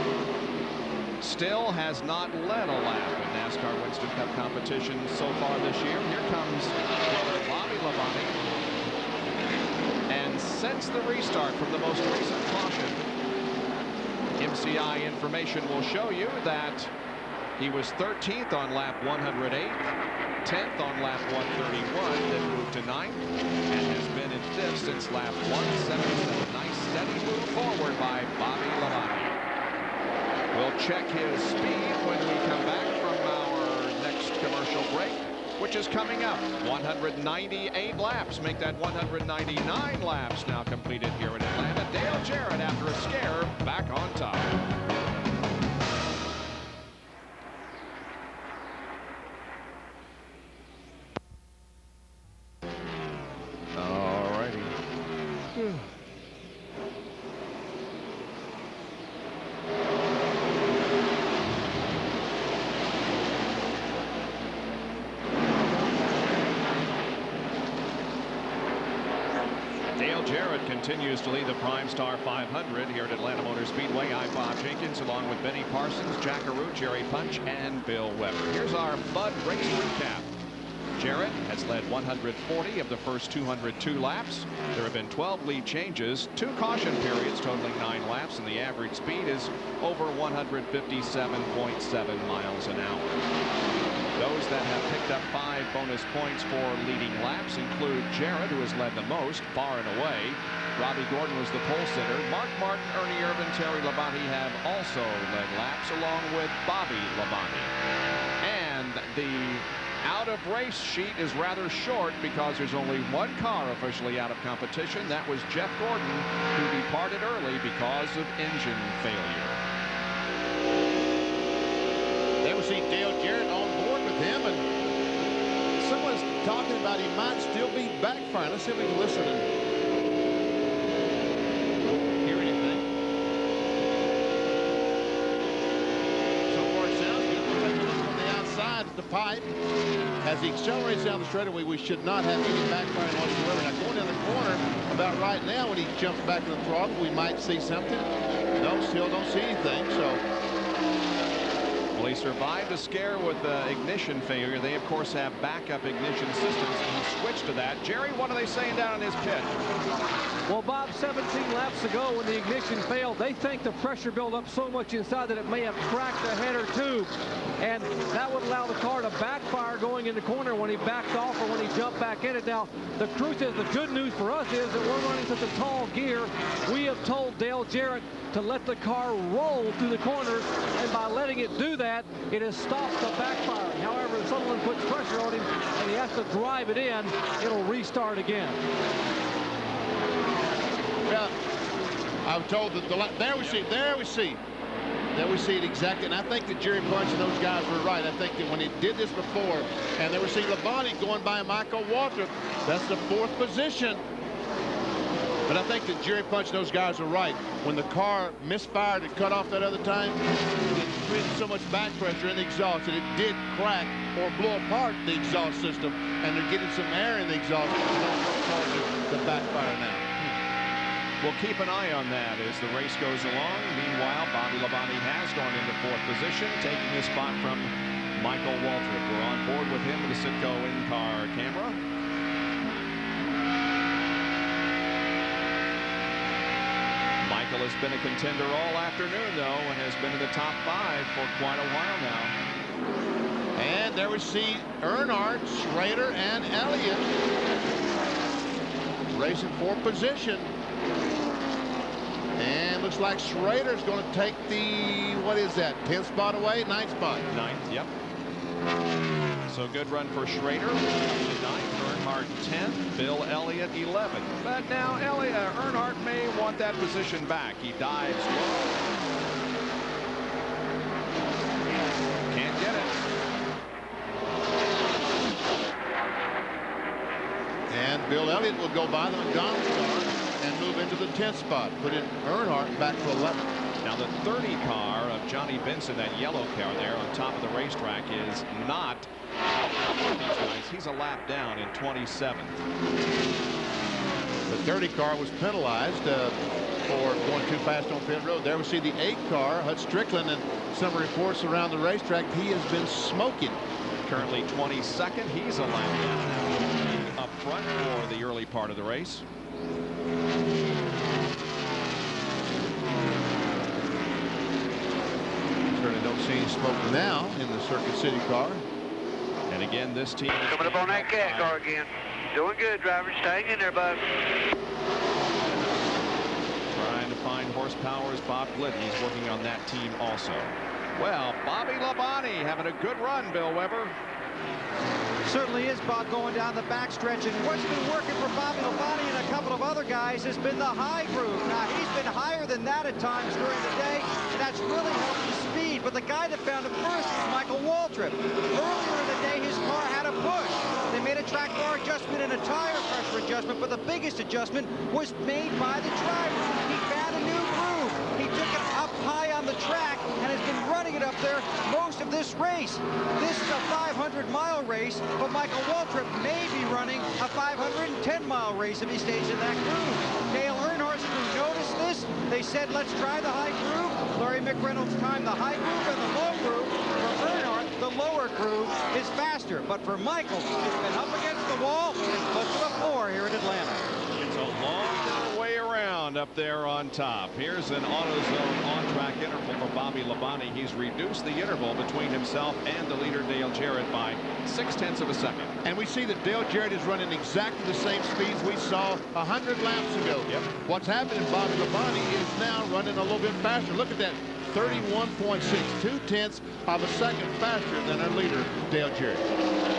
D: Still has not led a lap in NASCAR Winston Cup competition so far this year. Here comes Bobby Labonte. And since the restart from the most recent caution, MCI information will show you that he was 13th on lap 108, 10th on lap 131, then moved to 9th, and has been in 5th since lap 177. Nice steady move forward by Bobby Labonte. We'll check his speed when we come back from our next commercial break, which is coming up. 198 laps. Make that 199 laps now completed here in Atlanta. Dale Jarrett, after a scare, back on top. Dale Jarrett continues to lead the Primestar 500 here at Atlanta Motor Speedway. I'm Bob Jenkins, along with Benny Parsons, Jack Arute, Jerry Punch, and Bill Weber. Here's our Bud race recap. Jarrett has led 140 of the first 202 laps. There have been 12 lead changes, 2 caution periods totaling 9 laps, and the average speed is over 157.7 miles an hour. Those that have picked up 5 bonus points for leading laps include Jarrett, who has led the most, far and away. Robbie Gordon was the pole sitter. Mark Martin, Ernie Irvan, Terry Labonte have also led laps, along with Bobby Labonte. And the out-of-race sheet is rather short because there's only 1 car officially out of competition. That was Jeff Gordon, who departed early because of engine failure.
F: There we see Dale Jarrett on board with him, and someone's talking about he might still be backfiring. Let's see if we can listen and hear anything. So far it sounds good. We'll take a look from the outside at the pipe. As he accelerates down the straightaway, we should not have any backfiring whatsoever. Now going down the corner about right now, when he jumps back in the throttle, we might see something. No, still don't see anything. So.
D: Well, he survived a scare with ignition failure. They, of course, have backup ignition systems, and he switched to that. Jerry, what are they saying down in his pit?
J: Well, Bob, 17 laps ago when the ignition failed, they think the pressure built up so much inside that it may have cracked the header tube. And that would allow the car to backfire going in the corner when he backed off or when he jumped back in it. Now, the crew says the good news for us is that we're running such a tall gear. We have told Dale Jarrett to let the car roll through the corners, and by letting it do that, it has stopped the backfiring. However, if someone puts pressure on him and he has to drive it in, it'll restart again.
F: Well, I'm told that there we see it exactly. And I think that Jerry Punch and those guys were right. I think that when he did this before, and they were seeing Labonte going by Michael Waltrip, that's the 4th position. But I think that Jerry Punch and those guys are right. When the car misfired and cut off that other time, it created so much back pressure in the exhaust that it did crack or blow apart the exhaust system, and they're getting some air in the exhaust system. That's what causes the backfire now.
D: We'll keep an eye on that as the race goes along. Meanwhile, Bobby Labonte has gone into 4th position, taking his spot from Michael Waltrip. We're on board with him with the Citgo in-car camera. Michael has been a contender all afternoon, though, and has been in the top 5 for quite a while now.
F: And there we see Earnhardt, Schrader, and Elliott racing for position. And looks like Schrader's going to take the, what is that, 10th spot away? 9th spot.
D: 9th, yep. So good run for Schrader. 9th, Earnhardt 10th, Bill Elliott 11th. But now Earnhardt may want that position back. He dives low. Can't get it.
F: And Bill Elliott will go by the McDonald's car and move into the 10th spot, put in Earnhardt back to 11th.
D: Now the 30 car of Johnny Benson, that yellow car there on top of the racetrack, is not these guys. He's a lap down in 27th.
F: The 30 car was penalized for going too fast on pit road. There we see the 8 car, Hut Strickland, and some reports around the racetrack. He has been smoking.
D: Currently 22nd. He's a lap down up front for the early part of the race.
F: Certainly don't see any smoke now in the Circuit City car.
D: And again, this team is
H: coming up on that cat car again. Doing good, drivers. Staying in there, bud.
D: Trying to find horsepower is Bob Glidden. He's working on that team also. Well, Bobby Labonte having a good run, Bill Weber.
E: Certainly is, Bob, going down the backstretch. And what's been working for Bobby Labonte and a couple of other guys has been the high groove. Now, he's been higher than that at times during the day, and that's really helped his speed. But the guy that found him first was Michael Waltrip. Earlier in the day, his car had a push. They made a track bar adjustment and a tire pressure adjustment, but the biggest adjustment was made by the driver. He found a new groove. He took it up high on the track and has been running it up there most of this race. This is a 500-mile race, but Michael Waltrip may be running a 510-mile race if he stays in that groove. Dale Earnhardt's crew noticed this. They said, let's try the high groove. Larry McReynolds timed the high groove and the low groove. For Earnhardt, the lower groove is faster. But for Michael, it's been up against the wall and put to the floor here in Atlanta.
D: It's a long way around up there on top. Here's an AutoZone on-track interval for Bobby Labonte. He's reduced the interval between himself and the leader Dale Jarrett by 0.6 of a second.
F: And we see that Dale Jarrett is running exactly the same speeds we saw 100 laps ago.
D: Yep. What's
F: happening, Bobby Labonte is now running a little bit faster. Look at that, 31.6, 0.2 of a second faster than our leader, Dale Jarrett.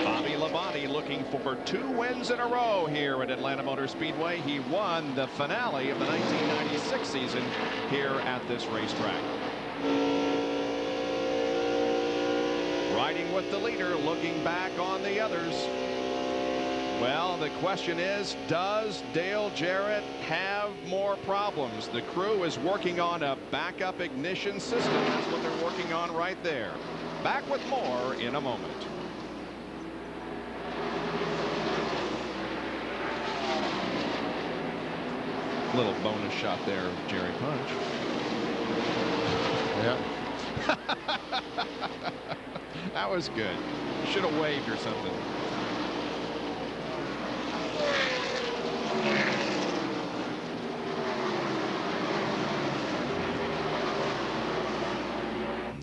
D: Bobby Labonte looking for 2 wins in a row here at Atlanta Motor Speedway. He won the finale of the 1996 season here at this racetrack. Riding with the leader, looking back on the others. Well, the question is, does Dale Jarrett have more problems? The crew is working on a backup ignition system. That's what they're working on right there. Back with more in a moment. Little bonus shot there of Jerry Punch.
F: Yeah.
D: That was good. Should have waved or something.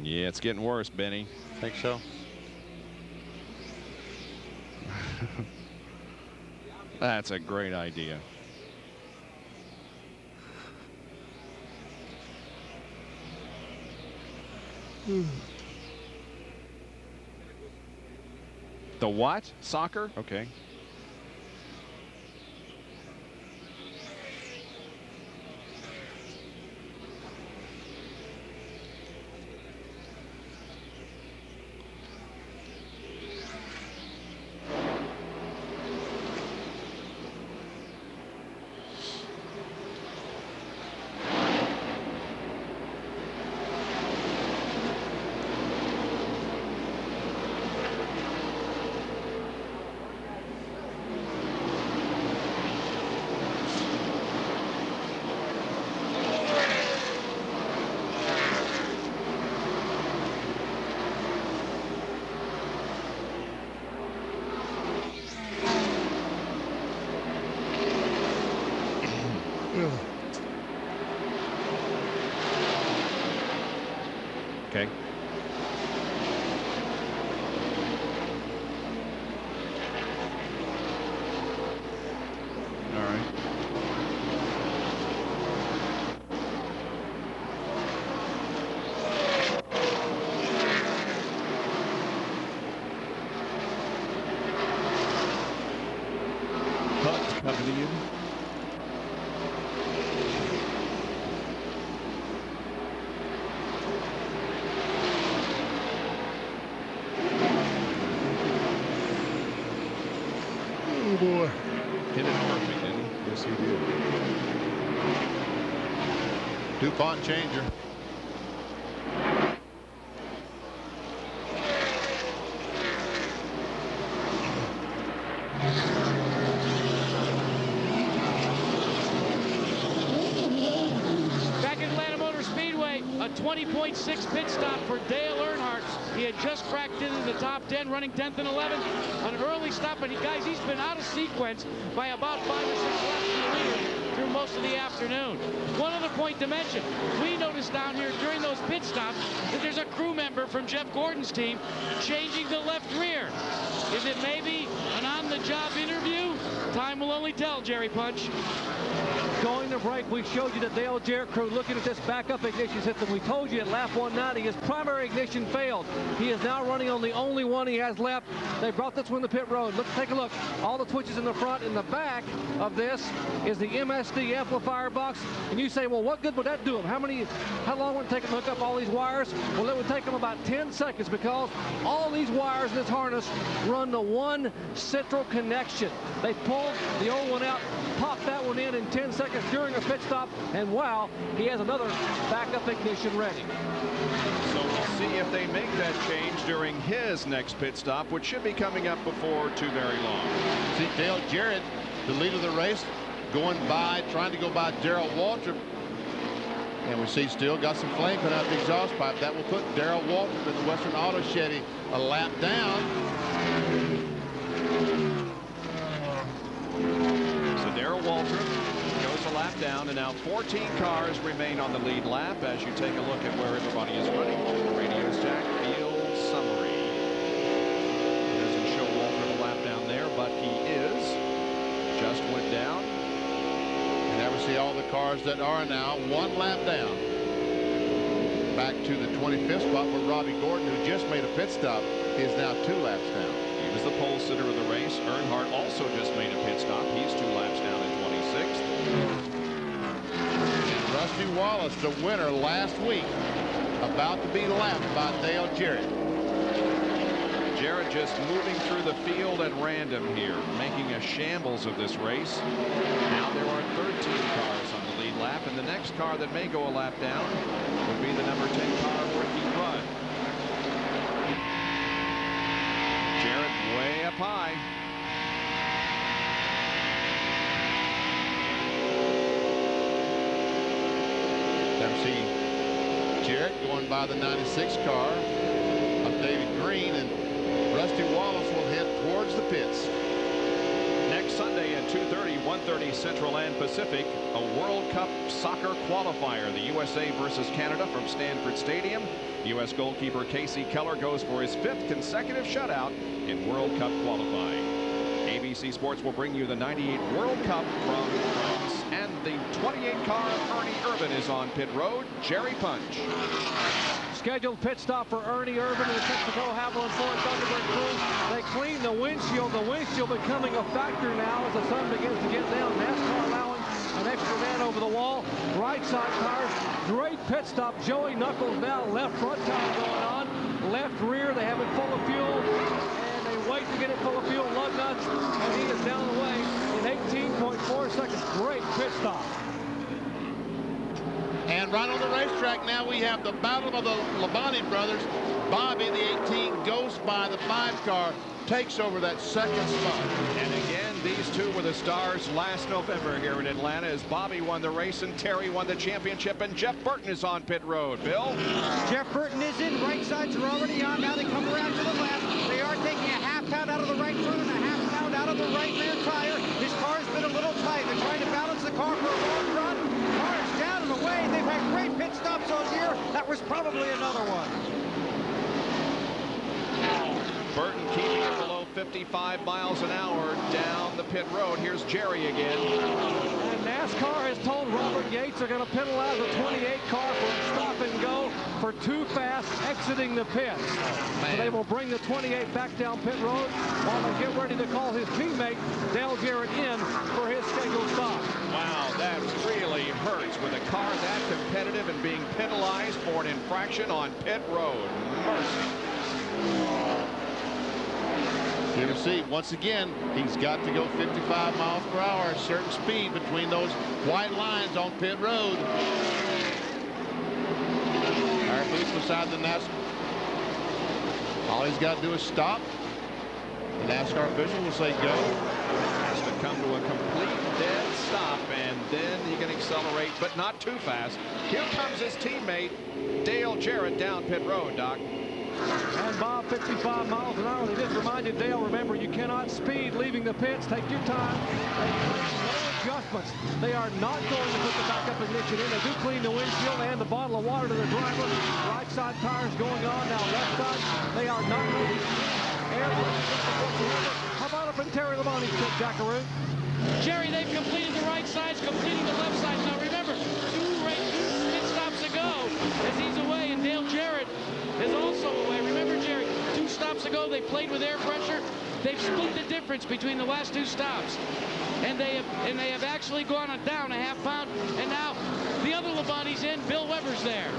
D: Yeah, it's getting worse, Benny.
F: Think so?
D: That's a great idea. The what? Soccer? Okay. Okay. All right. Putt coming in. Oh boy. Hit it perfect, didn't he? Yes, he did.
F: DuPont changer.
B: Back at Atlanta Motor Speedway, a 20.6 pit stop for Dale Earnhardt. He had just cracked into the top 10, running 10th and 11th. An early stop, and guys, he's been out of sequence by about 5 or 6 laps in the lead through most of the afternoon. One other point to mention, we noticed down here during those pit stops that there's a crew member from Jeff Gordon's team changing the left rear. Is it maybe an on-the-job interview? Time will only tell, Jerry Punch.
J: Going to break, we showed you the Dale Jarrett crew looking at this backup ignition system. We told you at lap 190 his primary ignition failed. He is now running on the only one he has left. They brought this one to pit road. Look, take a look. All the switches in the front. In the back of this is the MSD amplifier box. And you say, well, what good would that do him? How long would it take him to hook up all these wires? Well, it would take him about 10 seconds because all these wires in this harness run to one central connection. They pulled the old one out, popped that one in 10 seconds during a pit stop, and wow, he has another backup ignition ready.
D: So we'll see if they make that change during his next pit stop, which should be coming up before too very long.
F: See Dale Jarrett, the leader of the race, trying to go by Darrell Waltrip. And we see still got some flame coming out of the exhaust pipe. That will put Darrell Waltrip in the Western Auto Chevy a lap down.
D: So Darrell Waltrip goes a lap down, and now 14 cars remain on the lead lap as you take a look at where everybody is running. Radio's Jack field summary. It doesn't show Waltrip a lap down there, but he just went down.
F: And now we see all the cars that are now one lap down. Back to the 25th spot where Robbie Gordon, who just made a pit stop, is now 2 laps down.
D: He was the pole sitter of the race. Earnhardt also just made a pit stop. He's 2 laps down in 26th.
F: And Rusty Wallace, the winner last week, about to be lapped by Dale Jarrett.
D: Jarrett just moving through the field at random here, making a shambles of this race. Now there are 13 cars on the lead lap, and the next car that may go a lap down would be the number 10 car, Ricky Rudd. Jarrett way up high.
F: Then see Jarrett going by the 96 car of David Green, and Rusty Wallace will head towards the pits.
D: Next Sunday at 2:30, 1:30 Central and Pacific, a World Cup soccer qualifier. The USA versus Canada from Stanford Stadium. U.S. goalkeeper Casey Keller goes for his 5th consecutive shutout in World Cup qualifying. ABC Sports will bring you the '98 World Cup from France, and the 28 car Ernie Irvan is on pit road. Jerry Punch.
J: Scheduled pit stop for Ernie Irvan and the Texaco Haviland Ford Thunderbird crew. They clean the windshield. The windshield becoming a factor now as the sun begins to get down. NASCAR allowing an extra man over the wall. Right side tires. Great pit stop. Joey Knuckles now left front tire going on. Left rear, they have it full of fuel. And they wait to get it full of fuel. Lug nuts. And he is down the way in 18.4 seconds. Great pit stop.
F: And right on the racetrack now we have the battle of the Labonte brothers. Bobby, the 18, goes by the 5 car, takes over that 2nd spot.
D: And again, these two were the stars last November here in Atlanta as Bobby won the race and Terry won the championship, and Jeff Burton is on pit road. Bill?
E: Jeff Burton is in. Right sides are already on. Now they come around to the left. They are taking a half pound out of the right front and a half pound out of the right rear tire. His car's been a little tight. They're trying to balance the car for a long run. Car is down and away. They've had great pit stops all year. That was probably another one.
D: 55 miles an hour down the pit road. Here's Jerry again.
J: And NASCAR has told Robert Yates they're going to penalize the 28 car for a stop and go for too fast exiting the pits. So they will bring the 28 back down pit road while they get ready to call his teammate Dale Jarrett in for his scheduled stop.
D: Wow, that really hurts with a car that competitive and being penalized for an infraction on pit road. Mercy.
F: You can see, once again, he's got to go 55 miles per hour, a certain speed between those white lines on pit road. Tire booth beside the NASCAR. All he's got to do is stop. The NASCAR official will say go.
D: Has to come to a complete dead stop, and then he can accelerate, but not too fast. Here comes his teammate, Dale Jarrett, down pit road, Doc.
J: And Bob, 55 miles an hour. They just reminded Dale, remember, you cannot speed leaving the pits. Take your time. No adjustments. They are not going to put the backup ignition in. They do clean the windshield and the bottle of water to the driver. Right side tires going on. Now left side, they are not moving. How about up in Terry Labonte's pit, Jackaroo?
B: Jerry, they've completed the right sides, completing the left sides. Now remember, two pit stops ago as he's away, and Dale Jarrett is also away. Remember, Jerry, 2 stops ago they played with air pressure. They've split the difference between the last 2 stops, and they have actually gone down a half pound. And now the other Labonte's in. Bill Weber's there.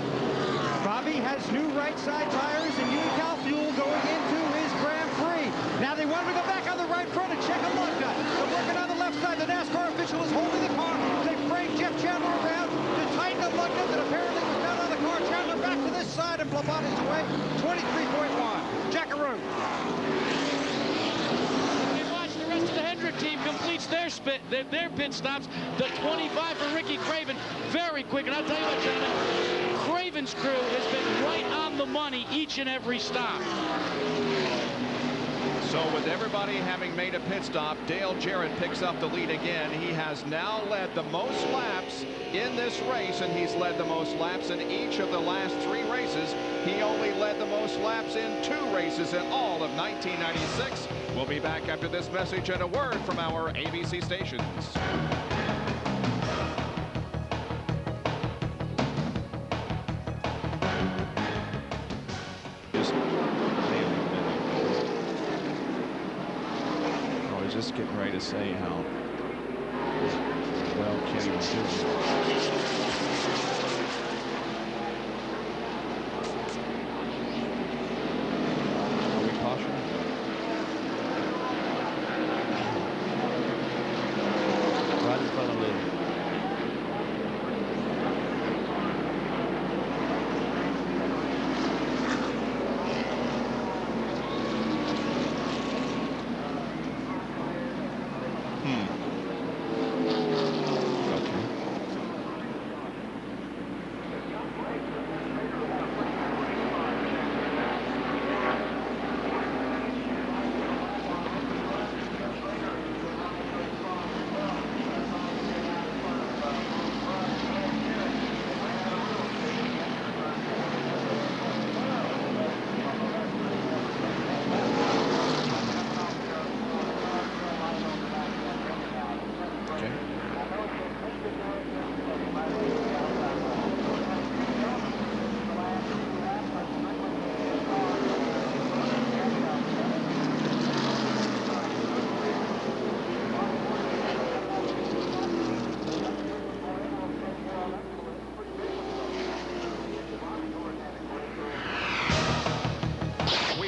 E: Bobby has new right side tires and Unical fuel going into his Grand Prix. Now they want him to go back on the right front and check a lug nut. They're working on the left side. The NASCAR official is holding the car. They bring Jeff Chandler around to tighten the lug nut that apparently was down on the car. Chandler back to this side and Labonte's away. 23.1. Jackaroo.
B: The rest of the Hendrick team completes their pit stops. The 25 for Ricky Craven, very quick. And I'll tell you what, gentlemen, Craven's crew has been right on the money each and every stop.
D: So with everybody having made a pit stop, Dale Jarrett picks up the lead again. He has now led the most laps in this race, and he's led the most laps in each of the last 3 races. He only led the most laps in 2 races in all of 1996. We'll be back after this message and a word from our ABC stations.
N: I was just getting ready to say how well Kenny was doing.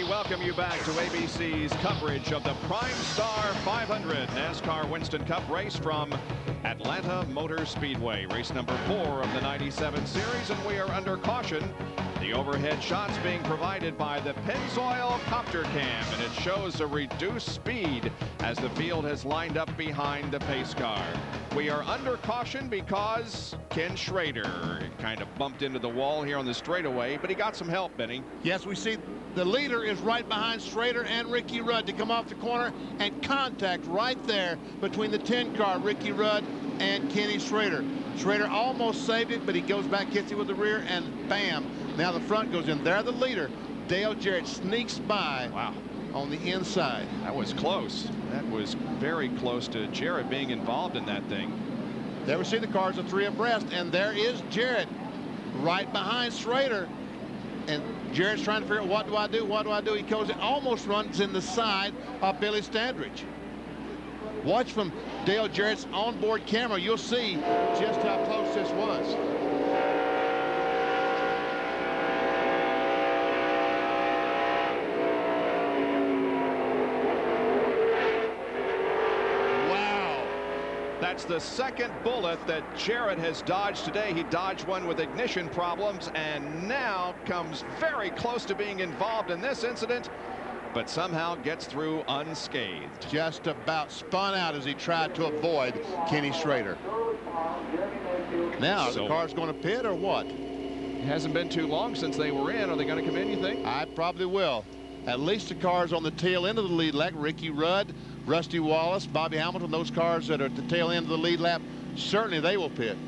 D: Welcome you back to ABC's coverage of the Primestar 500 NASCAR Winston Cup race from Atlanta Motor Speedway. Race number 4 of the 97 series, and we are under caution. The overhead shots being provided by the Pennzoil Copter Cam, and it shows a reduced speed as the field has lined up behind the pace car. We are under caution because Ken Schrader kind of bumped into the wall here on the straightaway, but he got some help, Benny.
F: Yes, we see the leader is right behind Schrader and Ricky Rudd to come off the corner, and contact right there between the 10 car, Ricky Rudd and Kenny Schrader. Schrader almost saved it, but he goes back, hits it with the rear, and bam, now the front goes in. There the leader, Dale Jarrett, sneaks by.
D: Wow.
F: on the inside.
N: That was close. That was very close to Jarrett being involved in that thing.
F: There we see the cars are 3 abreast, and there is Jarrett right behind Schrader. And Jarrett's trying to figure out, what do I do? What do I do? He goes, it almost runs in the side of Billy Standridge. Watch from Dale Jarrett's onboard camera. You'll see just how close this was.
N: That's the second bullet that Jarrett has dodged today. He dodged one with ignition problems and now comes very close to being involved in this incident, but somehow gets through unscathed.
F: Just about spun out as he tried to avoid Kenny Schrader. Now, the car's going to pit or what?
N: It hasn't been too long since they were in. Are they going to come in, you think?
F: I probably will. At least the cars on the tail end of the lead lap, Ricky Rudd, Rusty Wallace, Bobby Hamilton, those cars that are at the tail end of the lead lap, certainly they will pit.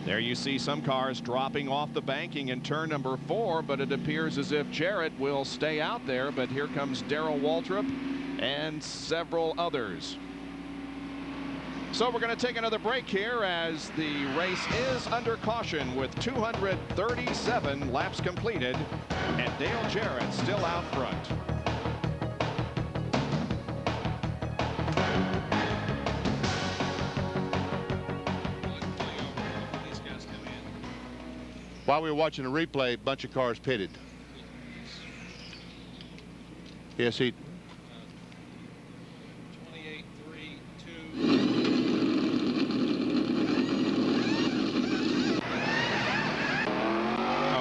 N: There you see some cars dropping off the banking in turn number 4, but it appears as if Jarrett will stay out there. But here comes Darrell Waltrip and several others. So we're going to take another break here as the race is under caution with 237 laps completed and Dale Jarrett still out front.
F: While we were watching the replay, a bunch of cars pitted. Yes, he.
N: 28, 3, 2.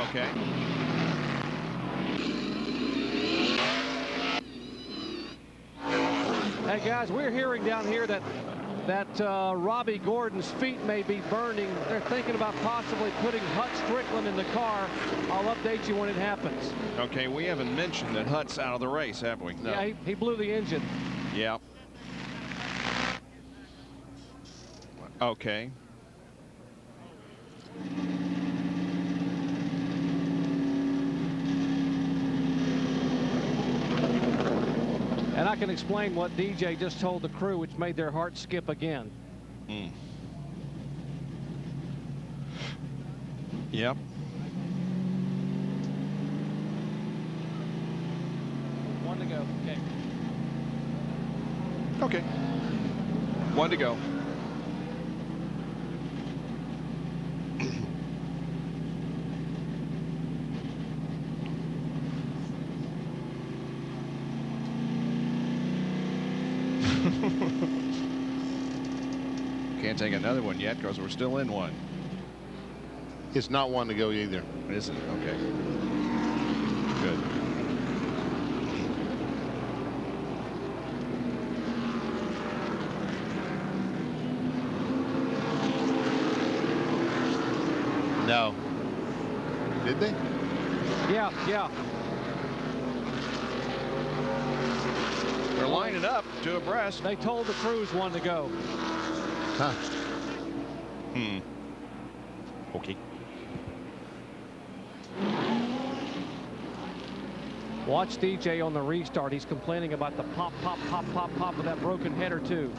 N: Okay.
J: Hey guys, we're hearing down here that Robbie Gordon's feet may be burning. They're thinking about possibly putting Hut Strickland in the car. I'll update you when it happens.
N: Okay, we haven't mentioned that Hut's out of the race, have we?
J: No. Yeah, he blew the engine.
N: Yeah. Okay.
J: And I can explain what DJ just told the crew, which made their heart skip again.
N: Yep.
J: One to go.
N: Okay. One to go. Can't take another one yet because we're still in one.
F: It's not one to go either.
N: Is it? Okay. Good.
F: No. Did they?
J: Yeah.
N: They're lining up to abreast.
J: They told the crews one to go.
F: Huh.
N: Okay.
J: Watch DJ on the restart. He's complaining about the pop of that broken header too.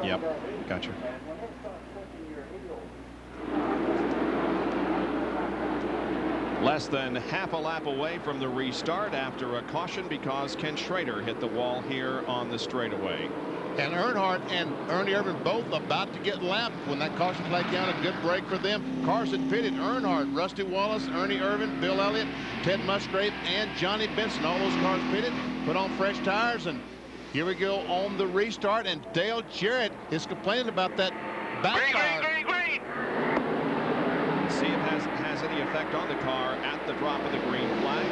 N: Yep, gotcha. Less than half a lap away from the restart after a caution because Ken Schrader hit the wall here on the straightaway.
F: And Earnhardt and Ernie Irvin both about to get lapped when that caution flag came out. A good break for them. Cars that pitted: Earnhardt, Rusty Wallace, Ernie Irvin, Bill Elliott, Ted Musgrave, and Johnny Benson. All those cars pitted, put on fresh tires, and here we go on the restart. And Dale Jarrett is complaining about that backfire.
H: Green.
N: See if it has any effect on the car at the drop of the green flag.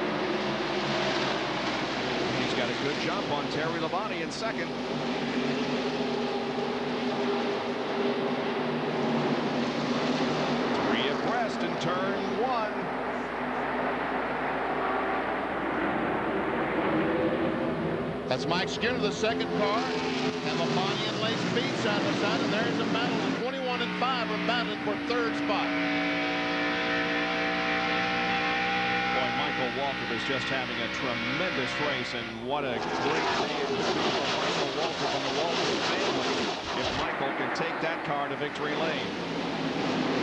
N: He's got a good jump on Terry Labonte in second. Three abreast in turn 1.
F: That's Mike Skinner, the second car. And Labonte and Lane Speed side by side. And there's a battle. The 21 and 5 are battling for third spot.
N: Boy, Michael Waltrip is just having a tremendous race, and what a great day it will be for Michael Waltrip and the Waltrip family if Michael can take that car to victory lane.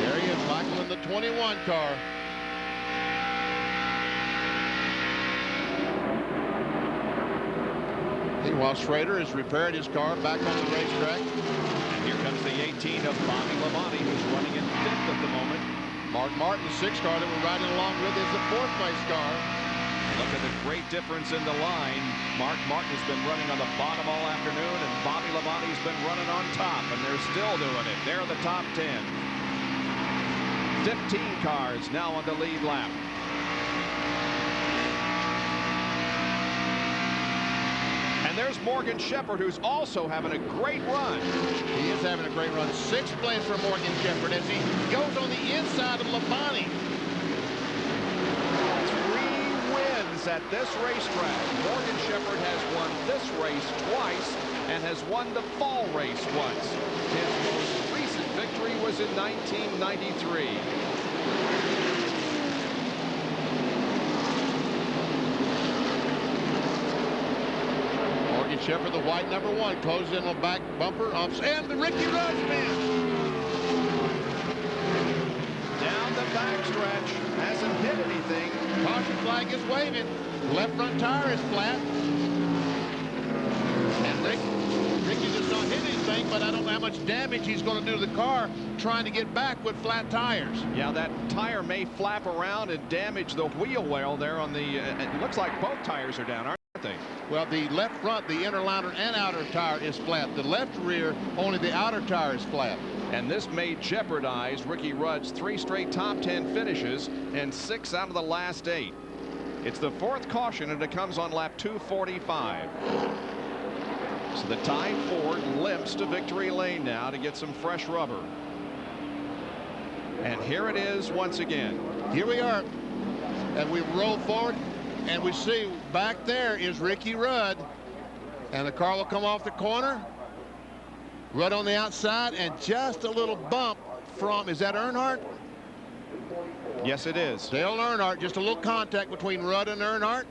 F: There he is, Michael in the 21 car. While Schrader has repaired his car back on the racetrack.
N: And here comes the 18 of Bobby Labonte, who's running in 5th at the moment.
F: Mark Martin, the 6th car that we're riding along with, is the 4th place car.
N: Look at the great difference in the line. Mark Martin has been running on the bottom all afternoon, and Bobby Labonte's been running on top, and they're still doing it. They're the top 10. 15 cars now on the lead lap. And there's Morgan Shepherd, who's also having a great run.
F: He is having a great run. 6th place for Morgan Shepherd as he goes on the inside of Labonte.
N: 3 wins at this racetrack. Morgan Shepherd has won this race twice and has won the fall race once. His most recent victory was in 1993.
F: Shepherd, the white number 1, closes in on the back bumper, and the Ricky Rudd spin.
N: Down the backstretch, hasn't hit anything.
F: Caution flag is waving. Left front tire is flat. And Ricky does not hit anything, but I don't know how much damage he's going to do to the car trying to get back with flat tires.
N: Yeah, that tire may flap around and damage the wheel well there on the, it looks like both tires are down, aren't they?
F: Well, the left front, the inner liner and outer tire is flat. The left rear, only the outer tire is flat.
N: And this may jeopardize Ricky Rudd's 3 straight top 10 finishes and 6 out of the last 8. It's the 4th caution, and it comes on lap 245. So the Tide Ford limps to victory lane now to get some fresh rubber. And here it is once again.
F: Here we are. And we roll forward. And we see back there is Ricky Rudd, and the car will come off the corner. Rudd on the outside, and just a little bump from, is that Earnhardt?
N: Yes, it is.
F: Dale Earnhardt, just a little contact between Rudd and Earnhardt.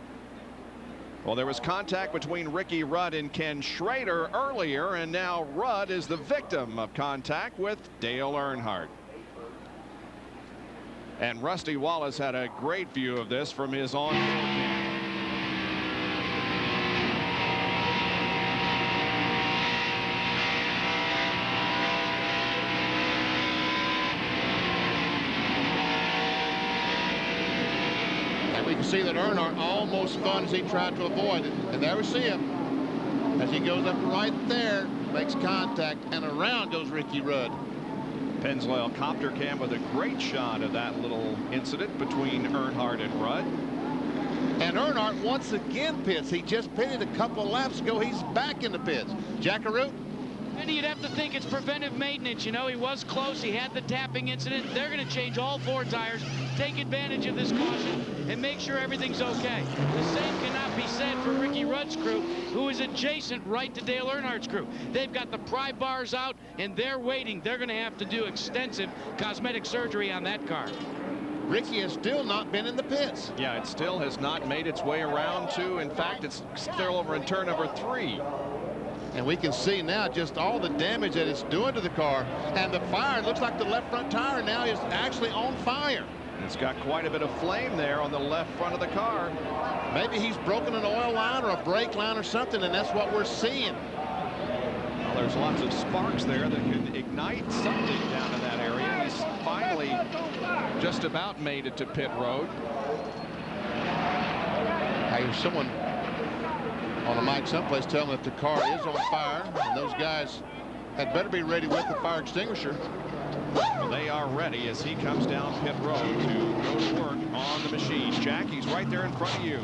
N: Well, there was contact between Ricky Rudd and Ken Schrader earlier, and now Rudd is the victim of contact with Dale Earnhardt. And Rusty Wallace had a great view of this from his on-board camera.
F: And we can see that Earnhardt almost spun as he tried to avoid it. And there we see him as he goes up right there, makes contact, and around goes Ricky Rudd.
N: Pennzoil copter cam with a great shot of that little incident between Earnhardt and Rudd.
F: And Earnhardt once again pits. He just pitted a couple of laps ago. He's back in the pits. Jackaroo?
B: And you'd have to think it's preventive maintenance. You know, he was close. He had the tapping incident. They're going to change all 4 tires, take advantage of this caution, and make sure everything's okay. The same cannot be said for Ricky Rudd's crew, who is adjacent right to Dale Earnhardt's crew. They've got the pry bars out, and they're waiting. They're going to have to do extensive cosmetic surgery on that car.
F: Ricky has still not been in the pits.
N: Yeah, it still has not made its way around to, in fact, it's still over in turn number 3.
F: And we can see now just all the damage that it's doing to the car. And the fire, looks like the left front tire now is actually on fire.
N: It's got quite a bit of flame there on the left front of the car.
F: Maybe he's broken an oil line or a brake line or something, and that's what we're seeing.
N: Well, there's lots of sparks there that can ignite something down in that area. He's finally just about made it to pit road.
F: I hear someone on the mic someplace telling that the car is on fire, and those guys had better be ready with the fire extinguisher.
N: Well, they are ready as he comes down pit road to go to work on the machine. Jack, he's right there in front of you.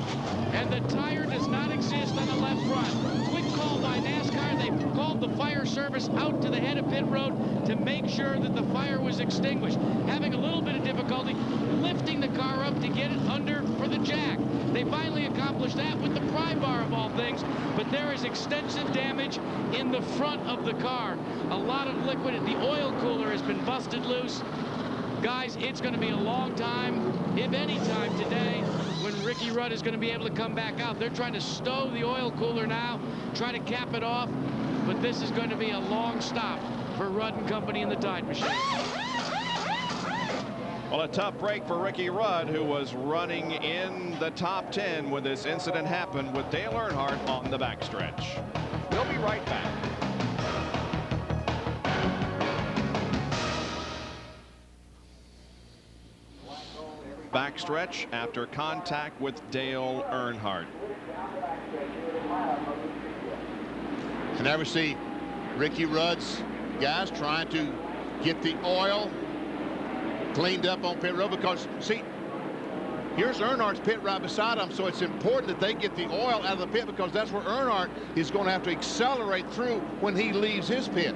B: And the tire does not exist on the left front. Quick call by NASCAR. They called the fire service out to the head of pit road to make sure that the fire was extinguished. Having a little bit of difficulty lifting the car up to get it under for the jack. They finally accomplished accomplish that with the pry bar of all things, but there is extensive damage in the front of the car. A lot of liquid. The oil cooler has been busted loose. Guys, it's going to be a long time, if any time today, when Ricky Rudd is going to be able to come back out. They're trying to stow the oil cooler now, try to cap it off, but this is going to be a long stop for Rudd and Company in the Tide Machine.
N: Well, a tough break for Ricky Rudd, who was running in the top 10 when this incident happened with Dale Earnhardt on the backstretch. We'll be right back. Backstretch after contact with Dale Earnhardt.
F: And now we see Ricky Rudd's guys trying to get the oil cleaned up on pit road, because see, here's Earnhardt's pit right beside him, so it's important that they get the oil out of the pit, because that's where Earnhardt is going to have to accelerate through when he leaves his pit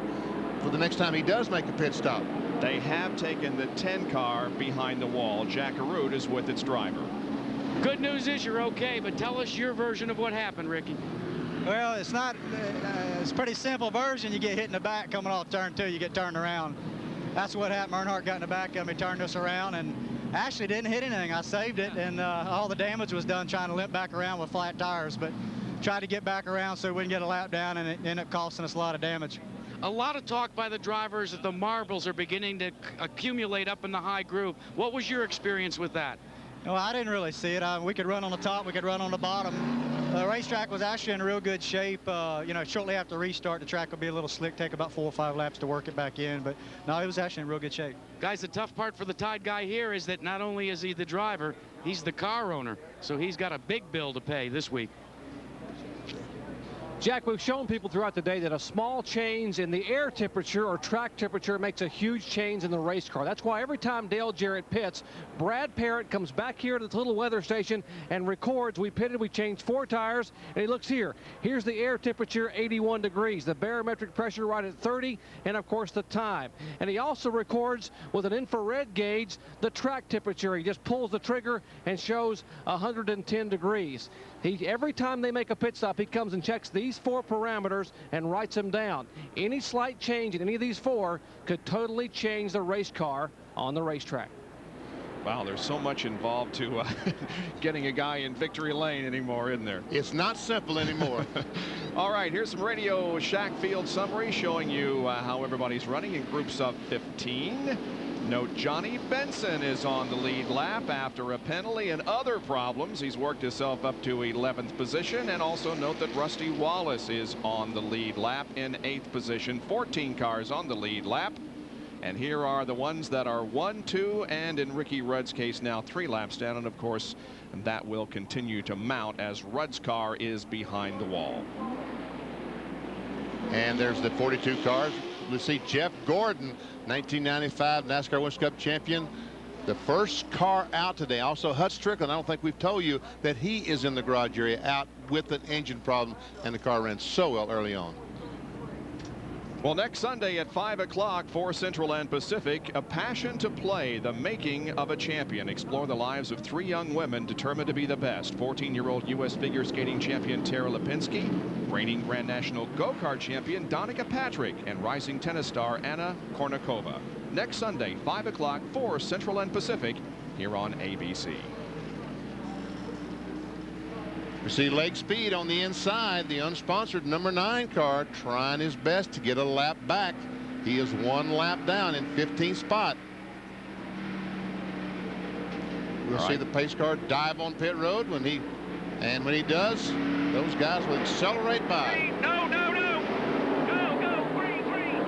F: for the next time he does make a pit stop.
N: They have taken the 10 car behind the wall. Jack Arute is with its driver.
B: Good news is you're okay, but tell us your version of what happened, Ricky.
O: Well, it's not, it's a pretty simple version. You get hit in the back coming off turn 2, you get turned around. That's what happened. Earnhardt got in the back of me, turned us around, and actually didn't hit anything. I saved it, and all the damage was done trying to limp back around with flat tires, but tried to get back around so we wouldn't get a lap down, and it ended up costing us a lot of damage.
B: A lot of talk by the drivers that the marbles are beginning to accumulate up in the high groove. What was your experience with that?
O: Well, I didn't really see it. We could run on the top, we could run on the bottom. The racetrack was actually in real good shape. You know, shortly after restart, the track would be a little slick, take about 4 or 5 laps to work it back in. But no, it was actually in real good shape.
B: Guys, the tough part for the Tide guy here is that not only is he the driver, he's the car owner. So he's got a big bill to pay this week.
A: Jack, we've shown people throughout the day that a small change in the air temperature or track temperature makes a huge change in the race car. That's why every time Dale Jarrett pits, Brad Parrott comes back here to this little weather station and records, we pitted, we changed 4 tires, and he looks here. Here's the air temperature, 81 degrees, the barometric pressure right at 30, and of course the time. And he also records with an infrared gauge the track temperature. He just pulls the trigger and shows 110 degrees. Every time they make a pit stop, he comes and checks these 4 parameters and writes them down. Any slight change in any of these 4 could totally change the race car on the racetrack.
N: Wow, there's so much involved to getting a guy in victory lane anymore, isn't there?
F: It's not simple anymore.
N: All right, here's some Radio Shack Field summary showing you how everybody's running in groups of 15. Note Johnny Benson is on the lead lap after a penalty and other problems. He's worked himself up to 11th position. And also note that Rusty Wallace is on the lead lap in 8th position. 14 cars on the lead lap. And here are the ones that are 1, 2, and in Ricky Rudd's case now 3 laps down. And of course, that will continue to mount as Rudd's car is behind the wall.
F: And there's the 42 cars. Let's see, Jeff Gordon, 1995 NASCAR Winston Cup champion, the first car out today. Also Hut Strickland, I don't think we've told you that he is in the garage area out with an engine problem, and the car ran so well early on.
N: Well, next Sunday at 5 o'clock for Central and Pacific, A Passion to Play, the making of a champion. Explore the lives of 3 young women determined to be the best. 14-year-old U.S. figure skating champion Tara Lipinski, reigning Grand National go-kart champion Danica Patrick, and rising tennis star Anna Kournikova. Next Sunday, 5 o'clock for Central and Pacific here on ABC.
F: We see Lake Speed on the inside, the unsponsored number 9 car, trying his best to get a lap back. He is 1 lap down in 15th spot. We'll see the pace car dive on pit road when he does, those guys will accelerate by.
H: No, no, no. Go, go, green, green.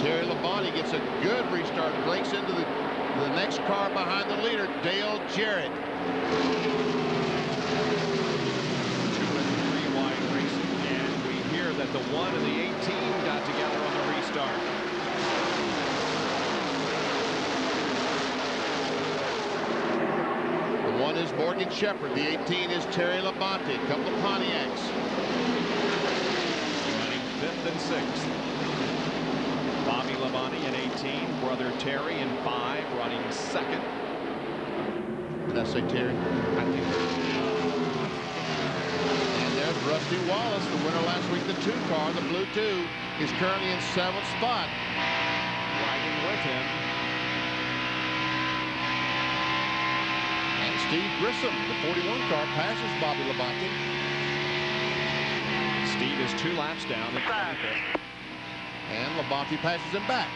F: Terry Labonte gets a good restart, breaks into the next car behind the leader, Dale Jarrett.
N: 2 and 3 wide racing, and we hear that the 1 and the 18 got together on the restart.
F: The 1 is Morgan Shepherd. The 18 is Terry Labonte. A couple of Pontiacs.
N: Running 5th and 6th. Bobby Labonte in 18. Brother Terry in 5, running 2nd.
F: Did I say Terry?
N: I think so.
F: And there's Rusty Wallace, the winner last week. The 2 car, the blue 2, is currently in 7th spot.
N: Riding with him.
F: And Steve Grissom, the 41 car, passes Bobby Labonte.
N: Steve is 2 laps down.
F: And Labonte passes him back.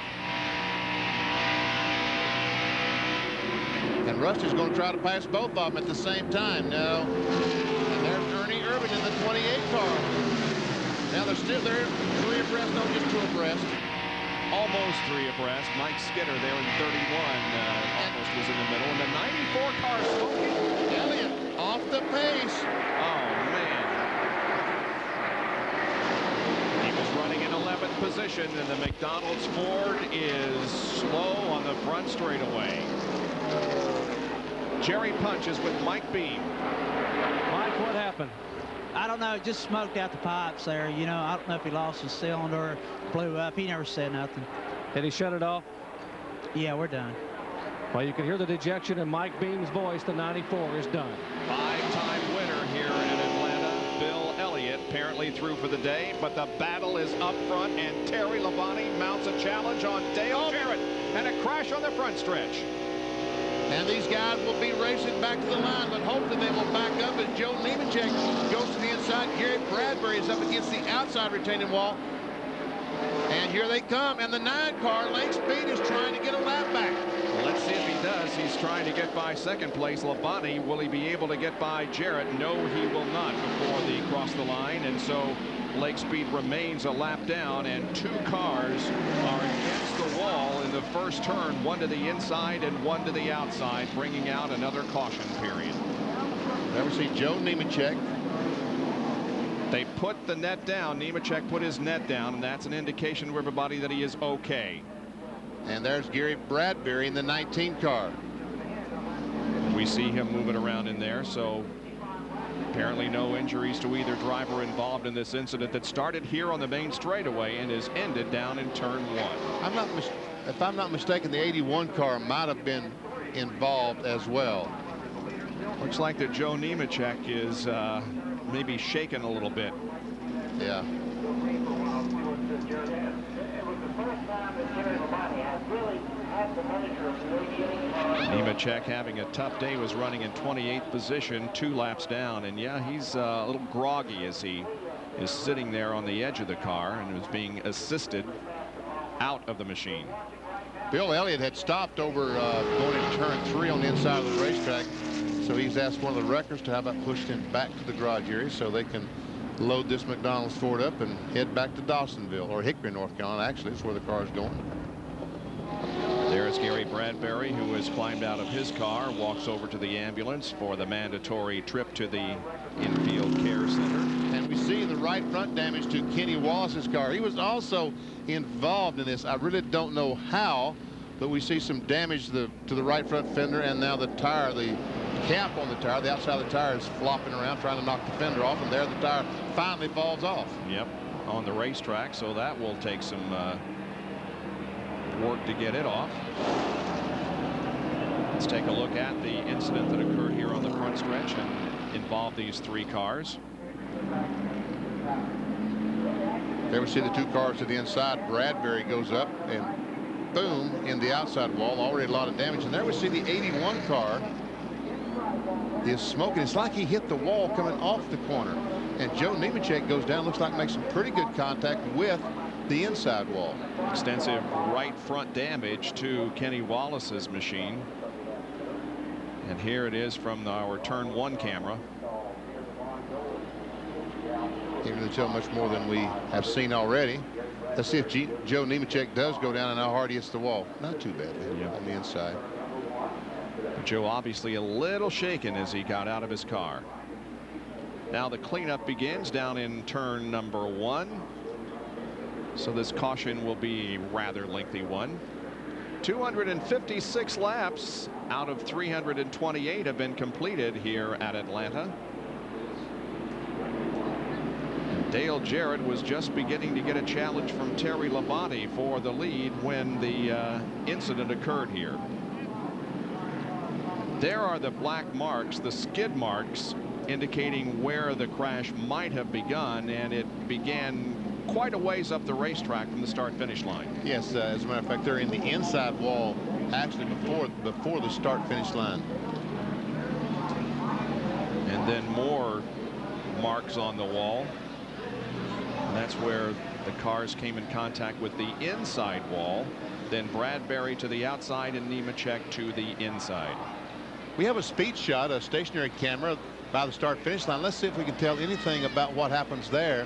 F: And Rusty's going to try to pass both of them at the same time. No. And there's Ernie Irvin in the 28 car. Now they're 3 abreast, no, just 2 abreast.
N: Almost 3 abreast. Mike Skinner there in 31 almost was in the middle. And the 94 car smoking.
F: Elliott off the pace.
N: Oh, man. He was running in 11th position, and the McDonald's Ford is slow on the front straightaway. Jerry Punch is with Mike Beam.
P: Mike, what happened?
Q: I don't know. It just smoked out the pipes there. You know, I don't know if he lost his cylinder, blew up. He never said nothing.
P: Did he shut it off?
Q: Yeah, we're done.
P: Well, you can hear the dejection in Mike Beam's voice. The 94 is done.
N: 5-time winner here in Atlanta. Bill Elliott apparently through for the day, but the battle is up front, and Terry Labonte mounts a challenge on Dale Jarrett, and a crash on the front stretch.
F: And these guys will be racing back to the line, but hopefully they will back up as Joe Nemechek goes to the inside. Gary Bradbury is up against the outside retaining wall. And here they come, and the 9 car, Lake Speed, is trying to get a lap back.
N: Well, let's see if he does. He's trying to get by 2nd place. Labonte, will he be able to get by Jarrett? No, he will not before they cross the line. And so Lake Speed remains a lap down, and 2 cars are against the wall in the first turn, 1 to the inside and 1 to the outside, bringing out another caution period.
F: There we see Joe Nemechek.
N: They put the net down. Nemechek put his net down, and that's an indication to everybody that he is okay.
F: And there's Gary Bradbury in the 19 car.
N: We see him moving around in there, so apparently no injuries to either driver involved in this incident that started here on the main straightaway and is ended down in turn 1.
F: If I'm not mistaken, the 81 car might have been involved as well.
N: Looks like that Joe Nemechek is maybe shaken a little bit.
F: Yeah.
N: Nemechek having a tough day, was running in 28th position, 2 laps down, and yeah, he's a little groggy as he is sitting there on the edge of the car and is being assisted out of the machine.
F: Bill Elliott had stopped over going into turn 3 on the inside of the racetrack, so he's asked one of the wreckers to have that pushed him back to the garage area so they can load this McDonald's Ford up and head back to Dawsonville, or Hickory, North Carolina. Actually, it's where the car is going.
N: There's Gary Bradbury, who has climbed out of his car, walks over to the ambulance for the mandatory trip to the infield care center.
F: And we see the right front damage to Kenny Wallace's car. He was also involved in this. I really don't know how, but we see some damage to the right front fender, and now the tire, the cap on the tire, the outside of the tire is flopping around trying to knock the fender off, and there the tire finally falls off.
N: Yep, on the racetrack, so that will take some work to get it off. Let's take a look at the incident that occurred here on the front stretch and involved these 3 cars.
F: There we see the 2 cars to the inside. Bradbury goes up and boom in the outside wall. Already a lot of damage. And there we see the 81 car is smoking. It's like he hit the wall coming off the corner. And Joe Nemechek goes down. Looks like makes some pretty good contact with the inside wall.
N: Extensive right front damage to Kenny Wallace's machine. And here it is from our turn 1 camera.
F: Can't really tell much more than we have seen already. Let's see if Joe Nemechek does go down and how hard he hits the wall. Not too bad on the inside.
N: Joe obviously a little shaken as he got out of his car. Now the cleanup begins down in turn number 1. So this caution will be a rather lengthy one. 256 laps out of 328 have been completed here at Atlanta. And Dale Jarrett was just beginning to get a challenge from Terry Labonte for the lead when the incident occurred here. There are the black marks, the skid marks, indicating where the crash might have begun, and it began quite a ways up the racetrack from the start-finish line.
F: Yes, as a matter of fact, they're in the inside wall, actually before the start-finish line.
N: And then more marks on the wall. And that's where the cars came in contact with the inside wall. Then Bradbury to the outside and Nemechek to the inside.
F: We have a speed shot, a stationary camera by the start-finish line. Let's see if we can tell anything about what happens there.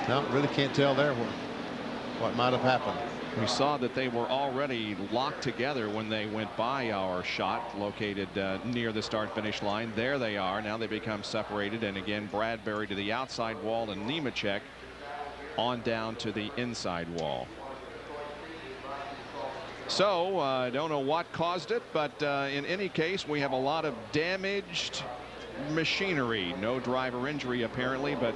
F: No, really can't tell there what might have happened.
N: We saw that they were already locked together when they went by our shot located near the start-finish line. There they are. Now they become separated. And again, Bradbury to the outside wall and Nemechek on down to the inside wall. So I don't know what caused it, but in any case, we have a lot of damaged machinery. No driver injury apparently, but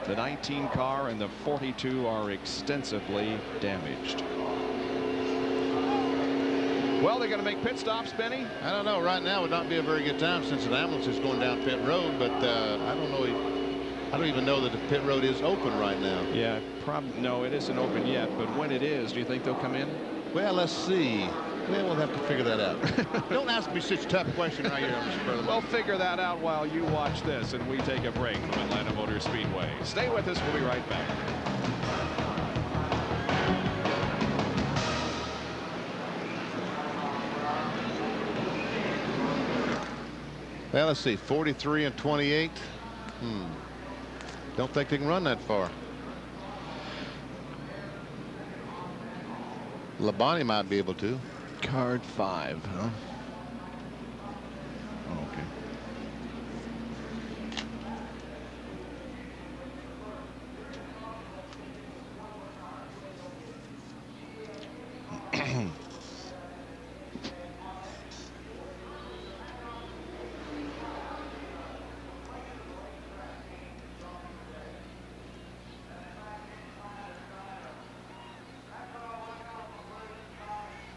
N: the 19 car and the 42 are extensively damaged. Well, they're going to make pit stops, Benny?
F: I don't know. Right now would not be a very good time since an ambulance is going down pit road, but I don't know. I don't even know that the pit road is open right now.
N: Yeah, no, it isn't open yet, but when it is, do you think they'll come in?
F: Well, let's see. Well, we'll have to figure that out. Don't ask me such a tough question right here, Mr. President.
N: We'll figure that out while you watch this and we take a break from Atlanta Motor Speedway. Stay with us. We'll be right back.
F: Well, let's see. 43 and 28. Don't think they can run that far. Labonte might be able to.
N: Card 5, huh? Okay.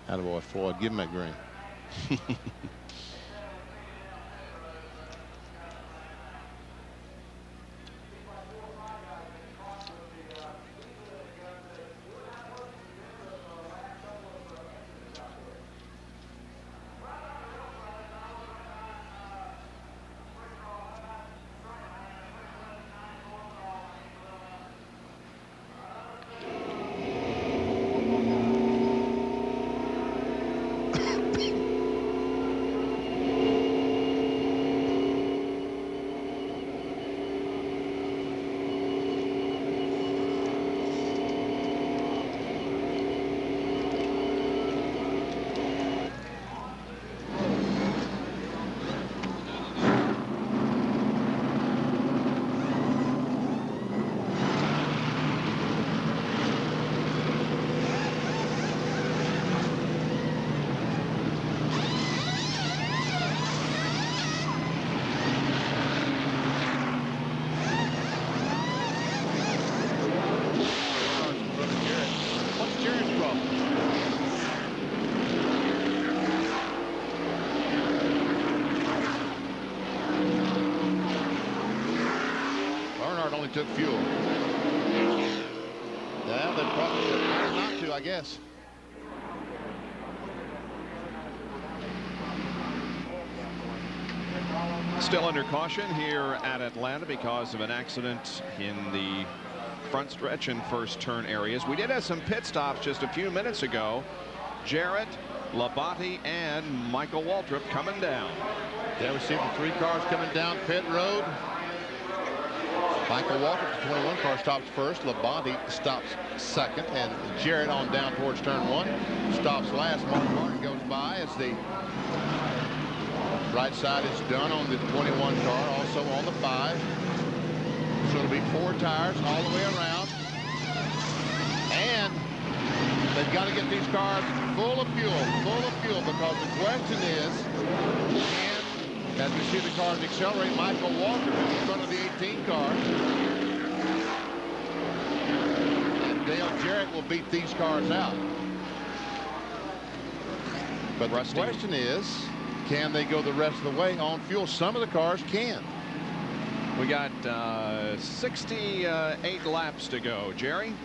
F: Attaboy, Floyd, give him that green. Took fuel. Yeah, they probably better not to, I guess.
N: Still under caution here at Atlanta because of an accident in the front stretch and first turn areas. We did have some pit stops just a few minutes ago. Jarrett, Labonte, and Michael Waltrip coming down.
F: Yeah, we see the 3 cars coming down pit road. Michael Waltrip, the 21 car, stops first. Labonte stops second, and Jarrett on down towards turn 1 stops last. Mark Martin goes by as the right side is done on the 21 car, also on the 5. So it'll be 4 tires all the way around. They've got to get these cars full of fuel, because the question is, as we see the cars accelerate, Michael Walker is in front of the 18 car. And Dale Jarrett will beat these cars out. But the question is, can they go the rest of the way on fuel? Some of the cars can.
N: We got 68 laps to go. Jerry?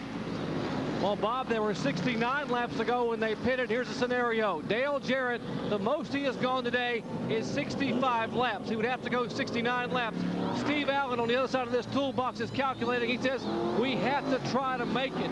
P: Well, Bob, there were 69 laps to go when they pitted. Here's the scenario. Dale Jarrett, the most he has gone today is 65 laps. He would have to go 69 laps. Steve Allen on the other side of this toolbox is calculating. He says, we have to try to make it.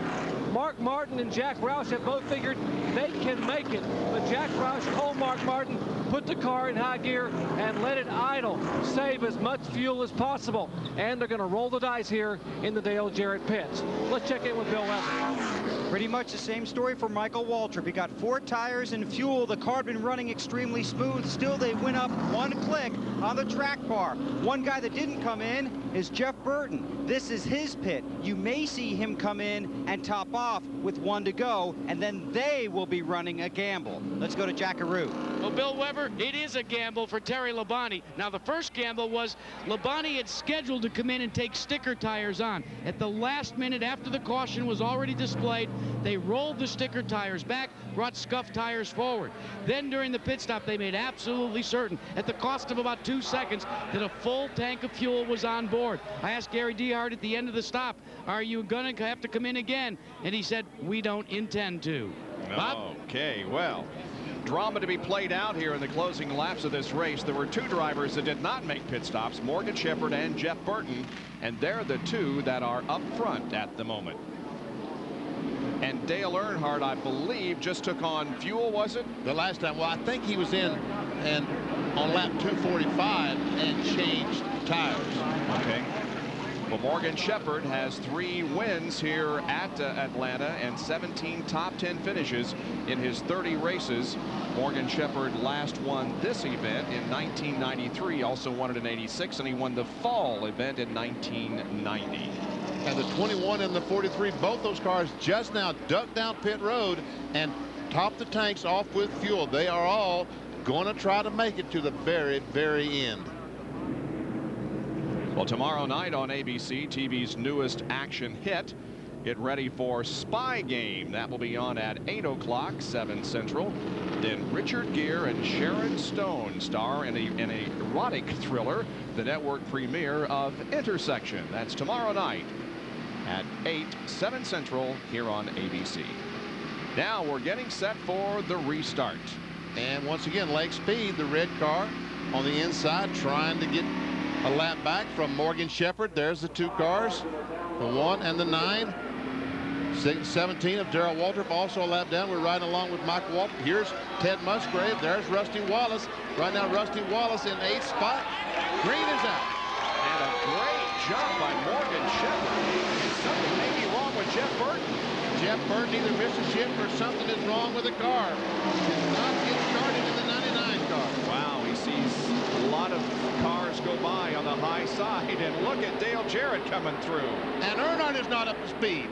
P: Mark Martin and Jack Roush have both figured they can make it. But Jack Roush told Mark Martin, put the car in high gear and let it idle. Save as much fuel as possible. And they're going to roll the dice here in the Dale Jarrett pits. Let's check in with Bill Weber.
E: Pretty much the same story for Michael Waltrip. He got 4 tires and fuel. The car had been running extremely smooth. Still, they went up 1 click on the track bar. One guy that didn't come in is Jeff Burton. This is his pit. You may see him come in and top off with 1 to go, and then they will be running a gamble. Let's go to Jackaroo.
B: Well, Bill Weber, it is a gamble for Terry Labonte. Now, the first gamble was Labonte had scheduled to come in and take sticker tires on. At the last minute, after the caution was already displayed, they rolled the sticker tires back, brought scuffed tires forward. Then during the pit stop, they made absolutely certain, at the cost of about 2 seconds, that a full tank of fuel was on board. I asked Gary Dehart at the end of the stop, are you going to have to come in again? And he said, we don't intend to. Bob?
N: Okay, well, drama to be played out here in the closing laps of this race. There were 2 drivers that did not make pit stops, Morgan Shepherd and Jeff Burton, and they're the 2 that are up front at the moment. And Dale Earnhardt, I believe, just took on fuel, was it?
F: The last time. Well, I think he was in and on lap 245 and changed tires.
N: Okay. Well, Morgan Shepherd has 3 wins here at Atlanta and 17 top 10 finishes in his 30 races. Morgan Shepherd last won this event in 1993, also won it in '86, and he won the fall event in 1990.
F: And the 21 and the 43, both those cars just now ducked down pit road and topped the tanks off with fuel. They are all going to try to make it to the very, very end.
N: Well, tomorrow night on ABC, TV's newest action hit, get ready for Spy Game. That will be on at 8 o'clock, 7 Central. Then Richard Gere and Sharon Stone star in a erotic thriller, the network premiere of Intersection. That's tomorrow night at 8, 7 Central here on ABC. Now we're getting set for the restart.
F: And once again, Lake Speed, the red car on the inside, trying to get a lap back from Morgan Shepherd. There's the 2 cars, the 1 and the 9. 17 of Darrell Waltrip, also a lap down. We're riding along with Michael Waltrip. Here's Ted Musgrave. There's Rusty Wallace. Right now, Rusty Wallace in 8th spot. Green is out.
N: And a great job by Morgan Shepherd. Something may be wrong with Jeff Burton.
F: Jeff Burton either missed a shift or something is wrong with the car. Did not get started in the 99 car.
N: Wow, he sees a lot of cars go by on the high side, and look at Dale Jarrett coming through.
F: And Earnhardt is not up to speed.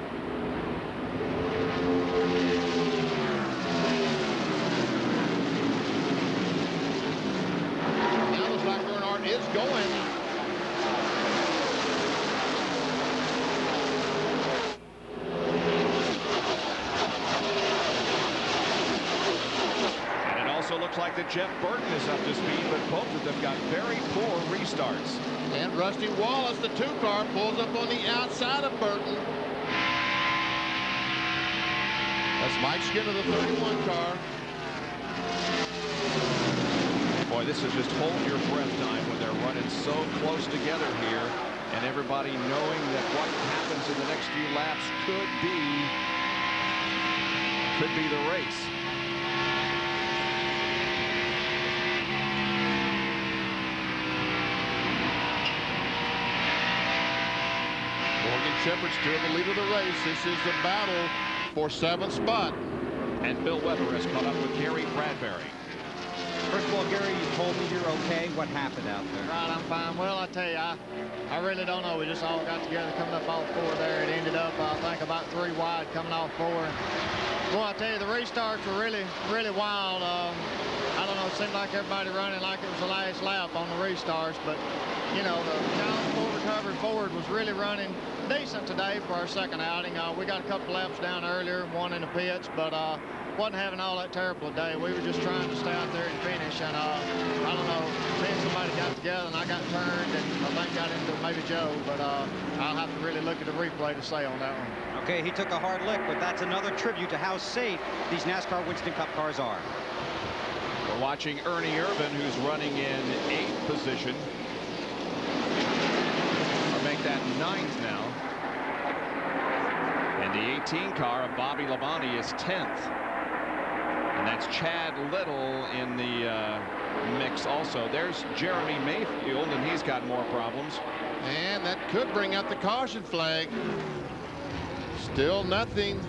F: Now looks like Earnhardt is going.
N: Looks like that Jeff Burton is up to speed, but both of them got very poor restarts.
F: And Rusty Wallace, the 2 car, pulls up on the outside of Burton. That's Mike Skinner, the 31 car.
N: Boy, this is just hold your breath time when they're running so close together here, and everybody knowing that what happens in the next few laps could be the race.
F: Shepherd still the lead of the race. This is the battle for 7th spot.
N: And Bill Weber has caught up with Gary Bradbury.
E: First of all, Gary, you told me you're okay. What happened out there?
R: Right, I'm fine. Well, I tell you, I really don't know. We just all got together coming up off 4 there. It ended up, I think, about 3 wide coming off 4. Well, I tell you, the restarts were really, really wild. I don't know, it seemed like everybody running like it was the last lap on the restarts, but, you know, the Challenge Full Recovery Ford was really running decent today for our second outing. We got a couple laps down earlier, one in the pits, but wasn't having all that terrible a day. We were just trying to stay out there and finish, and I don't know, me and somebody got together, and I got turned, and I think got into maybe Joe, but I'll have to really look at the replay to say on that one.
C: Okay, he took a hard lick, but that's another tribute to how safe these NASCAR Winston Cup cars are.
N: We're watching Ernie Irvan, who's running in 8th position. Or make that 9th now. And the 18 car of Bobby Labonte is 10th. And that's Chad Little in the mix also. There's Jeremy Mayfield, and he's got more problems.
F: And that could bring out the caution flag. Still nothing.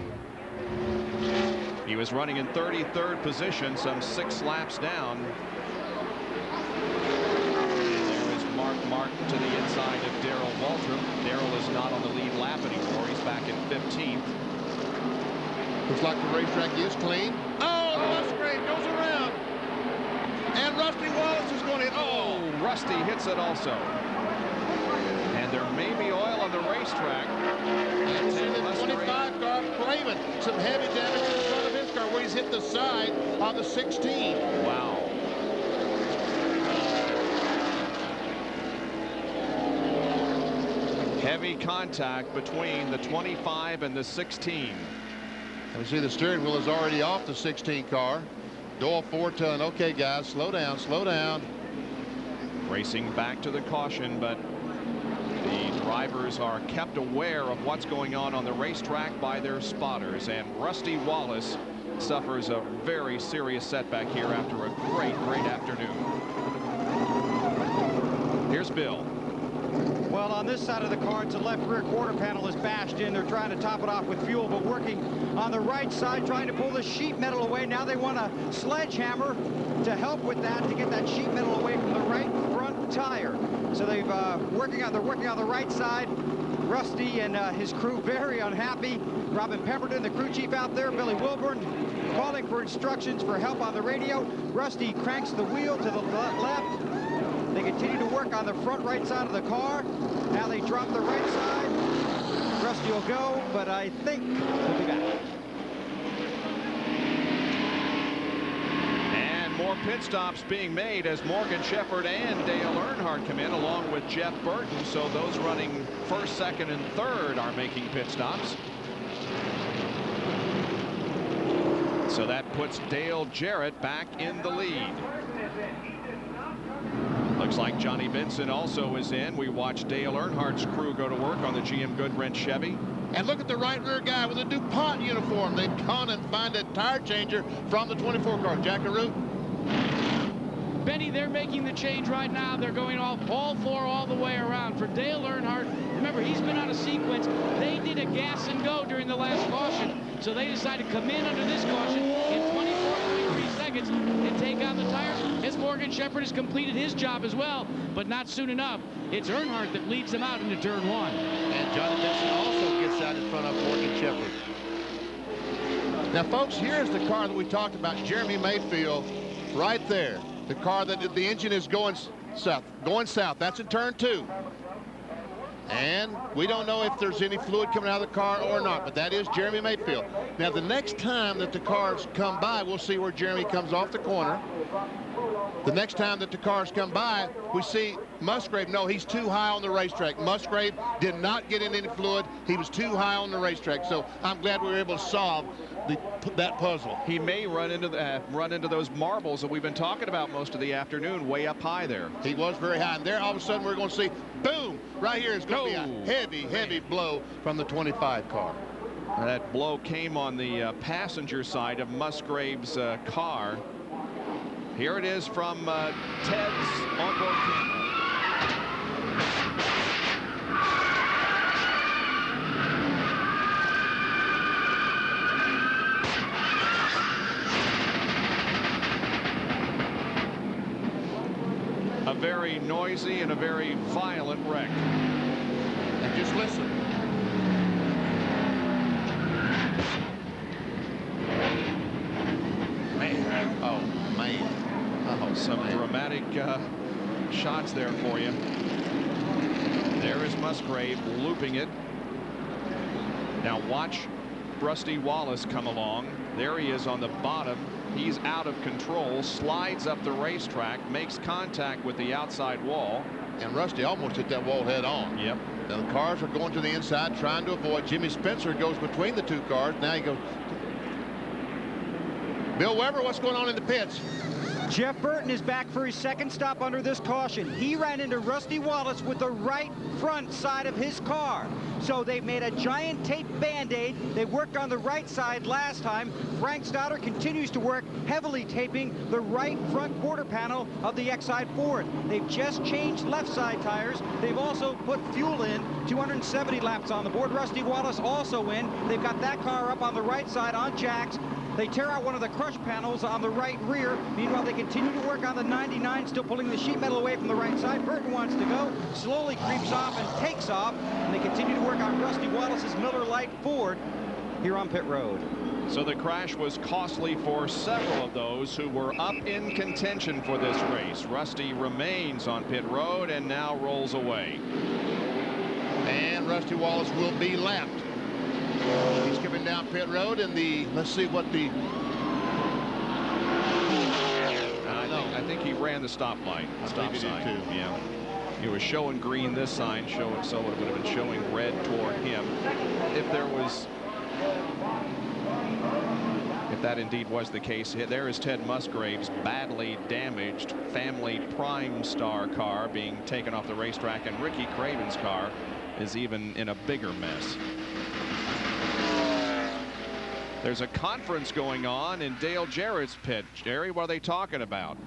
N: He was running in 33rd position, some 6 laps down. There is Mark Martin to the inside of Darrell Waltrip. Darrell is not on the lead lap anymore. He's back in 15th.
F: Looks like the racetrack is clean. Oh, Musgrave goes around. And Rusty Wallace is going in. Oh,
N: Rusty hits it also. And there may be oil on the racetrack.
F: And it's in the 25 car, Craven. Some heavy damage in the front of his car where he's hit the side of the 16.
N: Wow. Heavy contact between the 25 and the 16.
F: We see the steering wheel is already off the 16 car. Doyle Ford telling, okay, guys, slow down, slow down.
N: Racing back to the caution, but the drivers are kept aware of what's going on the racetrack by their spotters. And Rusty Wallace suffers a very serious setback here after a great afternoon. Here's Bill.
E: Well, on this side of the car, it's the left rear quarter panel is bashed in. They're trying to top it off with fuel, but working on the right side, trying to pull the sheet metal away. Now they want a sledgehammer to help with that, to get that sheet metal away from the right front tire. So they're working on the right side. Rusty and his crew very unhappy. Robin Pemberton, the crew chief out there, Billy Wilburn, calling for instructions for help on the radio. Rusty cranks the wheel to the left. They continue to work on the front right side of the car. Now they drop the right side. Rusty will go, but I think he'll be back.
N: And more pit stops being made as Morgan Shepherd and Dale Earnhardt come in along with Jeff Burton. So those running first, second, and third are making pit stops. So that puts Dale Jarrett back in the lead. Looks like Johnny Benson also is in. We watched Dale Earnhardt's crew go to work on the GM Goodwrench Chevy.
F: And look at the right rear guy with a DuPont uniform. They've gone and found a tire changer from the 24 car. Jack LaRue.
B: Benny, they're making the change right now. They're going all four all the way around. For Dale Earnhardt, remember, he's been on a sequence. They did a gas and go during the last caution, so they decided to come in under this caution in 24.3 seconds and take out the tires. As Morgan Shepherd has completed his job as well, but not soon enough. It's Earnhardt that leads them out into turn 1.
F: And Johnny Benson also gets out in front of Morgan Shepherd. Now, folks, here's the car that we talked about, Jeremy Mayfield, right there. The car that the engine is going south. That's in turn 2. And we don't know if there's any fluid coming out of the car or not, but that is Jeremy Mayfield. Now, the next time that the cars come by, we'll see where Jeremy comes off the corner. The next time that the cars come by, we see Musgrave. No, he's too high on the racetrack. Musgrave did not get in any fluid. He was too high on the racetrack. So I'm glad we were able to solve that puzzle.
N: He may run into those marbles that we've been talking about most of the afternoon, way up high there.
F: He was very high, and there all of a sudden we're going to see, boom, right here is going to be a heavy blow from the 25 car.
N: That blow came on the passenger side of Musgrave's car. Here it is from Ted's onboard camera. A very noisy and a very violent wreck.
F: And just listen.
N: Some dramatic shots there for you. There is Musgrave looping it. Now watch Rusty Wallace come along. There he is on the bottom. He's out of control, slides up the racetrack, makes contact with the outside wall.
F: And Rusty almost hit that wall head on.
N: Yep.
F: Now the cars are going to the inside, trying to avoid. Jimmy Spencer goes between the two cars. Now he goes. Bill Weber, what's going on in the pits?
E: Jeff Burton is back for his second stop under this caution. He ran into Rusty Wallace with the right front side of his car. So they made a giant tape Band-Aid. They worked on the right side last time. Frank Stouter continues to work, heavily taping the right front quarter panel of the X-Side Ford. They've just changed left side tires. They've also put fuel in, 270 laps on the board. Rusty Wallace also in. They've got that car up on the right side on jacks. They tear out one of the crush panels on the right rear. Meanwhile, they continue to work on the 99, still pulling the sheet metal away from the right side. Burton wants to go, slowly creeps off and takes off. And they continue to work on Rusty Wallace's Miller Lite Ford here on pit road.
N: So the crash was costly for several of those who were up in contention for this race. Rusty remains on pit road and now rolls away.
F: And Rusty Wallace will be lapped. He's coming down pit road in the, let's see what the.
N: I think he ran the stoplight, stop sign. Too. Yeah. He was showing green this sign, so it would have been showing red toward him. If that indeed was the case, there is Ted Musgrave's badly damaged family Primestar car being taken off the racetrack, and Ricky Craven's car is even in a bigger mess. There's a conference going on in Dale Jarrett's pit. Jerry, what are they talking about?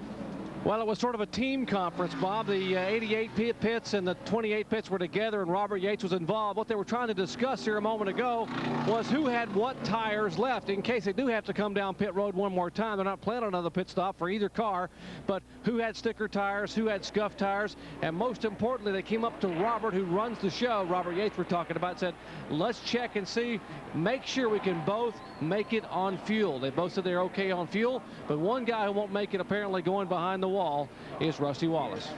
P: Well, it was sort of a team conference, Bob. The 88 pits and the 28 pits were together, and Robert Yates was involved. What they were trying to discuss here a moment ago was who had what tires left in case they do have to come down pit road one more time. They're not planning another pit stop for either car, but who had sticker tires, who had scuff tires, and most importantly, they came up to Robert, who runs the show. Robert Yates we're talking about, said, let's check and see, make sure we can both make it on fuel. They both said they're okay on fuel, but one guy who won't make it apparently going behind the wall is Rusty Wallace.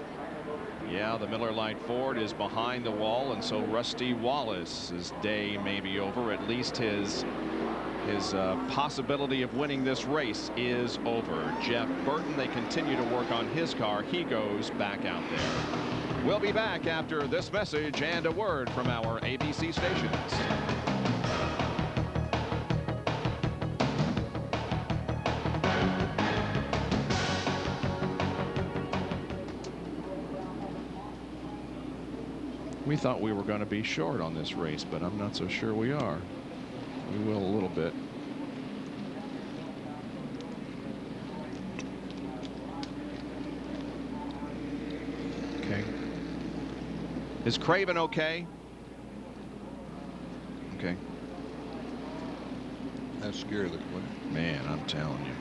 N: Yeah, the Miller Lite Ford is behind the wall, and so Rusty Wallace's day may be over. At least his possibility of winning this race is over. Jeff Burton, they continue to work on his car. He goes back out there. We'll be back after this message and a word from our ABC stations. We thought we were going to be short on this race, but I'm not so sure we are. We will a little bit. Okay. Is Craven okay? Okay.
F: That's scary looking, wasn't it?
N: Man, I'm telling you.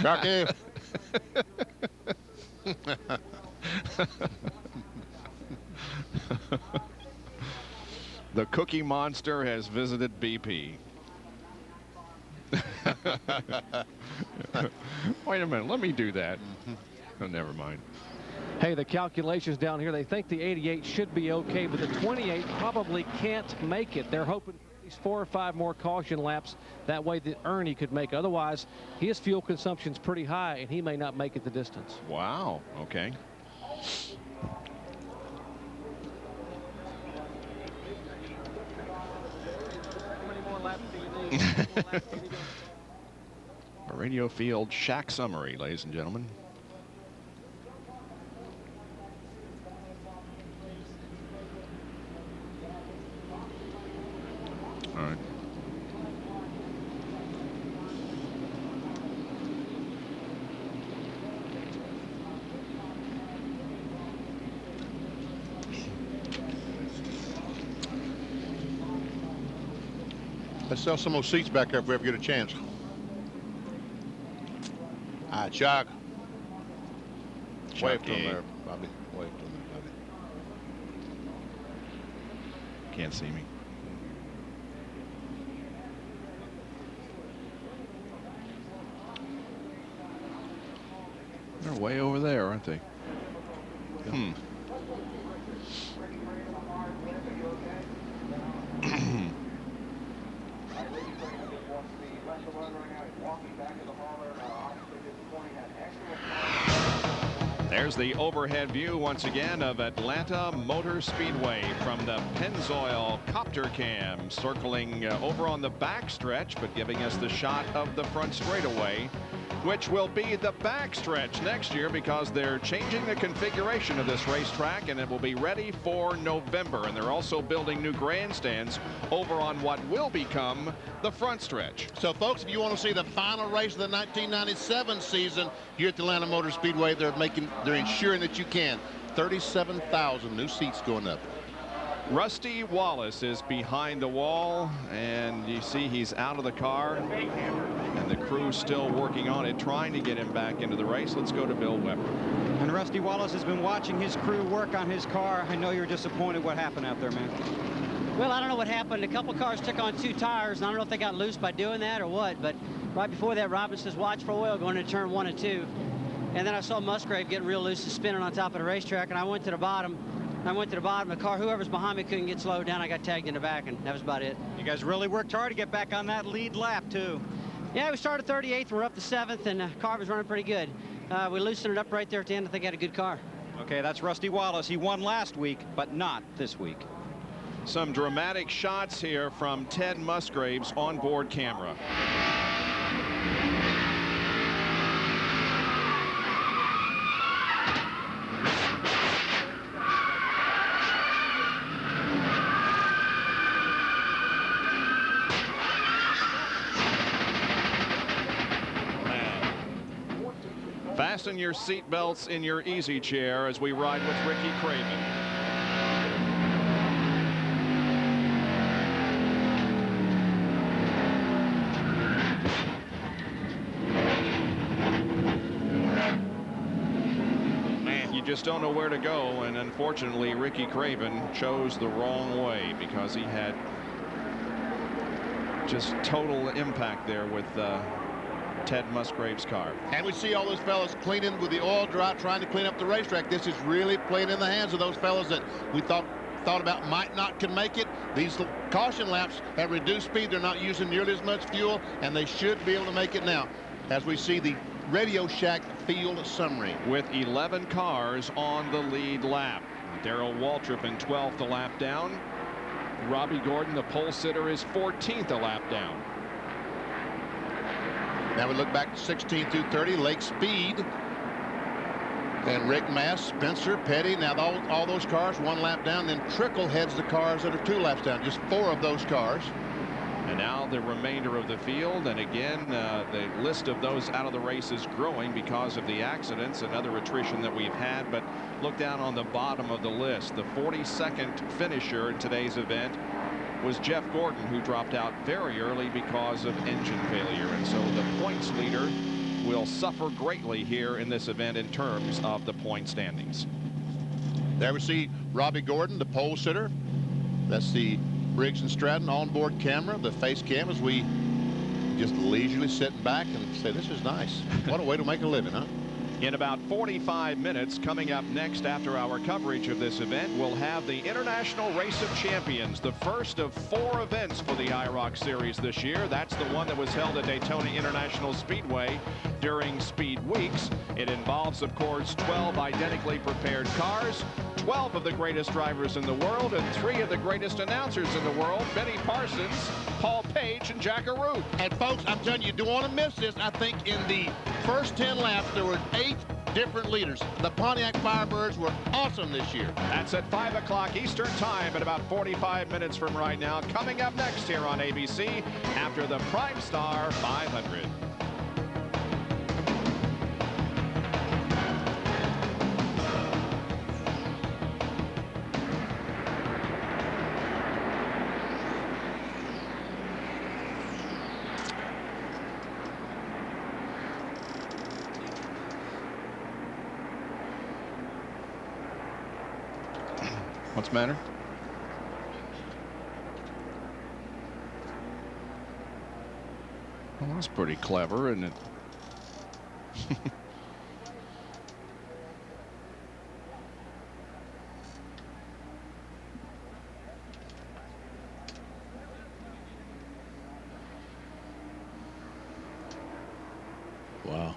F: Rocky.
N: The Cookie Monster has visited BP. Wait a minute, let me do that. Oh, never mind.
P: Hey, the calculations down here, they think the 88 should be okay, but the 28 probably can't make it. They're hoping for at least 4 or 5 more caution laps. That way that Ernie could make it. Otherwise, his fuel consumption's pretty high, and he may not make it the distance.
N: Wow, okay. A Radio Field shack summary, ladies and gentlemen. All right.
F: Let's sell some of those seats back there if we ever get a chance. Chuck. Wave to
N: Chucky.
F: him there, Bobby. Wave to him, Bobby.
N: Can't see me.
F: They're way over there, aren't they?
N: Hmm. There's the overhead view once again of Atlanta Motor Speedway from the Pennzoil copter cam, circling over on the back stretch, but giving us the shot of the front straightaway, which will be the back stretch next year because they're changing the configuration of this racetrack and it will be ready for November. And they're also building new grandstands over on what will become the front stretch.
F: So, folks, if you want to see the final race of the 1997 season here at the Atlanta Motor Speedway, they're ensuring that you can. 37,000 new seats going up.
N: Rusty Wallace is behind the wall, and you see he's out of the car, and the crew's still working on it, trying to get him back into the race. Let's go to Bill Weber.
E: And Rusty Wallace has been watching his crew work on his car. I know you're disappointed. What happened out there, man?
S: Well, I don't know what happened. A couple cars took on 2 tires, and I don't know if they got loose by doing that or what, but right before that, Robin says, watch for oil going into turn 1 and 2. And then I saw Musgrave getting real loose and spinning on top of the racetrack, and I went to the bottom. The car, whoever's behind me couldn't get slowed down. I got tagged in the back, and that was about it.
E: You guys really worked hard to get back on that lead lap, too.
S: Yeah, we started 38th. We're up to 7th, and the car was running pretty good. We loosened it up right there at the end. I think I had a good car.
E: Okay, that's Rusty Wallace. He won last week, but not this week.
N: Some dramatic shots here from Ted Musgrave's onboard camera. Fasten your seat belts in your easy chair as we ride with Ricky Craven. Man, you just don't know where to go, and unfortunately Ricky Craven chose the wrong way because he had just total impact there with Ted Musgrave's car.
F: And we see all those fellas cleaning with the oil dry, trying to clean up the racetrack. This is really playing in the hands of those fellas that we thought about might not can make it. These caution laps have reduced speed. They're not using nearly as much fuel, and they should be able to make it now. As we see the Radio Shack field summary.
N: With 11 cars on the lead lap. Darrell Waltrip in 12th a lap down. Robbie Gordon, the pole sitter, is 14th a lap down.
F: Now we look back to 16 through 30, Lake Speed. And Rick Mass, Spencer, Petty. Now all those cars 1 lap down. Then Trickle heads the cars that are 2 laps down. Just 4 of those cars.
N: And now the remainder of the field. And again, the list of those out of the race is growing because of the accidents and other attrition that we've had. But look down on the bottom of the list. The 42nd finisher in today's event was Jeff Gordon, who dropped out very early because of engine failure. And so the points leader will suffer greatly here in this event in terms of the point standings.
F: There we see Robbie Gordon, the pole sitter. That's the Briggs and Stratton onboard camera, the face cam, as we just leisurely sit back and say, this is nice. What a way to make a living, huh?
N: In about 45 minutes, coming up next after our coverage of this event, we'll have the International Race of Champions, the first of 4 events for the IROC Series this year. That's the one that was held at Daytona International Speedway during Speed Weeks. It involves, of course, 12 identically prepared cars, 12 of the greatest drivers in the world, and 3 of the greatest announcers in the world, Benny Parsons, Paul Page, and Jack Arute.
F: And folks, I'm telling you, you don't want to miss this. I think in the first 10 laps, there were 8 different leaders. The Pontiac Firebirds were awesome this year.
N: That's at 5 o'clock Eastern Time at about 45 minutes from right now. Coming up next here on ABC after the Primestar 500. What's the matter? Well, that's pretty clever, isn't it?
F: Wow.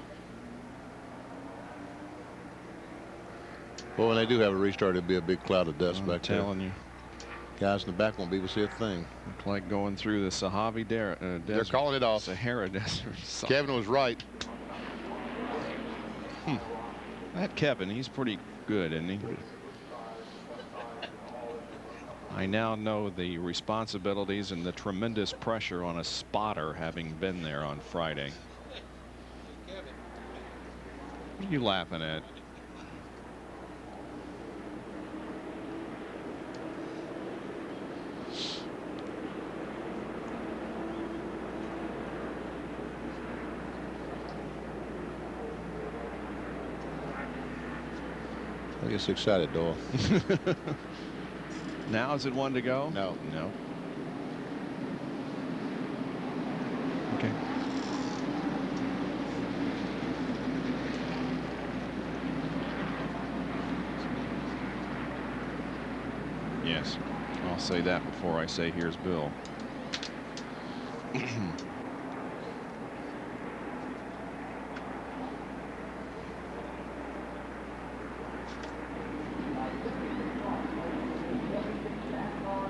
F: Well, when they do have a restart, it'll be a big cloud of dust back there.
N: I'm telling you.
F: Guys in the back won't be able to see a thing.
N: Look like going through the Sahavi Desert.
F: They're calling it off.
N: Sahara Desert.
F: Kevin was right.
N: That Kevin, he's pretty good, isn't he? I now know the responsibilities and the tremendous pressure on a spotter, having been there on Friday. What are you laughing at?
F: I get excited, Doyle.
N: Now is it one to go?
F: No.
N: No. Okay. Yes. I'll say that before I say here's Bill.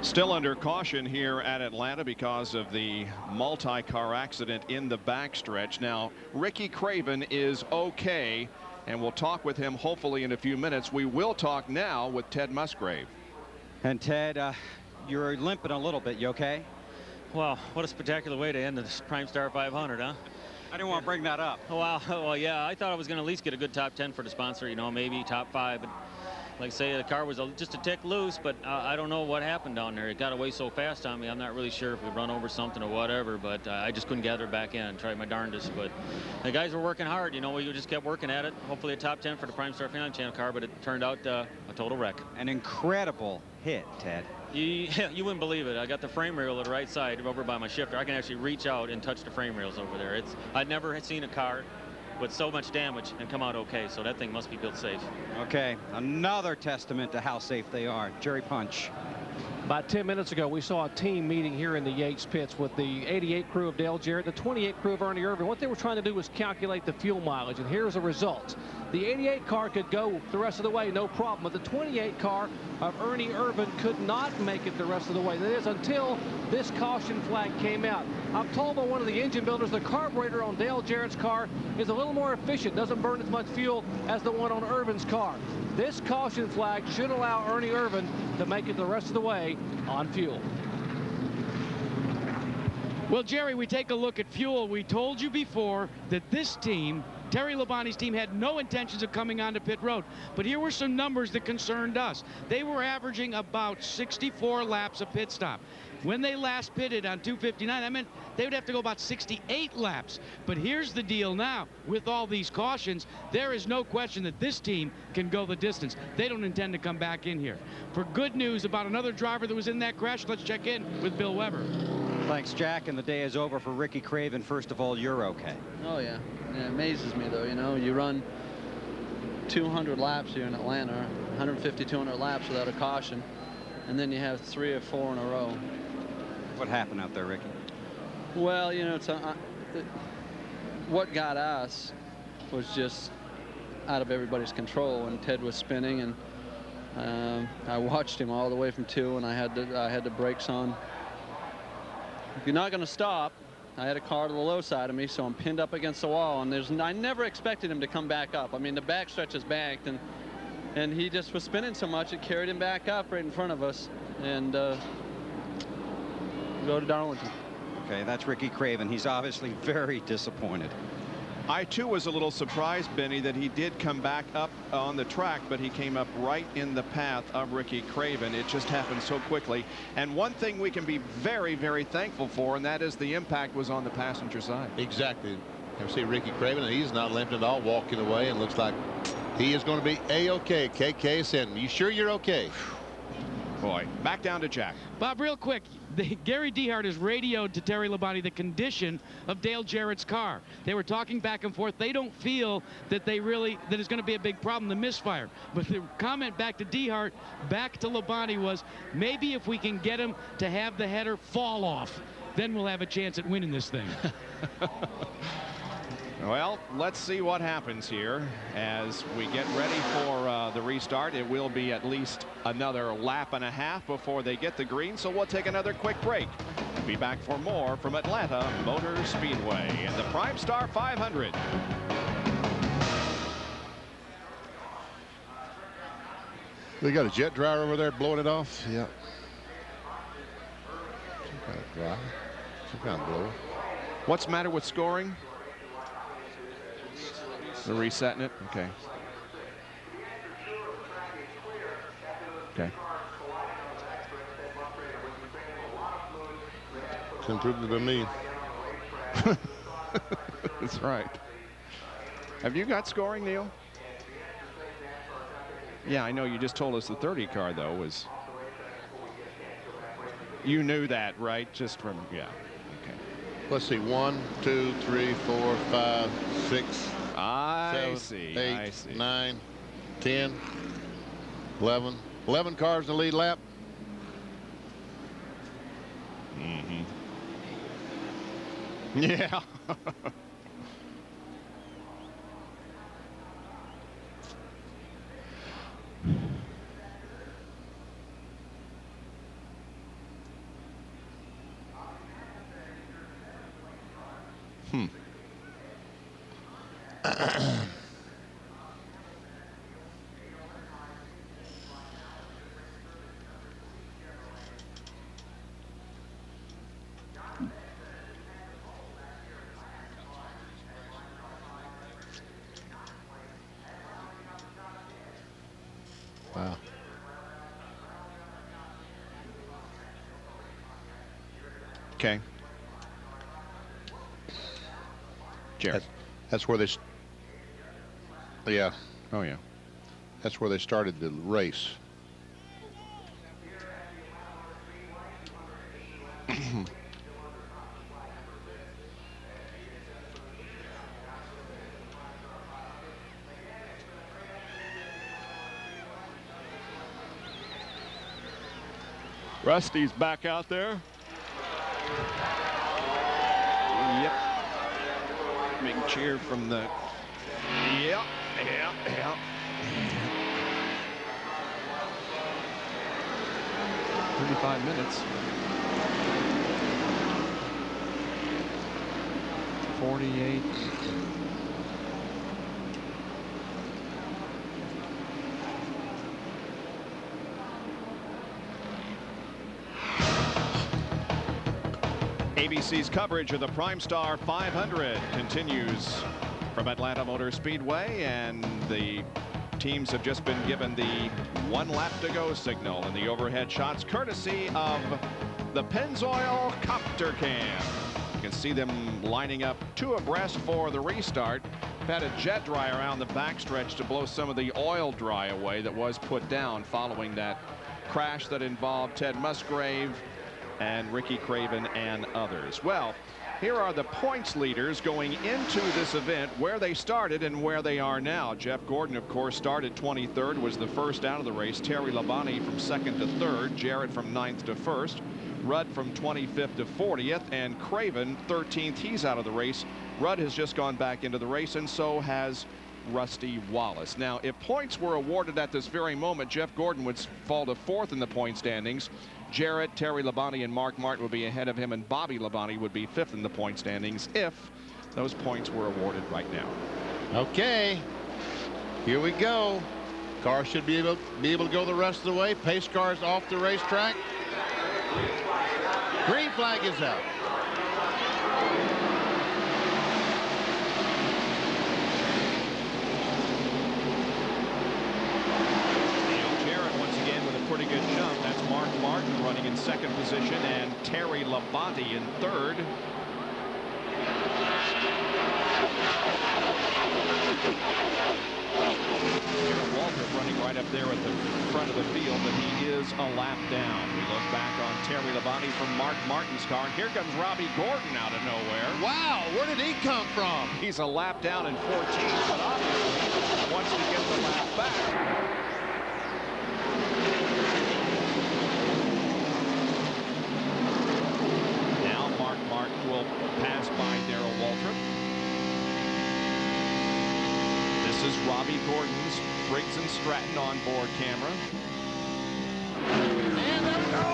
N: Still under caution here at Atlanta because of the multi-car accident in the backstretch. Now, Ricky Craven is okay, and we'll talk with him hopefully in a few minutes. We will talk now with Ted Musgrave.
E: And Ted, you're limping a little bit. You okay?
T: Well, what a spectacular way to end the Primestar 500, huh?
E: I didn't want to bring that up.
T: Wow. Well, yeah, I thought I was going to at least get a good top 10 for the sponsor, you know, maybe top 5. But like I say, the car was just a tick loose, but I don't know what happened down there. It got away so fast on me. I'm not really sure if we run over something or whatever, but I just couldn't gather it back in and tried my darndest. But the guys were working hard. You know, we just kept working at it. Hopefully a top 10 for the Primestar Family Channel car, but it turned out a total wreck.
E: An incredible hit, Ted.
T: You wouldn't believe it. I got the frame rail at the right side over by my shifter. I can actually reach out and touch the frame rails over there. I'd never seen a car with so much damage and come out okay, so that thing must be built safe.
E: Okay, another testament to how safe they are. Jerry Punch.
P: About 10 minutes ago, we saw a team meeting here in the Yates pits with the 88 crew of Dale Jarrett, the 28 crew of Ernie Irvin. What they were trying to do was calculate the fuel mileage, and here's the results. The 88 car could go the rest of the way, no problem, but the 28 car of Ernie Irvin could not make it the rest of the way. That is until this caution flag came out. I'm told by one of the engine builders the carburetor on Dale Jarrett's car is a little more efficient, doesn't burn as much fuel as the one on Irvin's car. This caution flag should allow Ernie Irvin to make it the rest of the way on fuel.
B: Well, Jerry, we take a look at fuel. We told you before that this team, Terry Labonte's team, had no intentions of coming onto pit road. But here were some numbers that concerned us. They were averaging about 64 laps a pit stop. When they last pitted on 259, I meant they would have to go about 68 laps. But here's the deal now. With all these cautions, there is no question that this team can go the distance. They don't intend to come back in here. For good news about another driver that was in that crash, let's check in with Bill Weber.
E: Thanks, Jack, and the day is over for Ricky Craven. First of all, you're okay.
U: Oh, yeah. It amazes me, though. You know, you run 200 laps here in Atlanta, 150, 200 laps without a caution, and then you have 3 or 4 in a row.
E: What happened out there, Ricky?
U: Well, you know, what got us was just out of everybody's control, and Ted was spinning, and I watched him all the way from 2, and I had the brakes on. If you're not going to stop, I had a car to the low side of me, so I'm pinned up against the wall, and I never expected him to come back up. I mean, the back stretch is banked, and he just was spinning so much it carried him back up right in front of us, and go to Darlington.
E: Okay, that's Ricky Craven. He's obviously very disappointed.
N: I too was a little surprised, Benny, that he did come back up on the track, but he came up right in the path of Ricky Craven. It just happened so quickly. And one thing we can be very, very thankful for, and that is the impact was on the passenger side.
F: Exactly. You see Ricky Craven, and he's not limping at all, walking away, and looks like he is going to be A-OK. KK said, "You sure you're okay?"
N: boy. Back down to Jack.
B: Bob, real quick, Gary Dehart has radioed to Terry Labonte the condition of Dale Jarrett's car. They were talking back and forth. They don't feel that that it's going to be a big problem, the misfire. But the comment back to Dehart, back to Labonte was, maybe if we can get him to have the header fall off, then we'll have a chance at winning this thing.
N: Well, let's see what happens here as we get ready for the restart. It will be at least another lap and a half before they get the green, so we'll take another quick break. Be back for more from Atlanta Motor Speedway and the Primestar 500.
F: They got a jet dryer over there blowing it off. Yeah. Some kind of dryer. Some kind of blower.
N: What's the matter with scoring? They're resetting it? Okay. Okay.
F: It's improved by me.
N: That's right. Have you got scoring, Neil? Yeah, I know you just told us the 30 car, though, was... You knew that, right? Just from, yeah. Okay.
F: Let's see, 1, 2, 3, 4, 5, 6.
N: I
F: 7,
N: see.
F: 8,
N: I see.
F: 9, 10, 11. 11 cars in the lead lap.
N: Mm-hmm. Yeah.
F: Wow.
N: Okay. Jared.
F: That's where they. Yeah.
N: Oh yeah.
F: That's where they started the race.
N: Rusty's back out there. Yep. Big cheer from the. Yep. 35 minutes. 48. ABC's coverage of the Primestar 500 continues from Atlanta Motor Speedway, and the teams have just been given the 1 lap to go signal, and the overhead shots courtesy of the Pennzoil Copter Cam. You can see them lining up 2 abreast for the restart. Had a jet dryer around the backstretch to blow some of the oil dry away that was put down following that crash that involved Ted Musgrave and Ricky Craven and others. Well, here are the points leaders going into this event, where they started and where they are now. Jeff Gordon, of course, started 23rd, was the first out of the race. Terry Labonte from 2nd to 3rd. Jarrett from 9th to 1st. Rudd from 25th to 40th. And Craven, 13th. He's out of the race. Rudd has just gone back into the race, and so has Rusty Wallace. Now, if points were awarded at this very moment, Jeff Gordon would fall to 4th in the point standings. Jarrett, Terry Labonte, and Mark Martin would be ahead of him, and Bobby Labonte would be 5th in the point standings if those points were awarded right now.
F: Okay, here we go. Car should be able to go the rest of the way. Pace cars off the racetrack. Green flag is out.
N: Pretty good jump. That's Mark Martin running in 2nd position, and Terry Labonte in 3rd. Walter running right up there at the front of of the field, but he is a lap down. We look back on Terry Labonte from Mark Martin's car. Here comes Robbie Gordon out of nowhere.
F: Wow, where did he come from?
N: He's a lap down in 14, but obviously wants to get the lap back. Now Mark Martin will pass by Darrell Waltrip. This is Robbie Gordon's Briggs & Stratton onboard camera.
D: And there we go!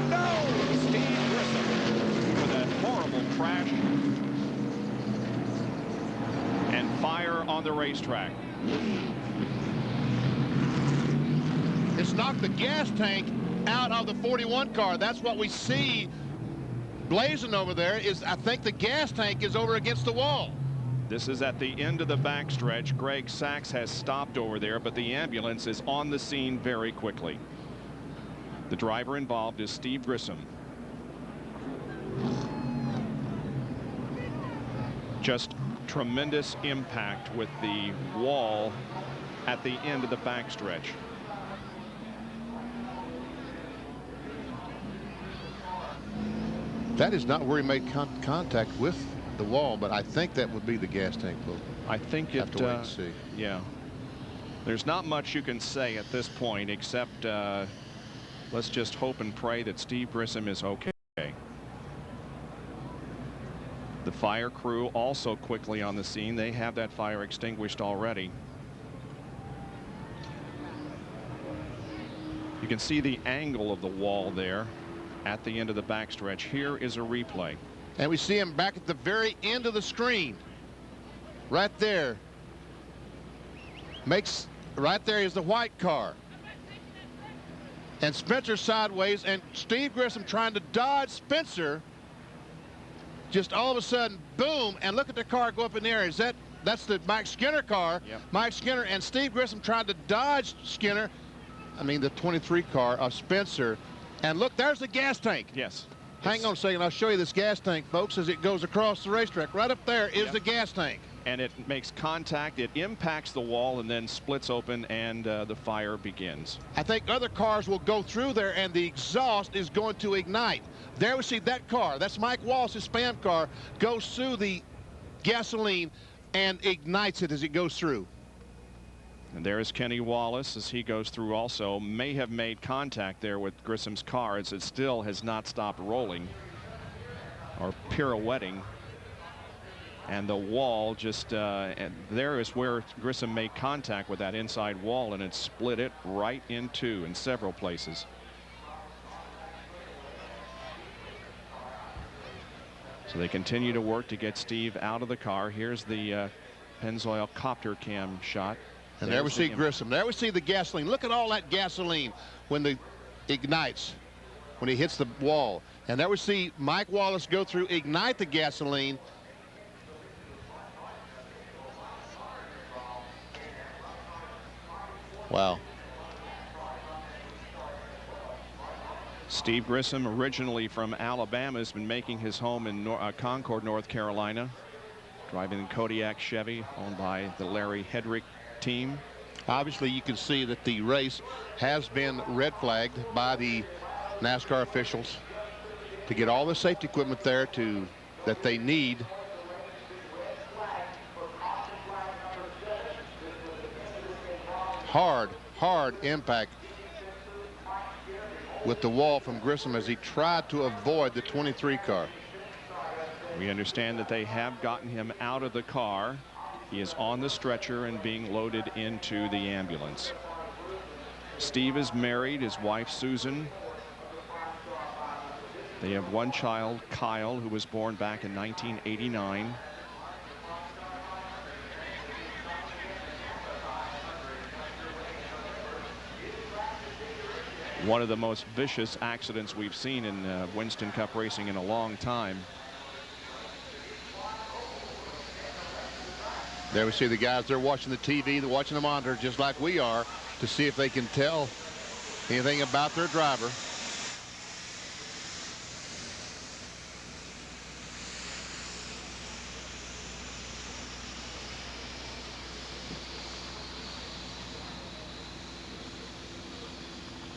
D: No!
N: Steve Grissom with a horrible crash and fire on the racetrack.
F: It's knocked the gas tank out of the 41 car. That's what we see blazing over there. Is I think the gas tank is over against the wall.
N: This is at the end of the backstretch. Greg Sachs has stopped over there, but the ambulance is on the scene very quickly. The driver involved is Steve Grissom. Just tremendous impact with the wall at the end of the backstretch.
F: That is not where he made contact with the wall, but I think that would be the gas tank.
N: I think it.
F: Have to wait and see.
N: Yeah. There's not much you can say at this point except let's just hope and pray that Steve Grissom is okay. The fire crew also quickly on the scene. They have that fire extinguished already. You can see the angle of the wall there at the end of the backstretch. Here is a replay.
F: And we see him back at the very end of the screen. Right there. Right there is the white car. And Spencer sideways, and Steve Grissom trying to dodge Spencer. Just all of a sudden, boom, and look at the car go up in the air. That's the Mike Skinner car.
N: Yep.
F: Mike Skinner and Steve Grissom trying to dodge Skinner. I mean, the 23 car of Spencer. And look, there's the gas tank.
N: Yes.
F: Hang on a second. I'll show you this gas tank, folks, as it goes across the racetrack. Right up there is the gas tank.
N: And it makes contact. It impacts the wall and then splits open, and the fire begins.
F: I think other cars will go through there, and the exhaust is going to ignite. There we see that car. That's Mike Wallace's Spam car. Goes through the gasoline and ignites it as it goes through.
N: And there is Kenny Wallace as he goes through also. May have made contact there with Grissom's car as it still has not stopped rolling or pirouetting. And the wall just, and there is where Grissom made contact with that inside wall, and it split it right in two in several places. So they continue to work to get Steve out of the car. Here's the Pennzoil copter cam shot.
F: And there we see Grissom. There we see the gasoline. Look at all that gasoline when it ignites, when he hits the wall. And there we see Mike Wallace go through, ignite the gasoline. Wow.
N: Steve Grissom, originally from Alabama, has been making his home in Concord, North Carolina, driving the Kodiak Chevy owned by the Larry Hedrick team.
F: Obviously, you can see that the race has been red flagged by the NASCAR officials to get all the safety equipment there that they need. Hard impact with the wall from Grissom as he tried to avoid the 23 car.
N: We understand that they have gotten him out of the car. He is on the stretcher and being loaded into the ambulance. Steve is married, his wife Susan. They have one child, Kyle, who was born back in 1989. One of the most vicious accidents we've seen in Winston Cup racing in a long time.
F: There we see the guys, they're watching the TV, they're watching the monitor just like we are to see if they can tell anything about their driver.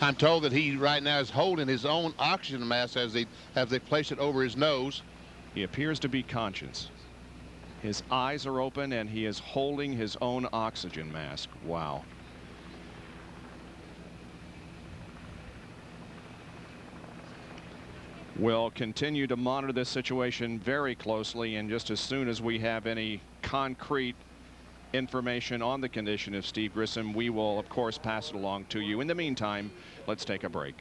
F: I'm told that he right now is holding his own oxygen mask as they place it over his nose.
N: He appears to be conscious. His eyes are open and he is holding his own oxygen mask. Wow. We'll continue to monitor this situation very closely, and just as soon as we have any concrete information on the condition of Steve Grissom, we will of course pass it along to you. In the meantime, let's take a break.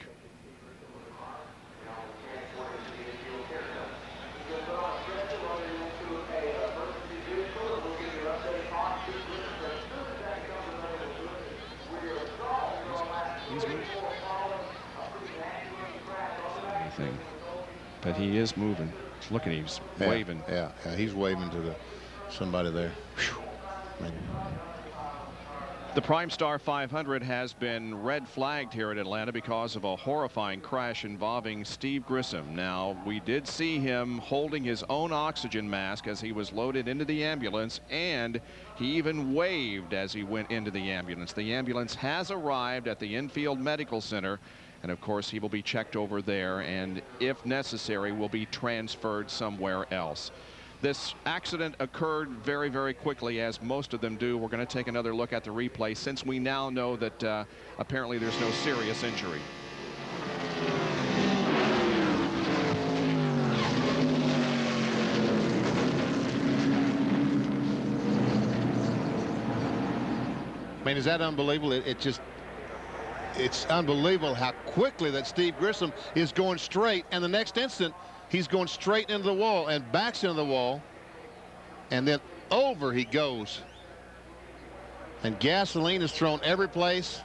N: He's moving. Anything. But he is moving. Look at him, he's waving.
F: Yeah, he's waving to somebody there.
N: The Primestar 500 has been red flagged here at Atlanta because of a horrifying crash involving Steve Grissom. Now, we did see him holding his own oxygen mask as he was loaded into the ambulance, and he even waved as he went into the ambulance. The ambulance has arrived at the Infield Medical Center, and of course he will be checked over there, and if necessary will be transferred somewhere else. This accident occurred very, very quickly, as most of them do. We're going to take another look at the replay since we now know that apparently there's no serious injury.
F: I mean, is that unbelievable? It's unbelievable how quickly that Steve Grissom is going straight, and the next instant he's going straight into the wall and backs into the wall, and then over he goes. And gasoline is thrown every place.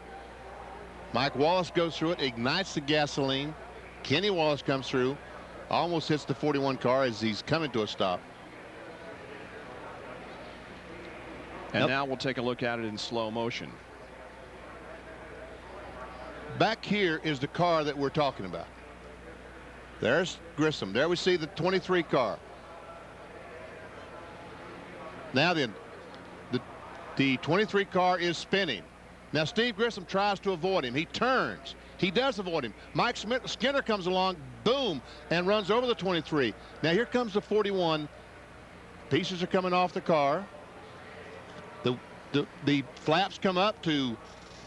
F: Mike Wallace goes through it, ignites the gasoline. Kenny Wallace comes through, almost hits the 41 car as he's coming to a stop.
N: And now we'll take a look at it in slow motion.
F: Back here is the car that we're talking about. There's Grissom. There we see the 23 car. Now then, the 23 car is spinning. Now Steve Grissom tries to avoid him. He turns. He does avoid him. Mike Skinner comes along, boom, and runs over the 23. Now here comes the 41. Pieces are coming off the car. The flaps come up to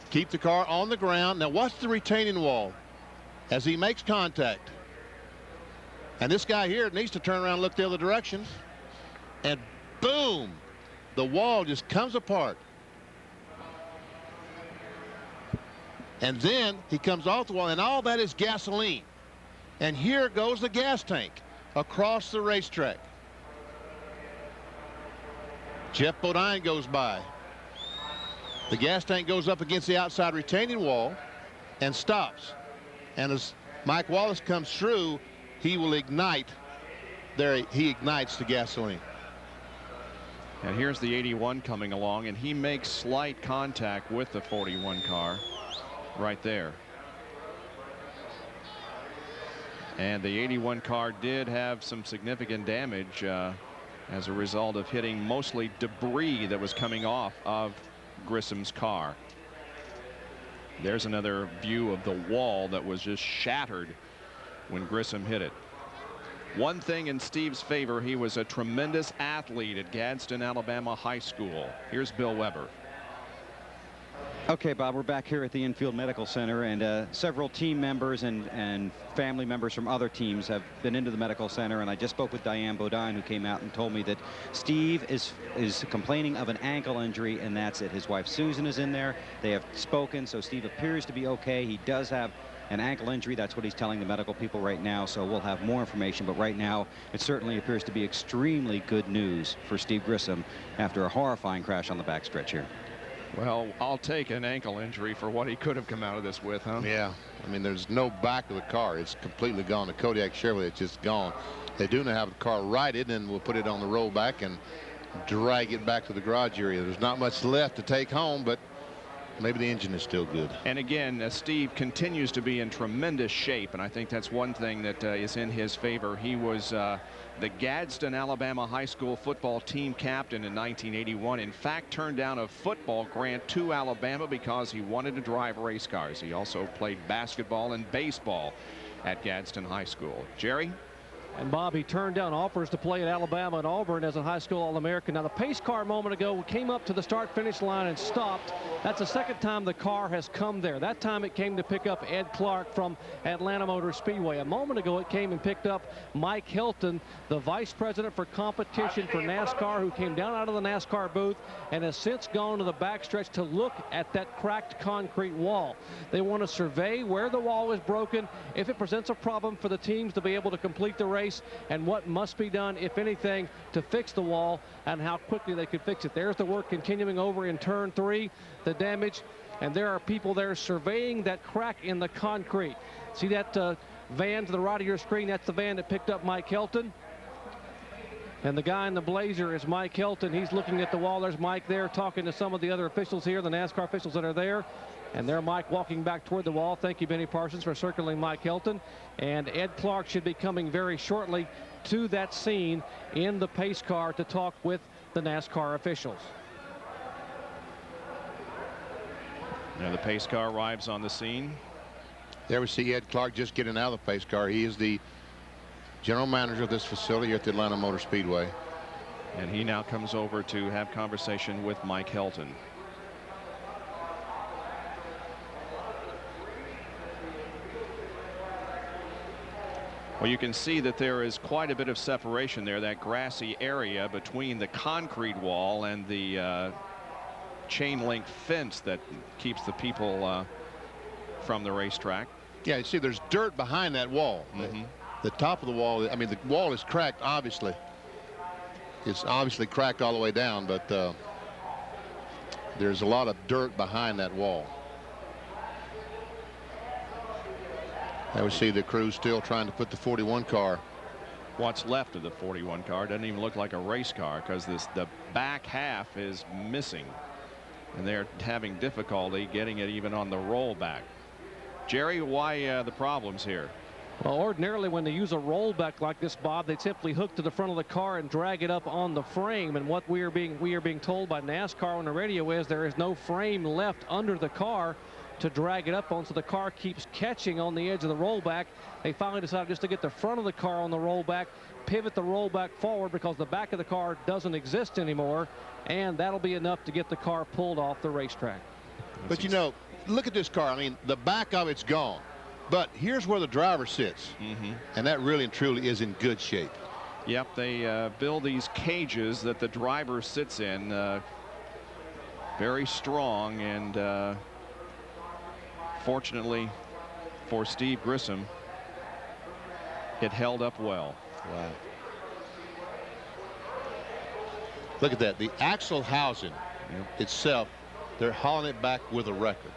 F: keep the car on the ground. Now watch the retaining wall as he makes contact. And this guy here needs to turn around and look the other direction. And boom, the wall just comes apart. And then he comes off the wall, and all that is gasoline. And here goes the gas tank across the racetrack. Jeff Bodine goes by. The gas tank goes up against the outside retaining wall and stops. And as Mike Wallace comes through, he will ignite. There he ignites the gasoline.
N: And here's the 81 coming along, and he makes slight contact with the 41 car right there. And the 81 car did have some significant damage as a result of hitting mostly debris that was coming off of Grissom's car. There's another view of the wall that was just shattered when Grissom hit it. One thing in Steve's favor, he was a tremendous athlete at Gadsden, Alabama High School. Here's Bill Weber.
E: Okay, Bob, we're back here at the Infield Medical Center, and several team members and family members from other teams have been into the medical center, and I just spoke with Diane Bodine, who came out and told me that Steve is complaining of an ankle injury, and that's it. His wife Susan is in there. They have spoken, so Steve appears to be okay. He does have an ankle injury. That's what he's telling the medical people right now, so we'll have more information, but right now it certainly appears to be extremely good news for Steve Grissom after a horrifying crash on the backstretch here.
N: Well, I'll take an ankle injury for what he could have come out of this with, huh?
F: Yeah, I mean, there's no back of the car. It's completely gone. The Kodiak Chevrolet, it's just gone. They do now have the car righted, and we'll put it on the rollback and drag it back to the garage area. There's not much left to take home, but maybe the engine is still good.
N: And again, Steve continues to be in tremendous shape, and I think that's one thing that is in his favor. He was the Gadsden, Alabama high school football team captain in 1981. In fact, turned down a football grant to Alabama because he wanted to drive race cars. He also played basketball and baseball at Gadsden High School. Jerry?
P: And Bob, he turned down offers to play at Alabama and Auburn as a high school All-American. Now, the pace car a moment ago came up to the start-finish line and stopped. That's the second time the car has come there. That time it came to pick up Ed Clark from Atlanta Motor Speedway. A moment ago it came and picked up Mike Hilton, the vice president for competition for NASCAR, who came down out of the NASCAR booth and has since gone to the backstretch to look at that cracked concrete wall. They want to survey where the wall is broken, if it presents a problem for the teams to be able to complete the race, and what must be done, if anything, to fix the wall and how quickly they could fix it. There's the work continuing over in turn 3, the damage, and there are people there surveying that crack in the concrete. See that van to the right of your screen? That's the van that picked up Mike Hilton. And the guy in the blazer is Mike Hilton. He's looking at the wall. There's Mike there talking to some of the other officials here, the NASCAR officials that are there. And there Mike walking back toward the wall. Thank you, Benny Parsons, for circling Mike Hilton. And Ed Clark should be coming very shortly to that scene in the pace car to talk with the NASCAR officials.
N: Now the pace car arrives on the scene.
F: There we see Ed Clark just getting out of the pace car. He is the general manager of this facility here at the Atlanta Motor Speedway.
N: And he now comes over to have conversation with Mike Hilton. Well, you can see that there is quite a bit of separation there, that grassy area between the concrete wall and the chain link fence that keeps the people from the racetrack.
F: Yeah, you see there's dirt behind that wall. The top of the wall, I mean, the wall is cracked, obviously. It's obviously cracked all the way down, but there's a lot of dirt behind that wall. Now we see the crew still trying to put the 41 car.
N: What's left of the 41 car doesn't even look like a race car because the back half is missing, and they're having difficulty getting it even on the rollback. Jerry, why the problems here?
P: Well, ordinarily when they use a rollback like this, Bob, they simply hook to the front of the car and drag it up on the frame. And what we are being told by NASCAR on the radio is there is no frame left under the car to drag it up on, so the car keeps catching on the edge of the rollback. They finally decided just to get the front of the car on the rollback, pivot the rollback forward because the back of the car doesn't exist anymore, and that'll be enough to get the car pulled off the racetrack.
F: But you know, look at this car. I mean, the back of it's gone, but here's where the driver sits, and that really and truly is in good shape.
N: Yep, they build these cages that the driver sits in, very strong, and fortunately for Steve Grissom, it held up well.
F: Wow. Look at that. The axle housing itself, they're hauling it back with a record.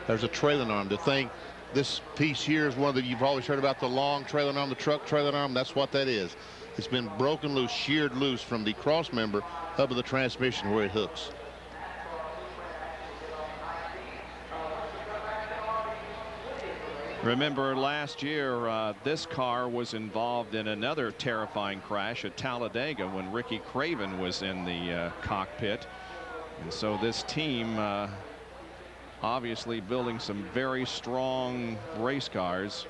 F: There's a trailing arm. The thing, this piece here is one that you've always heard about, the long trailing arm, the truck trailing arm. That's what that is. It's been broken loose, sheared loose from the cross member up of the transmission where it hooks.
N: Remember last year, this car was involved in another terrifying crash at Talladega when Ricky Craven was in the cockpit. And so this team obviously building some very strong race cars.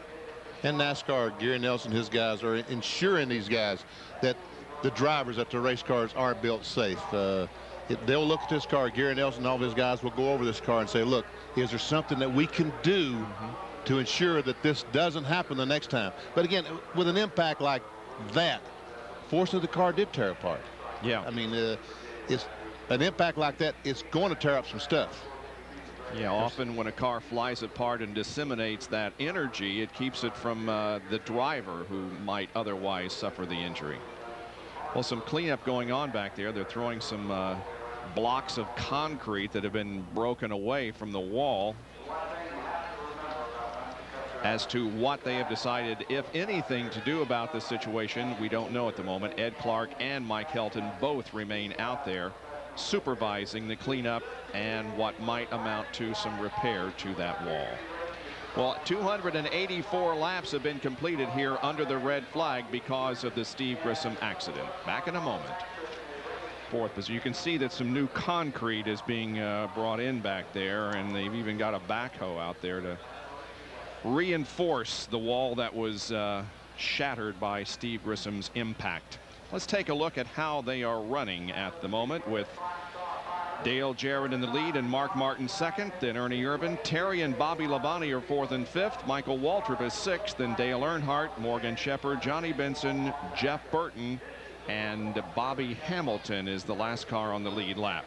F: And NASCAR, Gary Nelson, his guys are ensuring these guys that the drivers at the race cars are built safe. They'll look at this car. Gary Nelson and all of his guys will go over this car and say, look, is there something that we can do to ensure that this doesn't happen the next time? But again, with an impact like that, fortunately the car did tear apart.
N: Yeah.
F: I mean, it's an impact like that, it's going to tear up some stuff.
N: Yeah, often when a car flies apart and disseminates that energy, it keeps it from the driver who might otherwise suffer the injury. Well, some cleanup going on back there. They're throwing some blocks of concrete that have been broken away from the wall. As to what they have decided, if anything, to do about this situation, we don't know at the moment. Ed Clark and Mike Hilton both remain out there supervising the cleanup and what might amount to some repair to that wall. Well, 284 laps have been completed here under the red flag because of the Steve Grissom accident. Back in a moment. Fourth, as you can see that some new concrete is being brought in back there, and they've even got a backhoe out there to reinforce the wall that was shattered by Steve Grissom's impact. Let's take a look at how they are running at the moment, with Dale Jarrett in the lead and Mark Martin second, then Ernie Irvan. Terry and Bobby Labonte are fourth and fifth. Michael Waltrip is sixth, then Dale Earnhardt, Morgan Shepherd, Johnny Benson, Jeff Burton, and Bobby Hamilton is the last car on the lead lap.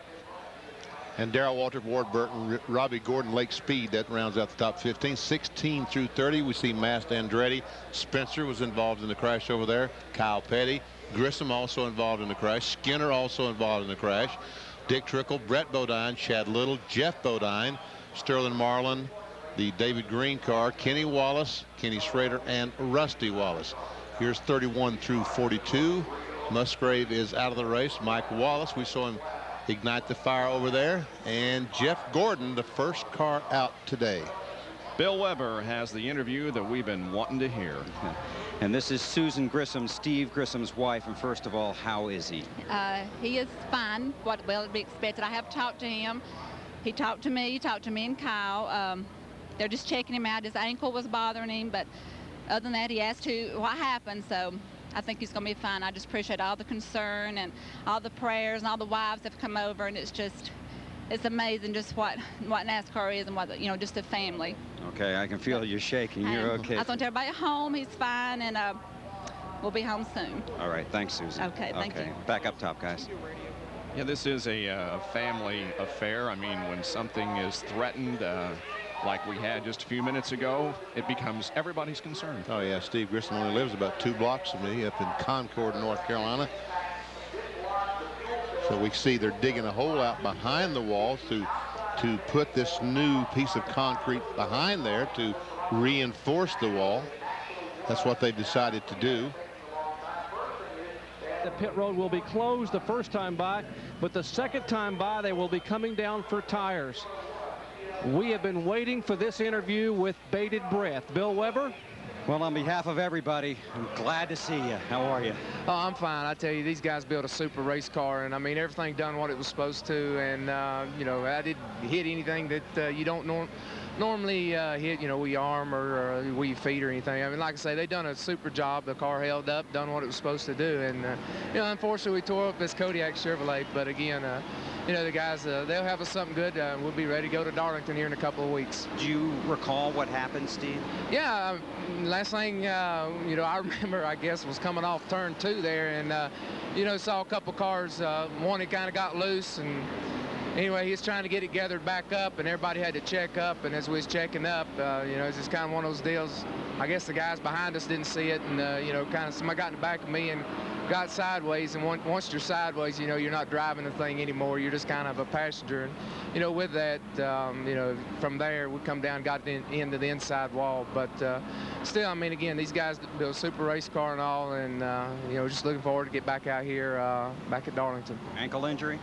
F: And Darrell Waltrip, Ward Burton, Robbie Gordon, Lake Speed, that rounds out the top 15. 16 through 30, we see Masta Andretti. Spencer was involved in the crash over there. Kyle Petty. Grissom also involved in the crash. Skinner also involved in the crash. Dick Trickle, Brett Bodine, Chad Little, Jeff Bodine, Sterling Marlin, the David Green car, Kenny Wallace, Kenny Schrader, and Rusty Wallace. Here's 31 through 42. Musgrave is out of the race. Mike Wallace, we saw him ignite the fire over there. And Jeff Gordon, the first car out today.
N: Bill Weber has the interview that we've been wanting to hear.
C: And this is Susan Grissom, Steve Grissom's wife. And first of all, how is he?
I: He is fine. What will be expected. I have talked to him. He talked to me and Kyle. They're just checking him out. His ankle was bothering him, but other than that, he asked what happened. So I think he's going to be fine. I just appreciate all the concern and all the prayers and all the wives have come over, and it's amazing just what NASCAR is and what, you know, just a family.
C: Okay, I can feel you shaking. You're okay.
I: I just want everybody at home. He's fine, and we'll be home soon.
C: All right, thanks, Susan.
I: Okay, thank you.
C: Back up top, guys.
N: Yeah, this is a family affair. I mean, when something is threatened, like we had just a few minutes ago, it becomes everybody's concern.
F: Oh yeah, Steve Grissom only lives about 2 blocks from me up in Concord, North Carolina. So we see they're digging a hole out behind the wall to put this new piece of concrete behind there to reinforce the wall. That's what they've decided to do.
P: The pit road will be closed the first time by, but the second time by they will be coming down for tires. We have been waiting for this interview with bated breath. Bill Weber?
C: Well, on behalf of everybody, I'm glad to see you. How are you?
V: Oh, I'm fine. I tell you, these guys built a super race car, and I mean, everything done what it was supposed to, and you know, I didn't hit anything that you don't normally hit, you know, with your arm or with your feet or anything. I mean, like I say, they done a super job. The car held up, done what it was supposed to do, and you know, unfortunately, we tore up this Kodiak Chevrolet, but again, you know, the guys, they'll have us something good. We'll be ready to go to Darlington here in a couple of weeks.
C: Do you recall what happened, Steve?
V: Yeah, last thing, you know, I remember, I guess, was coming off turn 2 there, and, you know, saw a couple cars. One, it kind of got loose, and anyway, he was trying to get it gathered back up, and everybody had to check up, and as we was checking up, you know, it's just kind of one of those deals. I guess the guys behind us didn't see it, and, you know, kind of somebody got in the back of me and got sideways, and once you're sideways, you know, you're not driving the thing anymore. You're just kind of a passenger. And, you know, with that, you know, from there, we come down, got into the inside wall. But still, I mean, again, these guys built a super race car and all, and, you know, just looking forward to get back out here, back at Darlington.
C: Ankle injury?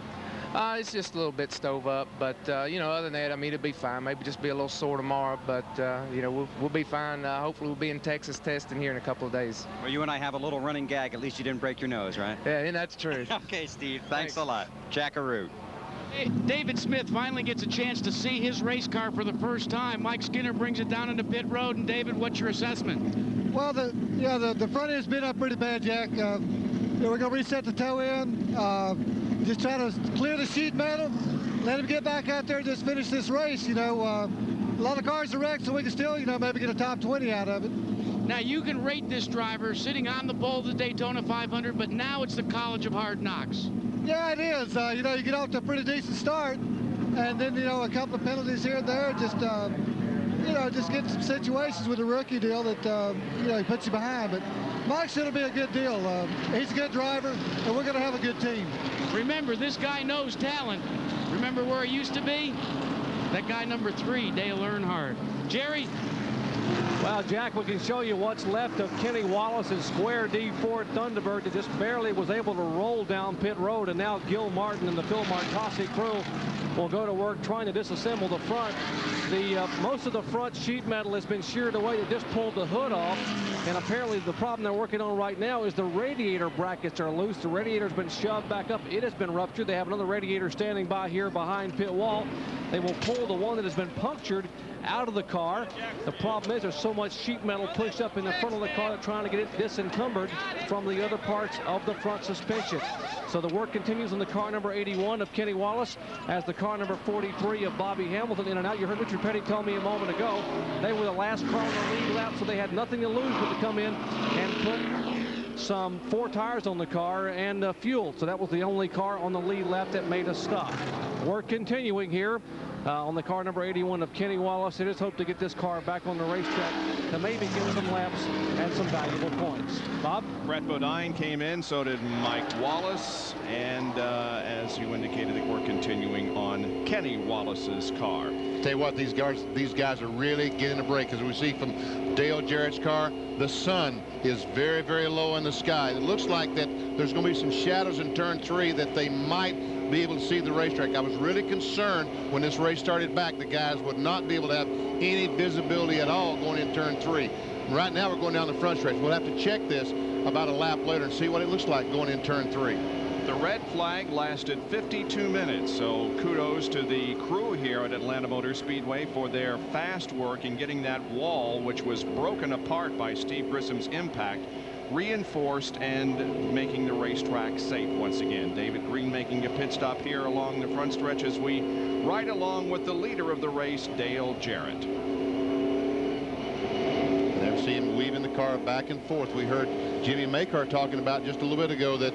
V: It's just a little bit stove up, but, you know, other than that, I mean, it'll be fine. Maybe just be a little sore tomorrow, but, you know, we'll be fine. Hopefully we'll be in Texas testing here in a couple of days.
C: Well, you and I have a little running gag. At least you didn't break your nose, right?
V: Yeah, and that's true.
C: Okay, Steve. Thanks a lot. Jackaroo.
B: David Smith finally gets a chance to see his race car for the first time. Mike Skinner brings it down into pit road. And David, what's your assessment?
W: Well, the front end's been up pretty bad, Jack. We're going to reset the toe end. Just try to clear the sheet metal, let him get back out there and just finish this race. You know, a lot of cars are wrecked, so we can still, you know, maybe get a top 20 out of it.
B: Now, you can rate this driver sitting on the pole of the Daytona 500, but now it's the College of Hard Knocks.
W: Yeah, it is. You know, you get off to a pretty decent start, and then, you know, a couple of penalties here and there, just, you know, just get some situations with the rookie deal that, you know, he puts you behind. But Mike's going to be a good deal. He's a good driver, and we're going to have a good team.
B: Remember, this guy knows talent. Remember where he used to be? That guy number 3, Dale Earnhardt. Jerry?
P: Well, Jack, we can show you what's left of Kenny Wallace's Square D Ford Thunderbird that just barely was able to roll down pit road. And now Gil Martin and the Phil Martasi crew will go to work trying to disassemble the front. Most of the front sheet metal has been sheared away. They just pulled the hood off. And apparently the problem they're working on right now is the radiator brackets are loose. The radiator's been shoved back up. It has been ruptured. They have another radiator standing by here behind pit wall. They will pull the one that has been punctured out of the car. The problem is there's so much sheet metal pushed up in the front of the car, they're trying to get it disencumbered from the other parts of the front suspension. So the work continues on the car number 81 of Kenny Wallace as the car number 43 of Bobby Hamilton in and out. You heard Richard Petty tell me a moment ago they were the last car on the lead lap, so they had nothing to lose but to come in and put some 4 tires on the car and fuel. So that was the only car on the lead lap that made a stop. Work continuing here on the car number 81 of Kenny Wallace. It is hoped to get this car back on the racetrack to maybe get some laps and some valuable points. Bob?
N: Brett Bodine came in, so did Mike Wallace, and as you indicated, the work continuing on Kenny Wallace's car.
F: Tell you what, these guys are really getting a break, as we see from Dale Jarrett's car. The sun is very, very low in the sky. It looks like that there's going to be some shadows in turn 3 that they might be able to see the racetrack. I was really concerned when this race started back the guys would not be able to have any visibility at all going in turn 3. Right now we're going down the front stretch. We'll have to check this about a lap later and see what it looks like going in turn 3.
N: The red flag lasted 52 minutes, so kudos to the crew here at Atlanta Motor Speedway for their fast work in getting that wall, which was broken apart by Steve Grissom's impact, reinforced and making the racetrack safe once again. David Green making a pit stop here along the front stretch as we ride along with the leader of the race, Dale Jarrett.
F: There we see him weaving the car back and forth. We heard Jimmy Makar talking about just a little bit ago that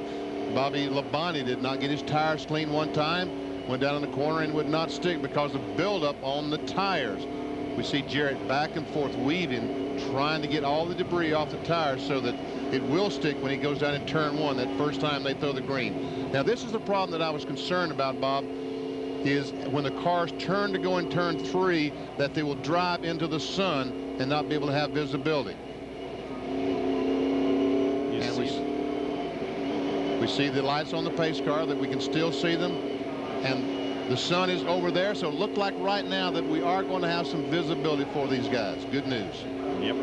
F: Bobby Labonte did not get his tires clean one time, went down in the corner and would not stick because of buildup on the tires. We see Jarrett back and forth weaving, trying to get all the debris off the tires so that it will stick when he goes down in turn 1 that first time they throw the green. Now this is the problem that I was concerned about, Bob, is when the cars turn to go in turn 3 that they will drive into the sun and not be able to have visibility. And we see the lights on the pace car that we can still see them, and the sun is over there, so it looked like right now that we are going to have some visibility for these guys. Good news.
N: Yep.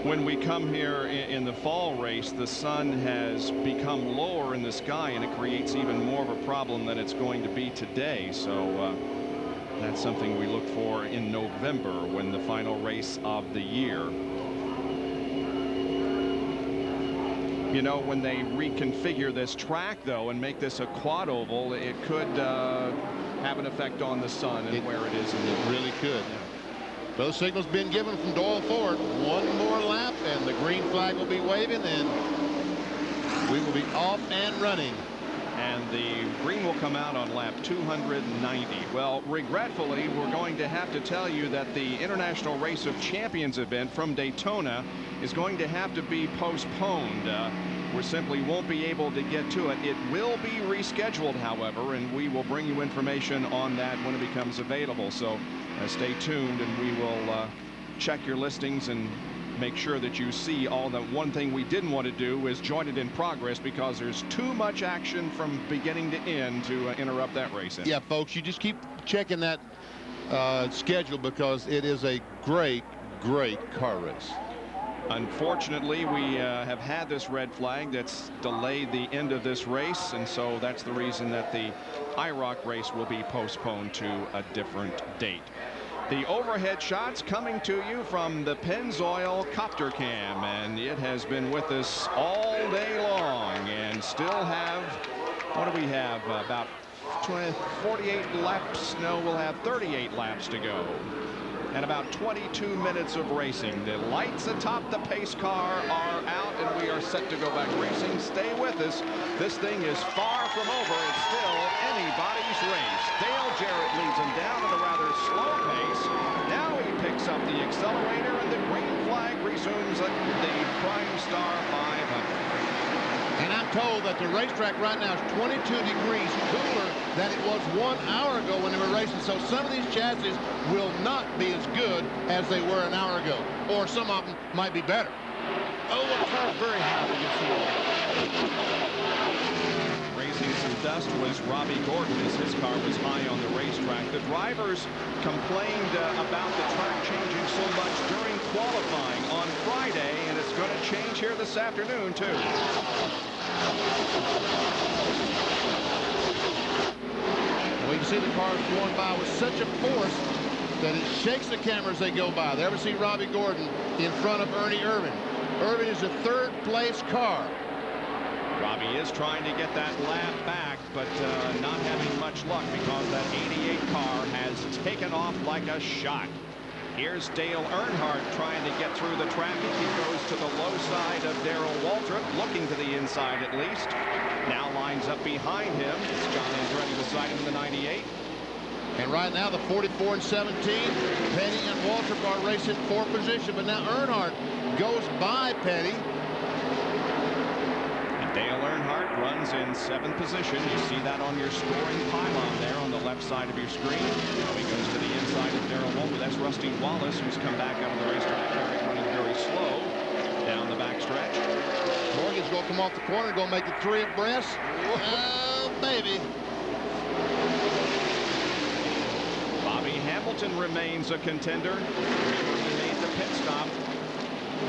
N: When we come here in the fall race, the sun has become lower in the sky, and it creates even more of a problem than it's going to be today. So that's something we look for in November when the final race of the year. You know, when they reconfigure this track, though, and make this a quad oval, it could have an effect on the sun and where it is.
F: It really could. Those signals been given from Doyle Ford. One more lap, and the green flag will be waving, and we will be off and running.
N: And the green will come out on lap 290. Well, regretfully, we're going to have to tell you that the International Race of Champions event from Daytona is going to have to be postponed. We simply won't be able to get to it. It will be rescheduled, however, and we will bring you information on that when it becomes available. So stay tuned, and we will check your listings and make sure that you see all that. One thing we didn't want to do is join it in progress because there's too much action from beginning to end to interrupt that racing.
F: Yeah, folks, you just keep checking that schedule because it is a great, great car race.
N: Unfortunately, we have had this red flag that's delayed the end of this race, and so that's the reason that the IROC race will be postponed to a different date. The overhead shots coming to you from the Pennzoil Copter Cam, and it has been with us all day long and still have, what do we have, about 48 laps? No, we'll have 38 laps to go. And about 22 minutes of racing. The lights atop the pace car are out, and we are set to go back racing. Stay with us. This thing is far from over. It's still anybody's race. Dale Jarrett leads him down at a rather slow pace. Now he picks up the accelerator, and the green flag resumes at the Primestar 500.
F: And And I'm told that the racetrack right now is 22 degrees cooler than it was 1 hour ago when they were racing. So some of these chassis will not be as good as they were an hour ago. Or some of them might be better.
N: Oh, a car very happy to see it. Raising some dust was Robbie Gordon as his car was high on the racetrack. The drivers complained about the track changing so much during qualifying on Friday, and it's going to change here this afternoon, too.
F: Well, you can see the cars going by with such a force that it shakes the camera as they go by. There we see Robbie Gordon in front of Ernie Irvin. Irvin is a third-place car.
N: Robbie is trying to get that lap back, but not having much luck because that 88 car has taken off like a shot. Here's Dale Earnhardt trying to get through the traffic. He goes to the low side of Darrell Waltrip, looking to the inside at least. Now lines up behind him. John Andretti beside him in the 98.
F: And right now, the 44 and 17, Petty and Waltrip are racing for position. But now Earnhardt goes by Petty.
N: And Dale Earnhardt runs in 7th position. You see that on your scoring pylon there on the left side of your screen. Now he goes to the inside of Darrell Waltrip. That's Rusty Wallace, who's come back out of the racetrack, running very slow down the backstretch.
F: Morgan's going to come off the corner, going to make it 3 abreast. Oh, baby.
N: Bobby Hamilton remains a contender. He made the pit stop.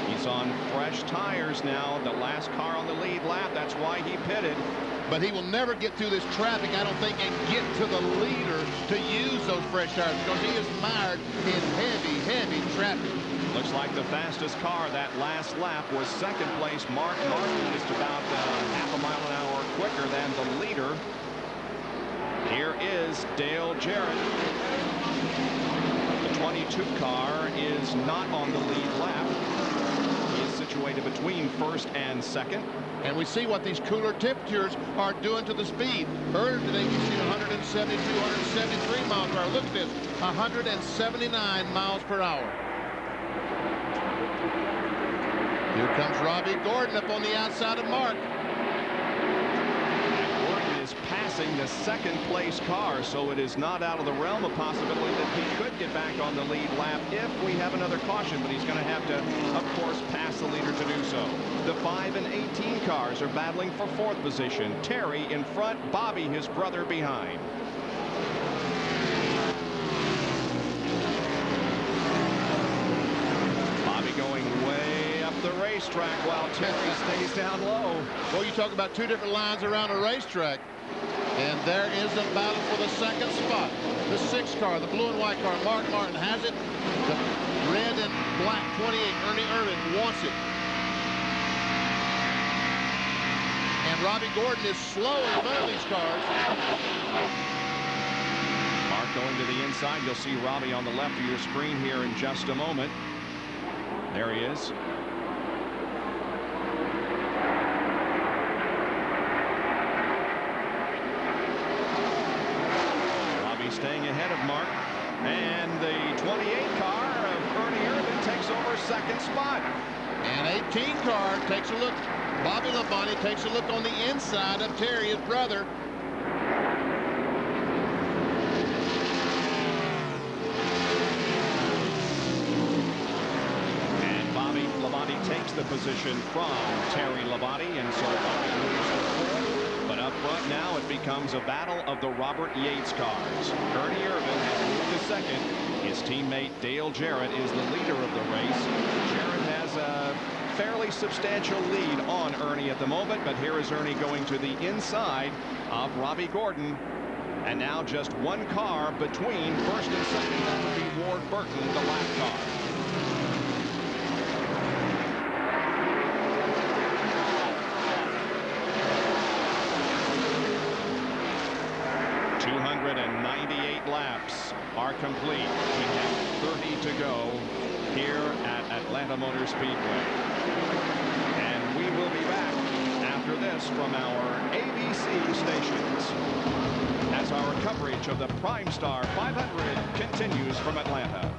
N: He's on fresh tires now. The last car on the lead lap. That's why he pitted.
F: But he will never get through this traffic, I don't think, and get to the leader to use those fresh tires because he is mired in heavy, heavy traffic.
N: Looks like the fastest car that last lap was second place Mark Martin, just about half a mile an hour quicker than the leader. Here is Dale Jarrett. The 22 car is not on the lead lap. He is situated between first and second.
F: And we see what these cooler temperatures are doing to the speed. Earlier today, you see 172, 173 miles per hour. Look at this, 179 miles per hour. Here comes Robbie Gordon up on the outside of Mark.
N: Passing the second place car, so it is not out of the realm of possibility that he could get back on the lead lap if we have another caution, but he's going to have to, of course, pass the leader to do so. The 5 and 18 cars are battling for 4th position. Terry in front, Bobby, his brother, behind. Bobby going way up the racetrack while Terry stays down low.
F: Well, you talk about 2 different lines around a racetrack. And there is a battle for the second spot. The 6 car, the blue and white car, Mark Martin has it. The red and black 28, Ernie Irvin wants it. And Robbie Gordon is slow in front of these cars.
N: Mark going to the inside. You'll see Robbie on the left of your screen here in just a moment. There he is. Staying ahead of Mark, and the 28 car of Ernie Irvin takes over second spot.
F: And 18 car takes a look. Bobby Labonte takes a look on the inside of Terry, his brother.
N: And Bobby Labonte takes the position from Terry Labonte, and so Bobby moves to 4th. But up front now, it becomes a battle of the Robert Yates cars. Ernie Irvin has moved to second. His teammate Dale Jarrett is the leader of the race. Jarrett has a fairly substantial lead on Ernie at the moment, but here is Ernie going to the inside of Robbie Gordon. And now just 1 car between first and second. That would be Ward Burton, the lap car. Laps are complete. We have 30 to go here at Atlanta Motor Speedway. And we will be back after this from our ABC stations as our coverage of the Primestar 500 continues from Atlanta.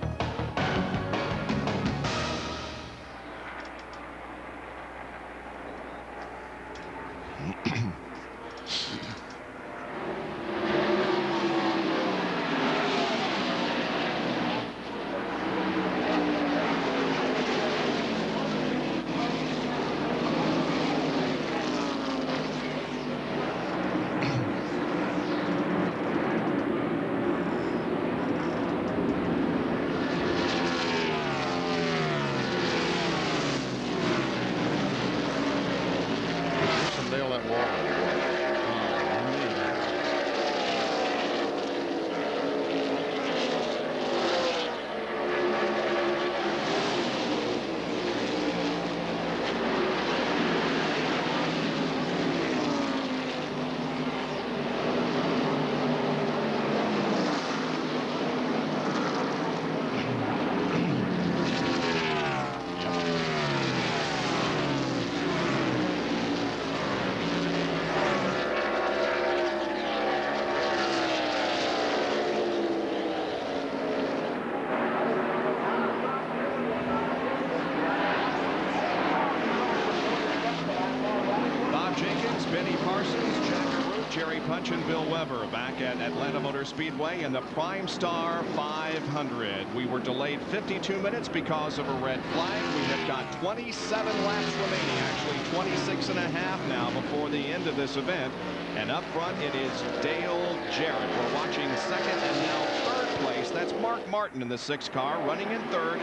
N: Jerry Punch and Bill Weber back at Atlanta Motor Speedway in the Primestar 500. We were delayed 52 minutes because of a red flag. We have got 27 laps remaining, actually 26 and a half now before the end of this event. And up front, it is Dale Jarrett. We're watching second and now third place. That's Mark Martin in the 6 car, running in third.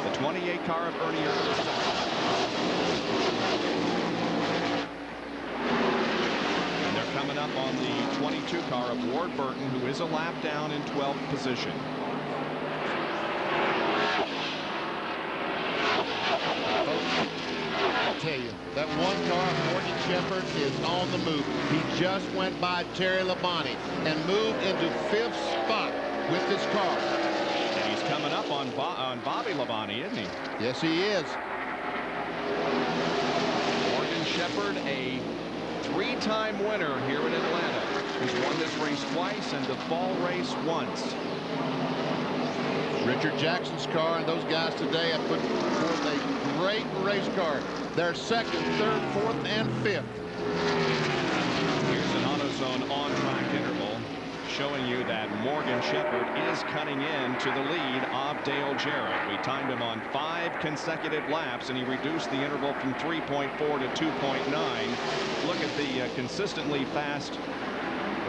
N: The 28 car of Ernie Irvin. Coming up on the 22 car of Ward Burton, who is a lap down in 12th position.
F: I'll tell you, that 1 car, Morgan Shepherd, is on the move. He just went by Terry Labonte and moved into 5th spot with this car.
N: And he's coming up on Bobby Labonte, isn't he?
F: Yes, he is.
N: Morgan Shepherd, a 3-time winner here in Atlanta. He's won this race twice and the fall race once.
F: Richard Jackson's car and those guys today have put forth a great race car. They're 2nd, 3rd, 4th, and 5th.
N: Here's an AutoZone on-track interval showing you that Morgan Shepherd is cutting in to the lead of Dale Jarrett. We timed him on 5 consecutive laps, and he reduced the interval from 3.4 to 2.9. Look at the consistently fast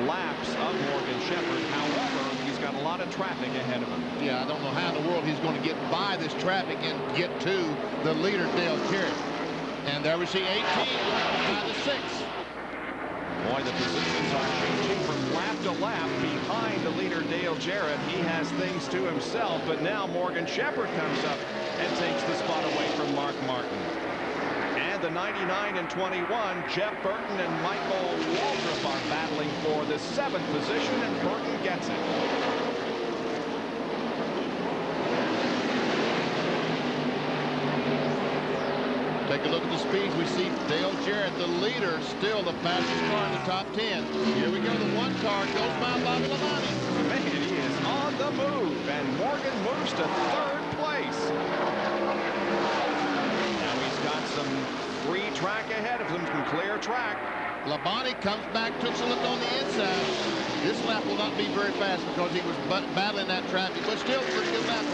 N: laps of Morgan Shepherd. However, he's got a lot of traffic ahead of him.
F: Yeah, I don't know how in the world he's going to get by this traffic and get to the leader, Dale Jarrett. And there we see 18 by the 6.
N: Boy, the positions are changing from lap to lap behind the leader, Dale Jarrett. He has things to himself, but now Morgan Shepherd comes up and takes the spot away from Mark Martin. And the 99 and 21, Jeff Burton and Michael Waltrip are battling for the 7th position, and Burton gets it.
F: Take a look at the speeds. We see Dale Jarrett, the leader, still the fastest car in the top 10. Here we go. The 1 car goes by Bobby Labonte.
N: Man, he is on the move, and Morgan moves to 3rd place. Now he's got some free track ahead of him, some clear track.
F: Labonte comes back, took a look on the inside. This lap will not be very fast because he was battling that traffic, but still a pretty good lap,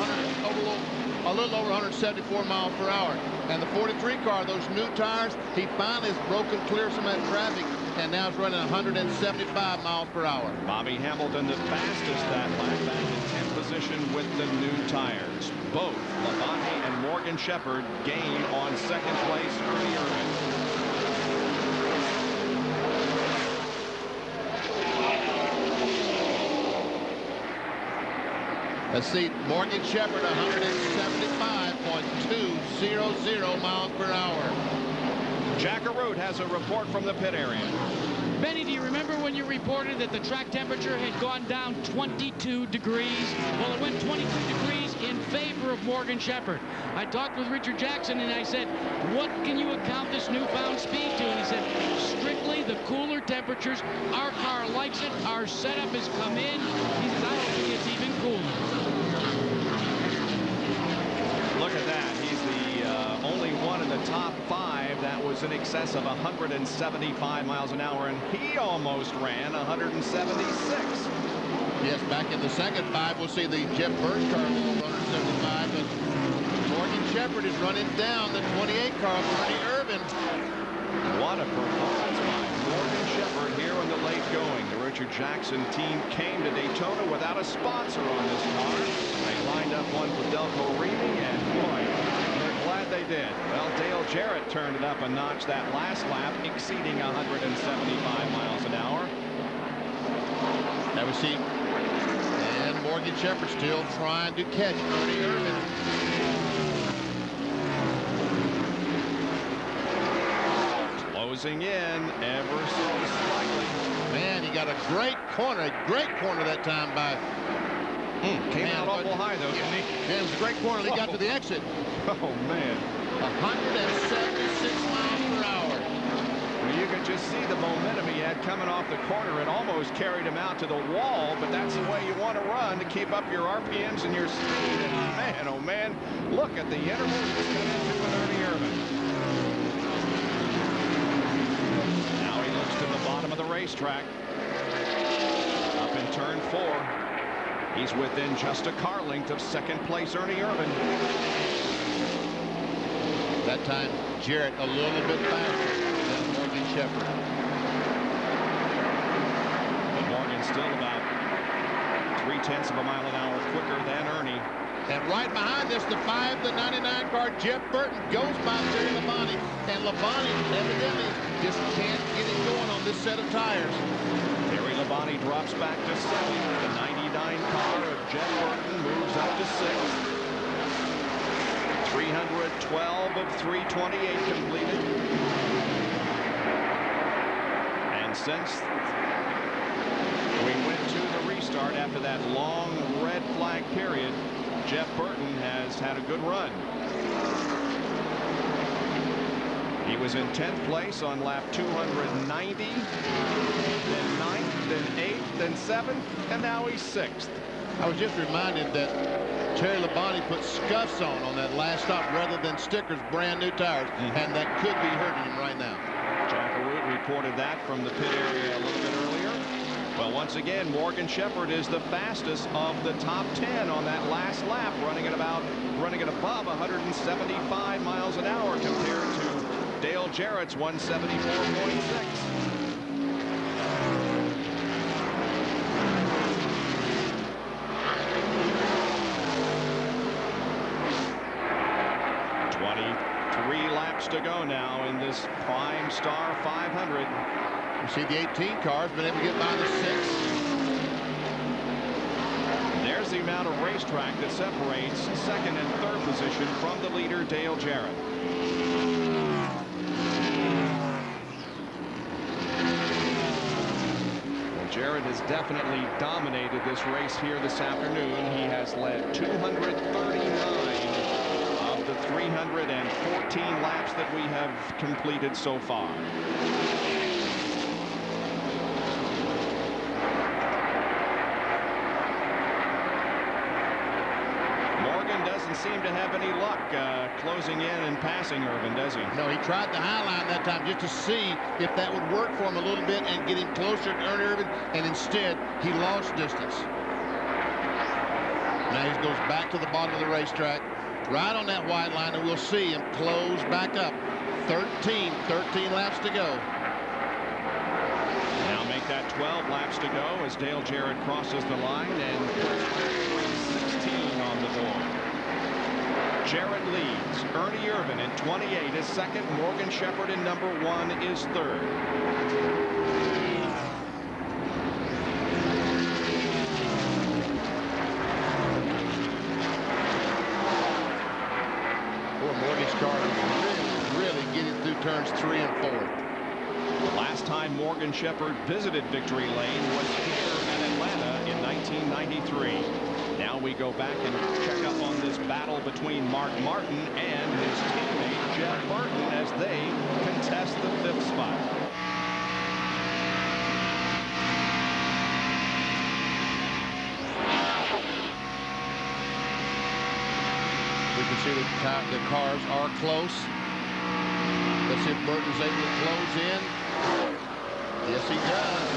F: a little over 174 miles per hour. And the 43 car, those new tires, he finally has broken clear some of that traffic and now is running 175 miles per hour.
N: Bobby Hamilton, the fastest that lap, back in 10th position with the new tires. Both Labonte and Morgan Shepherd gain on 2nd place, Ernie Irvin.
F: Let's see, Morgan Shepherd, 175.200 miles per hour.
N: Jack Arute has a report from the pit area.
B: Benny, do you remember when you reported that the track temperature had gone down 22 degrees? Well, it went 22 degrees in favor of Morgan Shepherd. I talked with Richard Jackson and I said, what can you account this newfound speed to? And he said, strictly the cooler temperatures. Our car likes it. Our setup has come in. He says, I don't think it's even cooler.
N: Look at that. He's the only one in the top 5 that was in excess of 175 miles an hour, and he almost ran 176.
F: Yes, back in the second 5, we'll see the Jeff Burton car 175, but Morgan Shepherd is running down the 28 car of Ernie Irvin.
N: What a performance by Morgan Shepherd here in the late going. The Richard Jackson team came to Daytona without a sponsor on this car. They lined up one for Delco Reaming, and boy, they're glad they did. Well, Dale Jarrett turned it up a notch that last lap, exceeding 175 miles an hour.
F: Now we see, and Morgan Shepherd still trying to catch Ernie Irvin.
N: Closing in ever so slightly.
F: Man, he got a great corner that time by.
N: Came out awful high though, didn't he?
F: And it was a great corner. He got to the exit.
N: Oh man,
F: 176 miles per hour.
N: Well, you could just see the momentum he had coming off the corner. It almost carried him out to the wall, but that's the way you want to run to keep up your RPMs and your speed. And man, oh man, look at the interval he's coming into with Ernie Irvin. Now he looks to the bottom bottom of the racetrack. Up in turn 4. He's within just a car length of second place Ernie Irvan.
F: That time, Jarrett a little bit faster than Morgan Shepherd.
N: But Morgan's still about 0.3 miles an hour quicker than Ernie.
F: And right behind this, the 5 to 99 car, Jeff Burton, goes by Terry Labonte. And Labonte evidently just can't get it going on this set of tires.
N: Terry Labonte drops back to 7th. The 99 car of Jeff Burton moves up to 6th. 312 of 328 completed. And since we went to the restart after that long red flag period, Jeff Burton has had a good run. He was in 10th place on lap 290, then 9th, then 8th, then 7th, and now he's 6th.
F: I was just reminded that Terry Labonte put scuffs on that last stop rather than stickers, brand new tires, and that could be hurting him right now.
N: John Carruth reported that from the pit area a little bit earlier. Well, once again, Morgan Shepherd is the fastest of the top 10 on that last lap, running at above 175 miles an hour compared to Dale Jarrett's 174.6. To go now in this Primestar 500.
F: You see the 18 car's been able to get by the 6.
N: There's the amount of racetrack that separates second and third position from the leader, Dale Jarrett. Well, Jarrett has definitely dominated this race here this afternoon. He has led 239 of the 314 laps that we have completed so far. Morgan doesn't seem to have any luck closing in and passing Irvan, does he?
F: No, he tried the high line that time just to see if that would work for him a little bit and get him closer to Ernie Irvan, and instead he lost distance. Now he goes back to the bottom of the racetrack, right on that white line, and we'll see him close back up. 13 laps to go.
N: Now make that 12 laps to go as Dale Jarrett crosses the line and puts 16 on the board. Jarrett leads. Ernie Irvan in 28 is second. Morgan Shepherd in number 1 is third.
F: Turns 3 and 4.
N: The last time Morgan Shepherd visited Victory Lane was here in Atlanta in 1993. Now we go back and check up on this battle between Mark Martin and his teammate Jeff Burton as they contest the 5th spot.
F: We can see the cars are close. Let's see if Burton's able to close in. Yes, he does.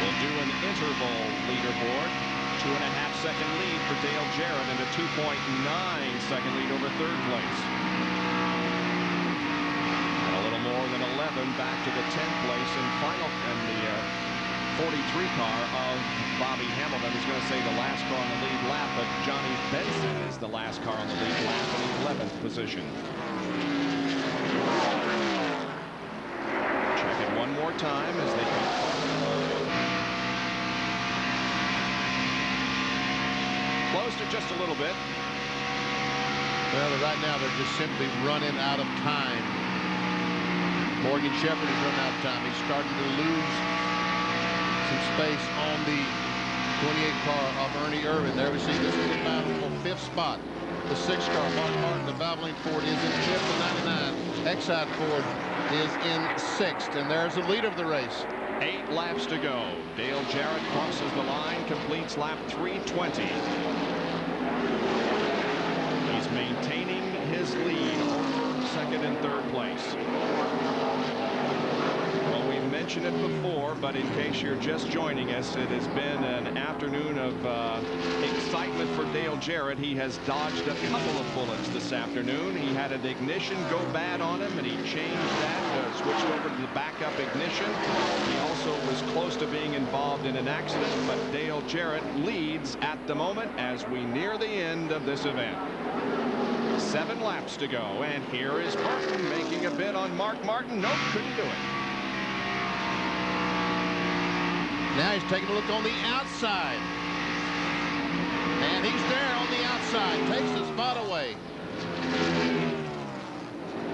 N: We'll do an interval leaderboard. 2.5-second lead for Dale Jarrett and a 2.9-second lead over third place. And a little more than 11 back to the 10th place and final and the 43 car of Bobby Hamilton. He's going to say the last car on the lead lap, but Johnny Benson is the last car on the lead lap in 11th position. Check it one more time as they come. Closed it just a little bit.
F: Well, right now they're just simply running out of time. Morgan Shepherd is running out of time. He's starting to lose some space on the 28 car of Ernie Irvan. There we see this is the battle for 5th spot. The 6 car, Mark Martin, the Valvoline Ford, is in 5th. The 99 Exide Ford is in 6th. And there's the leader of the race.
N: 8 laps to go. Dale Jarrett crosses the line, completes lap 320. He's maintaining his lead over second and third place. mentioned it before, but in case you're just joining us, it has been an afternoon of excitement for Dale Jarrett. He has dodged a couple of bullets this afternoon. He had an ignition go bad on him, and he changed that, switched over to the backup ignition. He also was close to being involved in an accident, but Dale Jarrett leads at the moment as we near the end of this event. 7 laps to go, and here is Burton making a bid on Mark Martin. Nope, couldn't do it.
F: Now he's taking a look on the outside. And he's there on the outside. Takes the spot away.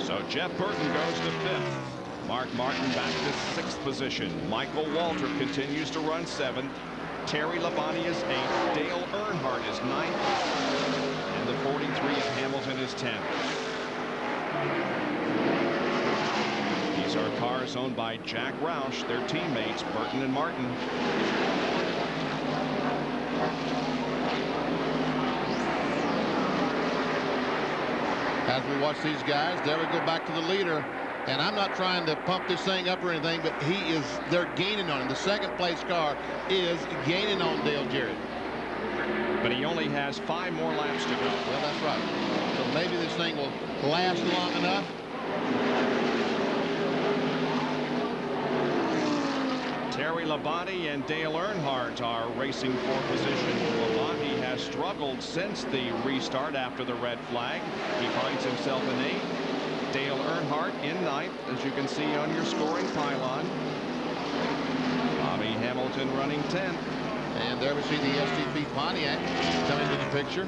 N: So Jeff Burton goes to 5th. Mark Martin back to 6th position. Michael Waltrip continues to run 7th. Terry Labonte is 8th. Dale Earnhardt is 9th. And the 43 of Hamilton is 10th. These are cars owned by Jack Roush, their teammates, Burton and Martin.
F: As we watch these guys, there we go back to the leader. And I'm not trying to pump this thing up or anything, but they're gaining on him. The second place car is gaining on Dale Jarrett.
N: But he only has 5 more laps to go.
F: Well, that's right. So maybe this thing will last long enough.
N: Terry Labonte and Dale Earnhardt are racing for position. Labonte has struggled since the restart after the red flag. He finds himself in 8th. Dale Earnhardt in 9th, as you can see on your scoring pylon. Bobby Hamilton running 10th.
F: And there we see the STP Pontiac coming to the picture.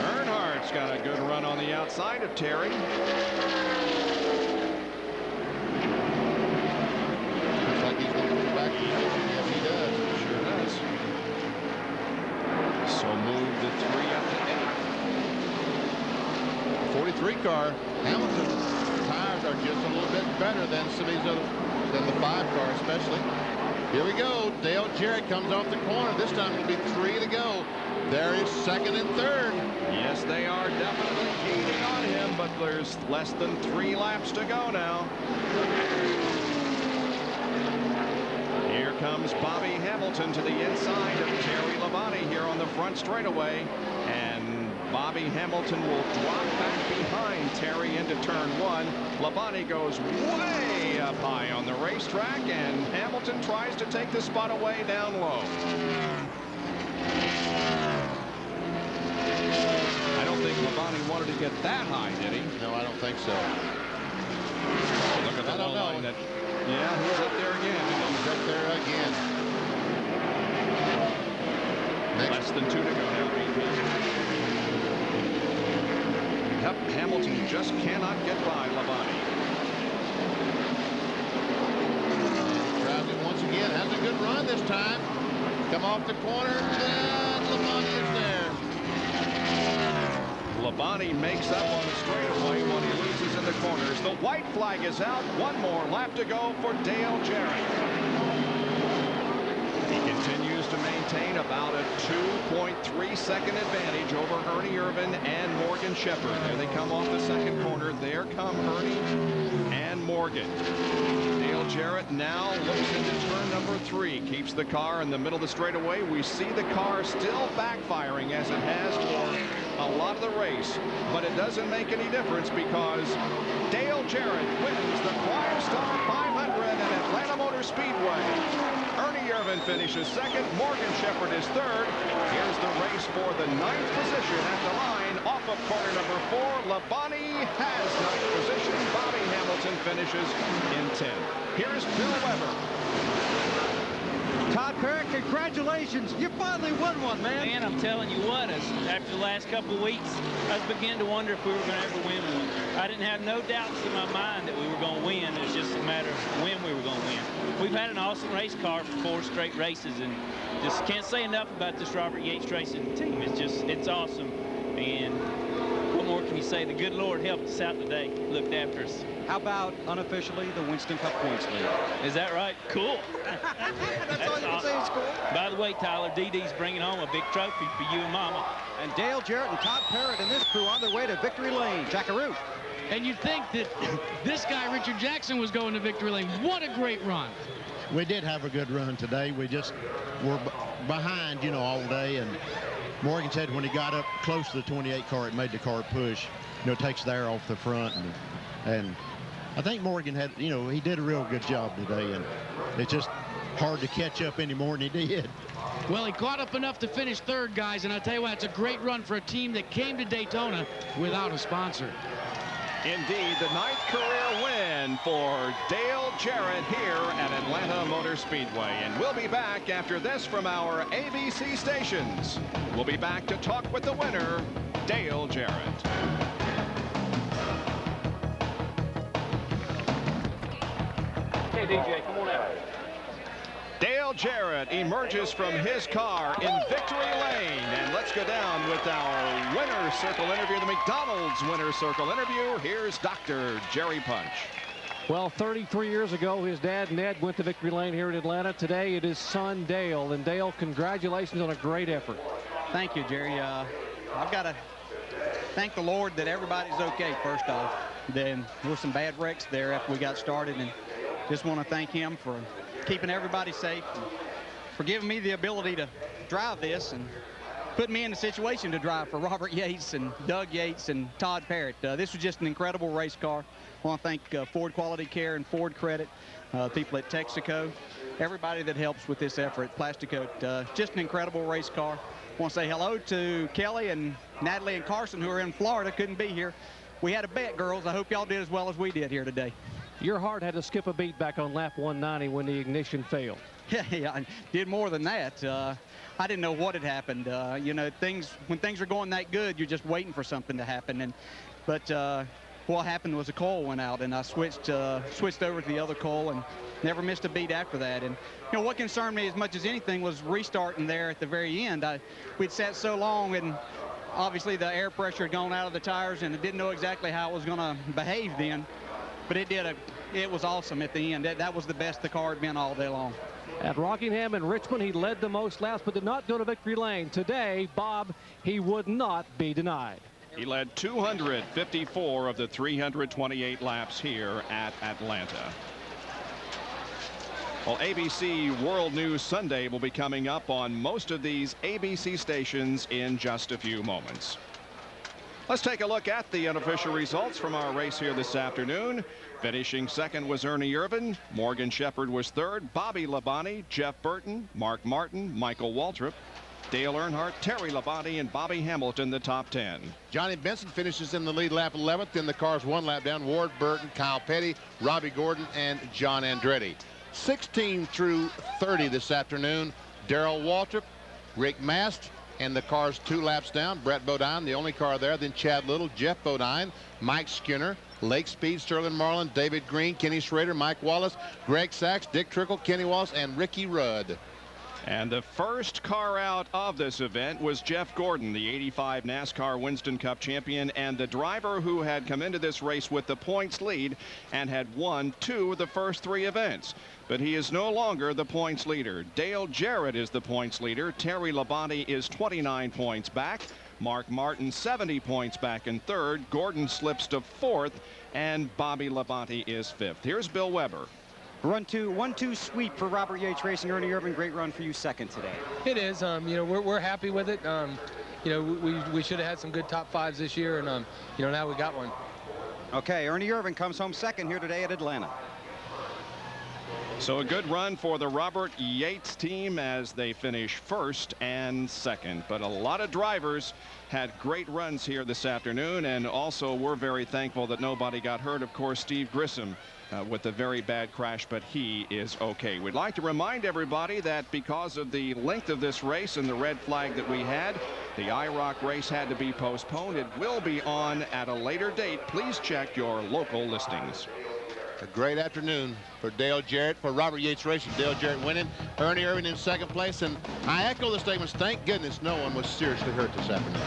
N: Earnhardt's got a good run on the outside of Terry.
F: Looks like he's going to move back. Yes, he does.
N: Sure does. So move the 3 up to 8. 43 car. Hamilton. Tires are just a little bit better than some of these other, than the 5 car especially. Here we go. Dale Jarrett comes off the corner. This time it'll be 3 to go. There is 2nd and 3rd. Yes, they are definitely gaining on him, but there's less than 3 laps to go now. Here comes Bobby Hamilton to the inside of Terry Labonte here on the front straightaway, and Bobby Hamilton will drop back behind Terry into turn 1. Labonte goes way up high on the racetrack, and Hamilton tries to take the spot away down low. I don't think Labonte wanted to get that high, did he?
F: No, I don't think so.
N: Look at the low line. Yeah, he's up there again.
F: He's up there again.
N: Less than 2 to go now, BP. Yep, Hamilton just cannot get by Labonte.
F: Tries it once again. Has a good run this time. Come off the corner, and Labonte is there. Labonte makes up on the straightaway when he loses in the corners. The white flag is out. 1 more lap to go for Dale Jarrett. He continues to maintain about a 2.3-second advantage over Ernie Irvan and Morgan Shepherd. There they come off the second corner. There come Ernie and Morgan. Dale Jarrett now looks into turn number 3. Keeps the car in the middle of the straightaway. We see the car still backfiring as it has for a lot of the race, but it doesn't make any difference because Dale Jarrett wins the Primestar 500 at Atlanta Motor Speedway. Ernie Irvan finishes 2nd. Morgan Shepherd is 3rd. Here's the race for the 9th position at the line off of corner number 4. Labonte has 9th position. Bobby Hamilton finishes in 10th. Here's Bill Weber.
E: Todd Parrott, congratulations. You finally won one, man.
G: Man, I'm telling you what, after the last couple of weeks, I was beginning to wonder if we were going to ever win one. I didn't have no doubts in my mind that we were going to win. It was just a matter of when we were going to win. We've had an awesome race car for 4 straight races, and just can't say enough about this Robert Yates racing team. It's awesome. And what more can you say? The good Lord helped us out today, looked after us.
E: How about unofficially the Winston Cup points lead?
G: Is that right? Cool.
E: That's all you can say is cool.
G: By the way, Tyler, DD's bringing home a big trophy for you and Mama.
E: And Dale Jarrett and Todd Parrott and this crew on their way to victory lane. Jackaroo.
B: And you'd think that this guy, Richard Jackson, was going to victory lane. What a great run.
K: We did have a good run today. We just were behind, you know, all day. And Morgan said when he got up close to the 28 car, it made the car push. You know, takes the air off the front. And I think Morgan had, you know, he did a real good job today. And it's just hard to catch up any more than he did.
B: Well, he caught up enough to finish third, guys. And I tell you what, it's a great run for a team that came to Daytona without a sponsor.
N: Indeed, the 9th career win for Dale Jarrett here at Atlanta Motor Speedway. And we'll be back after this from our ABC stations. We'll be back to talk with the winner, Dale Jarrett.
P: Hey, DJ, come on out.
N: Dale Jarrett emerges from his car in victory lane. And let's go down with our winner's circle interview, the McDonald's winner's circle interview. Here's Dr. Jerry Punch.
P: Well, 33 years ago, his dad, Ned, went to victory lane here in Atlanta. Today, it is son, Dale. And Dale, congratulations on a great effort.
L: Thank you, Jerry. I've got to thank the Lord that everybody's okay, first off. Then there were some bad wrecks there after we got started, and just want to thank him for keeping everybody safe, and for giving me the ability to drive this and put me in the situation to drive for Robert Yates and Doug Yates and Todd Parrott. This was just an incredible race car. I want to thank Ford Quality Care and Ford Credit, people at Texaco, everybody that helps with this effort, Plasticoat. Just an incredible race car. I want to say hello to Kelly and Natalie and Carson, who are in Florida, couldn't be here. We had a bet, girls. I hope y'all did as well as we did here today.
P: Your heart had to skip a beat back on lap 190 when the ignition failed.
L: Yeah, I did more than that. I didn't know what had happened. You know, when things are going that good, you're just waiting for something to happen. But what happened was a coil went out, and I switched over to the other coil and never missed a beat after that. And you know, what concerned me as much as anything was restarting there at the very end. We'd sat so long, and obviously the air pressure had gone out of the tires, and I didn't know exactly how it was going to behave then. But it was awesome at the end. That was the best the car had been all day long.
P: At Rockingham and Richmond, he led the most laps, but did not go to victory lane. Today, Bob, he would not be denied.
N: He led 254 of the 328 laps here at Atlanta. Well, ABC World News Sunday will be coming up on most of these ABC stations in just a few moments. Let's take a look at the unofficial results from our race here this afternoon. Finishing second was Ernie Irvin. Morgan Shepherd was third. Bobby Labonte, Jeff Burton, Mark Martin, Michael Waltrip, Dale Earnhardt, Terry Labonte, and Bobby Hamilton, the top 10.
F: Johnny Benson finishes in the lead, lap 11th. In the cars one lap down, Ward Burton, Kyle Petty, Robbie Gordon, and John Andretti. 16 through 30 this afternoon, Darrell Waltrip, Rick Mast, and the cars 2 laps down, Brett Bodine, the only car there, then Chad Little, Jeff Bodine, Mike Skinner, Lake Speed, Sterling Marlin, David Green, Kenny Schrader, Mike Wallace, Greg Sachs, Dick Trickle, Kenny Wallace, and Ricky Rudd.
N: And the first car out of this event was Jeff Gordon, the 85 NASCAR Winston Cup champion and the driver who had come into this race with the points lead and had won 2 of the first 3 events. But he is no longer the points leader. Dale Jarrett is the points leader. Terry Labonte is 29 points back. Mark Martin 70 points back in third. Gordon slips to 4th, and Bobby Labonte is 5th. Here's Bill Weber.
M: Run 1-2 sweep for Robert Yates Racing. Ernie Irvin, great run for you second today.
X: It is. You know, we're happy with it. You know, we should have had some good top 5s this year, and you know, now we got one.
M: Okay, Ernie Irvin comes home second here today at Atlanta.
N: So a good run for the Robert Yates team as they finish first and second. But a lot of drivers had great runs here this afternoon, and also we're very thankful that nobody got hurt. Of course, Steve Grissom with a very bad crash, but he is okay. We'd like to remind everybody that because of the length of this race and the red flag that we had, the IROC race had to be postponed. It will be on at a later date. Please check your local listings.
F: A great afternoon for Dale Jarrett, for Robert Yates Racing. Dale Jarrett winning, Ernie Irvin in second place, and I echo the statements. Thank goodness no one was seriously hurt this afternoon.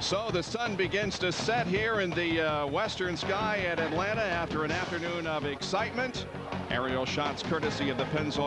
N: So the sun begins to set here in the western sky at Atlanta after an afternoon of excitement. Aerial shots courtesy of the Pennzoil